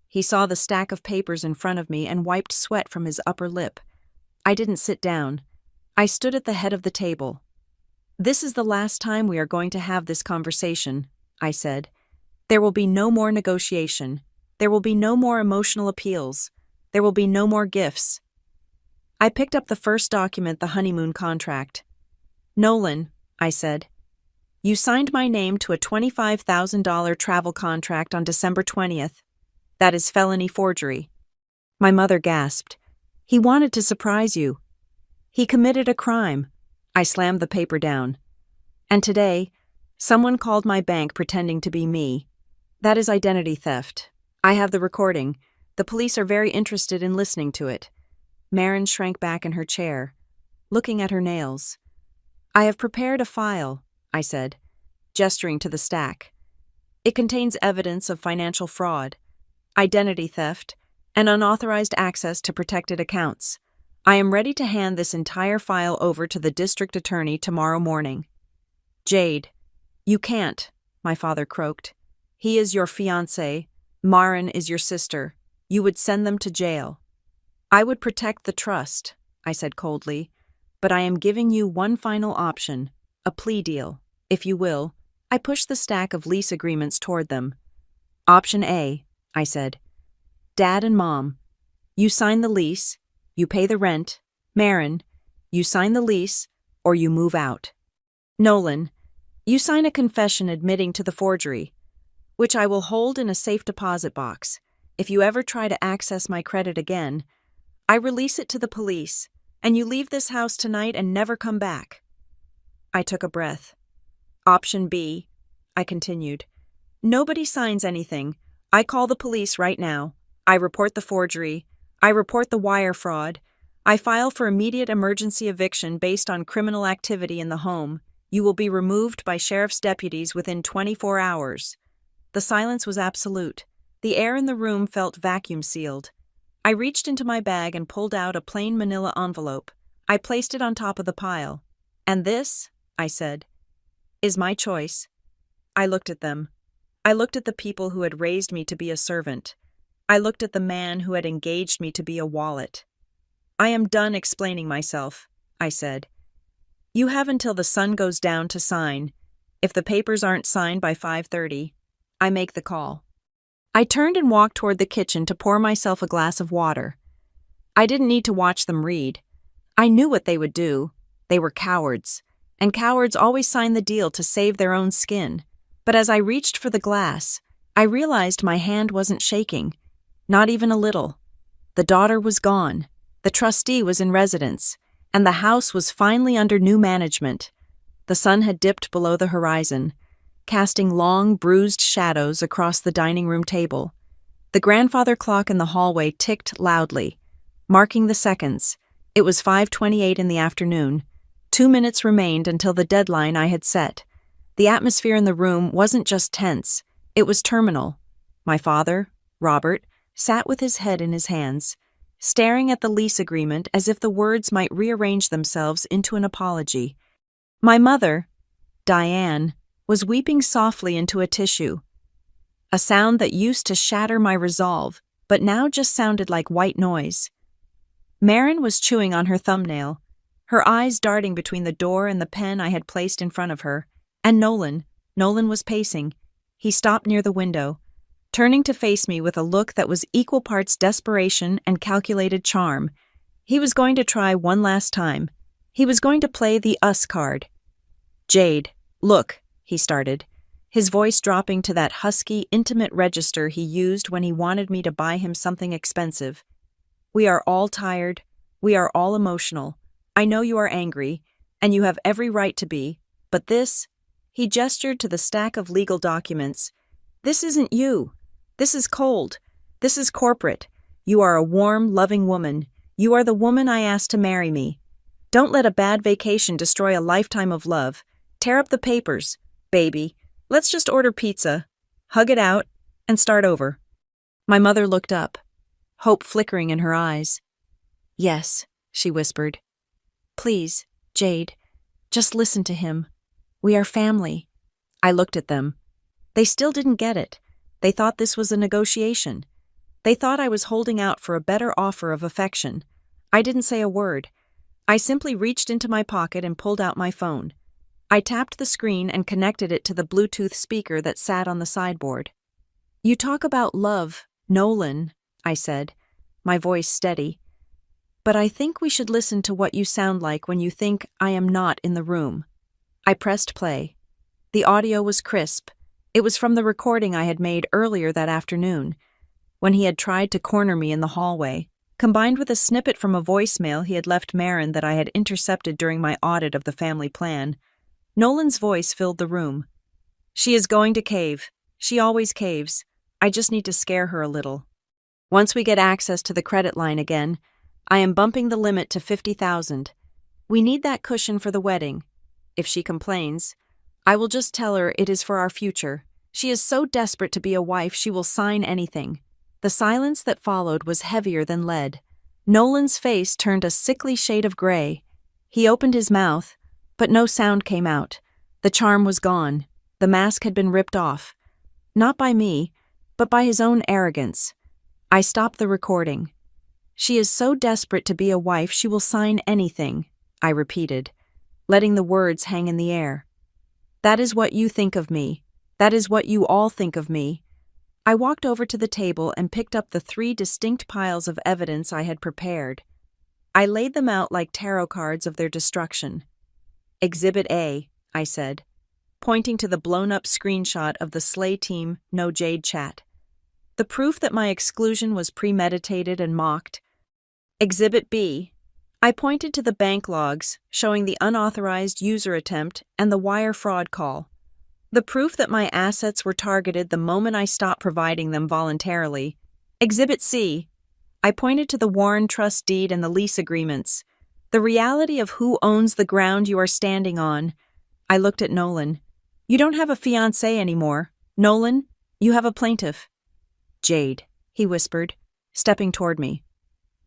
He saw the stack of papers in front of me and wiped sweat from his upper lip. I didn't sit down. I stood at the head of the table. "This is the last time we are going to have this conversation," I said. "There will be no more negotiation. There will be no more emotional appeals. There will be no more gifts." I picked up the first document, the honeymoon contract. "Nolan," I said, "you signed my name to a $25,000 travel contract on December 20th. That is felony forgery." My mother gasped. "He wanted to surprise you. He committed a crime." I slammed the paper down. "And today, someone called my bank pretending to be me. That is identity theft. I have the recording. The police are very interested in listening to it." Marin shrank back in her chair, looking at her nails. "I have prepared a file," I said, gesturing to the stack. "It contains evidence of financial fraud, identity theft, and unauthorized access to protected accounts. I am ready to hand this entire file over to the district attorney tomorrow morning." "Jade, you can't," my father croaked. "He is your fiancé. Marin is your sister. You would send them to jail." "I would protect the trust," I said coldly, "but I am giving you one final option, a plea deal, if you will." I pushed the stack of lease agreements toward them. "Option A," I said. "Dad and Mom, you sign the lease, you pay the rent. Marin, you sign the lease, or you move out. Nolan, you sign a confession admitting to the forgery, which I will hold in a safe deposit box. If you ever try to access my credit again, I release it to the police, and you leave this house tonight and never come back." I took a breath. "Option B," I continued. "Nobody signs anything. I call the police right now. I report the forgery. I report the wire fraud. I file for immediate emergency eviction based on criminal activity in the home. You will be removed by sheriff's deputies within 24 hours. The silence was absolute. The air in the room felt vacuum-sealed. I reached into my bag and pulled out a plain manila envelope. I placed it on top of the pile. "And this," I said, "is my choice." I looked at them. I looked at the people who had raised me to be a servant. I looked at the man who had engaged me to be a wallet. "I am done explaining myself," I said. "You have until the sun goes down to sign. If the papers aren't signed by 5:30, I make the call." I turned and walked toward the kitchen to pour myself a glass of water. I didn't need to watch them read. I knew what they would do. They were cowards, and cowards always sign the deal to save their own skin. But as I reached for the glass, I realized my hand wasn't shaking. Not even a little. The daughter was gone. The trustee was in residence, and the house was finally under new management. The sun had dipped below the horizon, casting long, bruised shadows across the dining room table. The grandfather clock in the hallway ticked loudly, marking the seconds. It was 5:28 in the afternoon. 2 minutes remained until the deadline I had set. The atmosphere in the room wasn't just tense, it was terminal. My father, Robert, sat with his head in his hands, staring at the lease agreement as if the words might rearrange themselves into an apology. My mother, Diane, was weeping softly into a tissue, a sound that used to shatter my resolve, but now just sounded like white noise. Marin was chewing on her thumbnail, her eyes darting between the door and the pen I had placed in front of her. And Nolan was pacing. He stopped near the window, turning to face me with a look that was equal parts desperation and calculated charm. He was going to try one last time. He was going to play the us card. "Jade, look," he started, his voice dropping to that husky, intimate register he used when he wanted me to buy him something expensive. "We are all tired. We are all emotional. I know you are angry, and you have every right to be, but this," he gestured to the stack of legal documents, "this isn't you. This is cold. This is corporate. You are a warm, loving woman. You are the woman I asked to marry me. Don't let a bad vacation destroy a lifetime of love. Tear up the papers, baby. Let's just order pizza, hug it out, and start over." My mother looked up, hope flickering in her eyes. "Yes," she whispered. "Please, Jade, just listen to him. We are family. I looked at them. They still didn't get it. They thought this was a negotiation. They thought I was holding out for a better offer of affection. I didn't say a word. I simply reached into my pocket and pulled out my phone. I tapped the screen and connected it to the Bluetooth speaker that sat on the sideboard. You talk about love, Nolan, I said, my voice steady. But I think we should listen to what you sound like when you think I am not in the room. I pressed play. The audio was crisp. It was from the recording I had made earlier that afternoon, when he had tried to corner me in the hallway, combined with a snippet from a voicemail he had left Marin that I had intercepted during my audit of the family plan. Nolan's voice filled the room. She is going to cave. She always caves. I just need to scare her a little. Once we get access to the credit line again, I am bumping the limit to $50,000. We need that cushion for the wedding. If she complains, I will just tell her it is for our future. She is so desperate to be a wife she will sign anything. The silence that followed was heavier than lead. Nolan's face turned a sickly shade of gray. He opened his mouth, but no sound came out. The charm was gone. The mask had been ripped off. Not by me, but by his own arrogance. I stopped the recording. She is so desperate to be a wife she will sign anything, I repeated, letting the words hang in the air. That is what you think of me. That is what you all think of me. I walked over to the table and picked up the 3 distinct piles of evidence I had prepared. I laid them out like tarot cards of their destruction. Exhibit A, I said, pointing to the blown-up screenshot of the Slay Team No Jade chat. The proof that my exclusion was premeditated and mocked. Exhibit B, I pointed to the bank logs showing the unauthorized user attempt and the wire fraud call. The proof that my assets were targeted the moment I stopped providing them voluntarily. Exhibit C, I pointed to the Warren Trust deed and the lease agreements. The reality of who owns the ground you are standing on. I looked at Nolan. You don't have a fiancé anymore. Nolan, you have a plaintiff. Jade, he whispered, stepping toward me.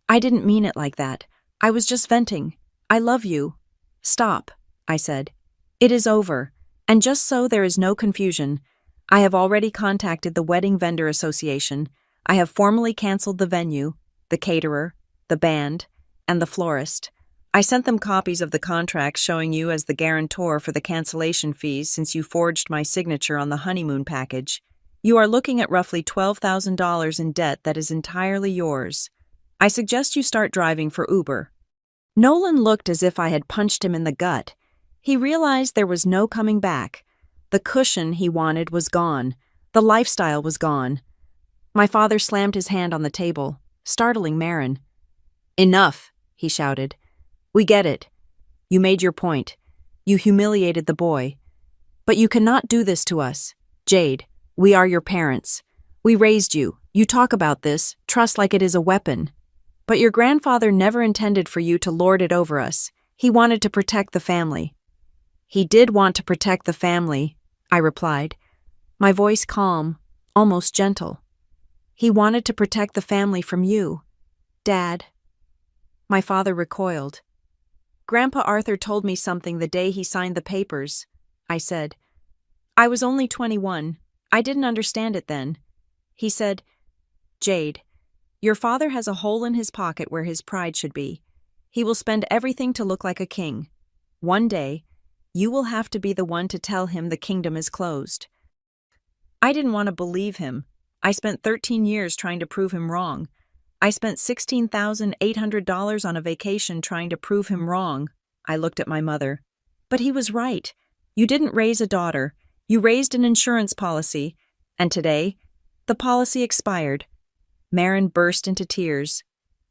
I didn't mean it like that. I was just venting. I love you. Stop, I said. It is over. And just so there is no confusion, I have already contacted the Wedding Vendor Association. I have formally canceled the venue, the caterer, the band, and the florist. I sent them copies of the contracts showing you as the guarantor for the cancellation fees since you forged my signature on the honeymoon package. You are looking at roughly $12,000 in debt that is entirely yours. I suggest you start driving for Uber. Nolan looked as if I had punched him in the gut. He realized there was no coming back. The cushion he wanted was gone. The lifestyle was gone. My father slammed his hand on the table, startling Marin. Enough, he shouted. We get it. You made your point. You humiliated the boy. But you cannot do this to us. Jade, we are your parents. We raised you. You talk about this, trust like it is a weapon. But your grandfather never intended for you to lord it over us. He wanted to protect the family. He did want to protect the family, I replied, my voice calm, almost gentle. He wanted to protect the family from you, Dad. My father recoiled. Grandpa Arthur told me something the day he signed the papers, I said. I was only 21. I didn't understand it then. He said, Jade, your father has a hole in his pocket where his pride should be. He will spend everything to look like a king. One day, you will have to be the one to tell him the kingdom is closed. I didn't want to believe him. I spent 13 years trying to prove him wrong. I spent $16,800 on a vacation trying to prove him wrong. I looked at my mother. But he was right. You didn't raise a daughter. You raised an insurance policy. And today, the policy expired. Marin burst into tears.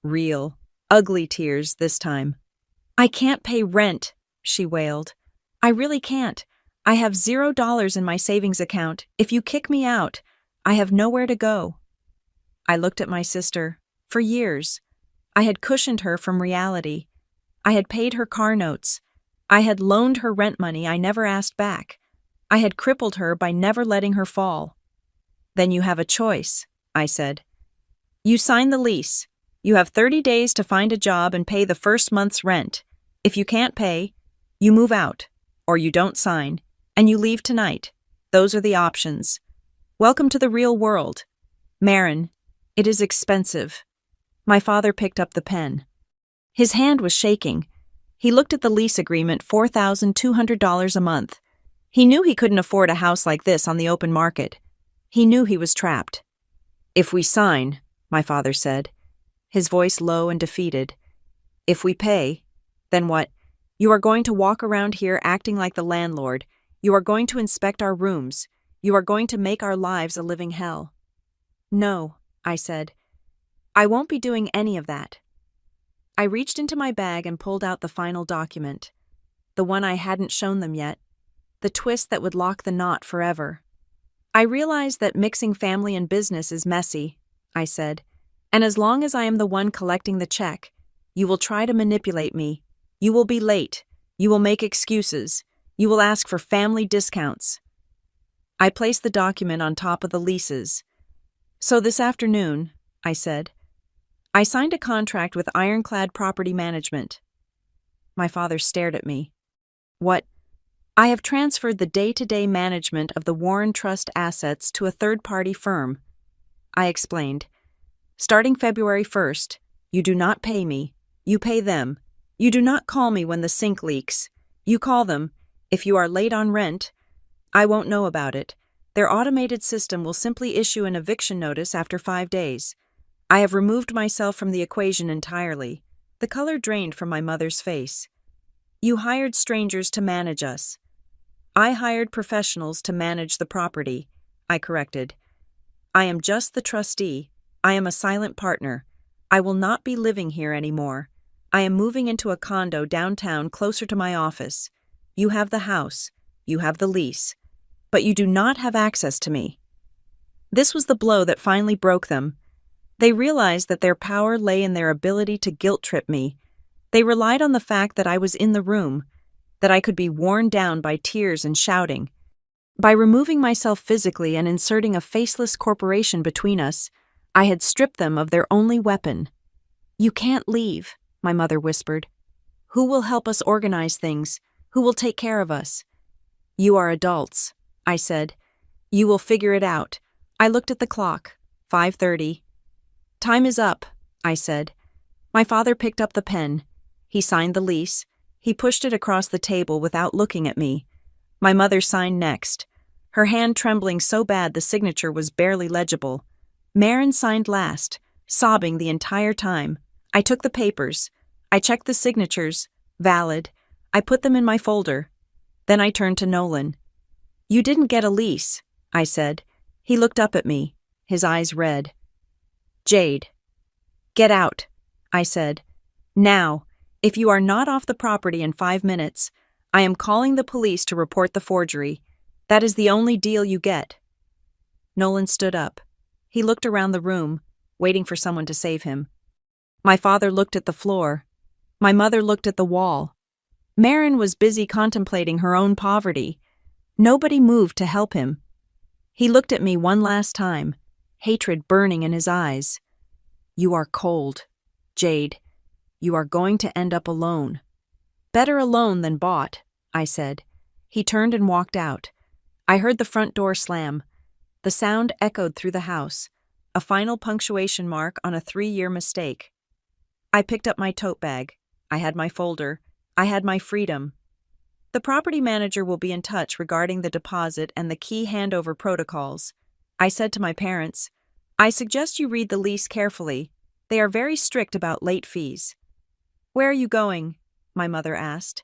Real, ugly tears this time. I can't pay rent, she wailed. I really can't. I have $0 in my savings account. If you kick me out, I have nowhere to go. I looked at my sister. For years, I had cushioned her from reality. I had paid her car notes. I had loaned her rent money I never asked back. I had crippled her by never letting her fall. Then you have a choice, I said. You sign the lease. You have 30 days to find a job and pay the first month's rent. If you can't pay, You move out, or you don't sign, and you leave tonight. Those are the options. Welcome to the real world. Marin, it is expensive. My father picked up the pen. His hand was shaking. He looked at the lease agreement, $4,200 a month. He knew he couldn't afford a house like this on the open market. He knew he was trapped. If we sign, my father said, his voice low and defeated. If we pay, then what? You are going to walk around here acting like the landlord. You are going to inspect our rooms. You are going to make our lives a living hell. No, I said. I won't be doing any of that. I reached into my bag and pulled out the final document. The one I hadn't shown them yet. The twist that would lock the knot forever. I realized that mixing family and business is messy, I said, and as long as I am the one collecting the check, you will try to manipulate me. You will be late. You will make excuses. You will ask for family discounts. I placed the document on top of the leases. So this afternoon, I said, I signed a contract with Ironclad Property Management. My father stared at me. What? I have transferred the day-to-day management of the Warren Trust assets to a third-party firm. I explained. Starting February 1st, you do not pay me. You pay them. You do not call me when the sink leaks. You call them. If you are late on rent, I won't know about it. Their automated system will simply issue an eviction notice after 5 days. I have removed myself from the equation entirely. The color drained from my mother's face. You hired strangers to manage us. I hired professionals to manage the property, I corrected. I am just the trustee. I am a silent partner. I will not be living here anymore. I am moving into a condo downtown closer to my office. You have the house. You have the lease. But you do not have access to me. This was the blow that finally broke them. They realized that their power lay in their ability to guilt-trip me. They relied on the fact that I was in the room, that I could be worn down by tears and shouting. By removing myself physically and inserting a faceless corporation between us, I had stripped them of their only weapon. You can't leave, my mother whispered. Who will help us organize things? Who will take care of us? You are adults, I said. You will figure it out. I looked at the clock. 5:30. Time is up, I said. My father picked up the pen. He signed the lease. He pushed it across the table without looking at me. My mother signed next, her hand trembling so bad the signature was barely legible. Marin signed last, sobbing the entire time. I took the papers. I checked the signatures. Valid. I put them in my folder. Then I turned to Nolan. You didn't get a lease, I said. He looked up at me, his eyes red. Jade. Get out, I said. Now, if you are not off the property in 5 minutes, I am calling the police to report the forgery. That is the only deal you get. Nolan stood up. He looked around the room, waiting for someone to save him. My father looked at the floor. My mother looked at the wall. Marin was busy contemplating her own poverty. Nobody moved to help him. He looked at me one last time, hatred burning in his eyes. You are cold, Jade. You are going to end up alone. Better alone than bought, I said. He turned and walked out. I heard the front door slam. The sound echoed through the house, a final punctuation mark on a 3-year mistake. I picked up my tote bag. I had my folder. I had my freedom. The property manager will be in touch regarding the deposit and the key handover protocols. I said to my parents, I suggest you read the lease carefully. They are very strict about late fees. Where are you going? My mother asked,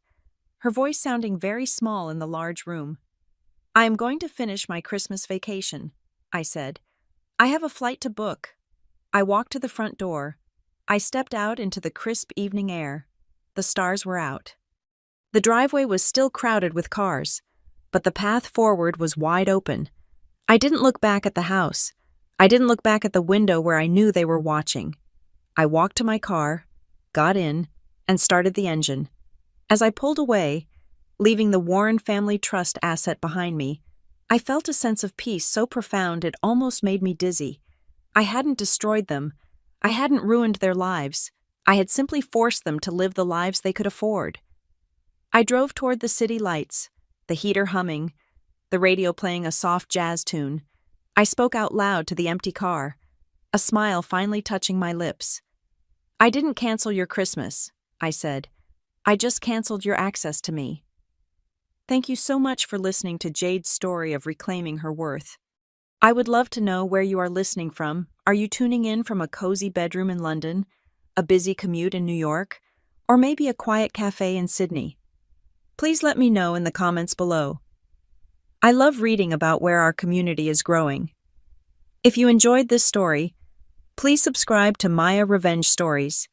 her voice sounding very small in the large room. I am going to finish my Christmas vacation, I said. I have a flight to book. I walked to the front door. I stepped out into the crisp evening air. The stars were out. The driveway was still crowded with cars, but the path forward was wide open. I didn't look back at the house. I didn't look back at the window where I knew they were watching. I walked to my car, got in, and started the engine. As I pulled away, leaving the Warren Family Trust asset behind me, I felt a sense of peace so profound it almost made me dizzy. I hadn't destroyed them. I hadn't ruined their lives. I had simply forced them to live the lives they could afford. I drove toward the city lights, the heater humming, the radio playing a soft jazz tune. I spoke out loud to the empty car, a smile finally touching my lips. "I didn't cancel your Christmas," I said. "I just canceled your access to me." Thank you so much for listening to Jade's story of reclaiming her worth. I would love to know where you are listening from. Are you tuning in from a cozy bedroom in London, a busy commute in New York, or maybe a quiet cafe in Sydney? Please let me know in the comments below. I love reading about where our community is growing. If you enjoyed this story, please subscribe to Maya Revenge Stories,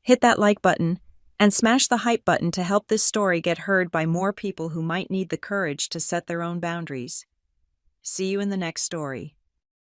hit that like button, and smash the hype button to help this story get heard by more people who might need the courage to set their own boundaries. See you in the next story.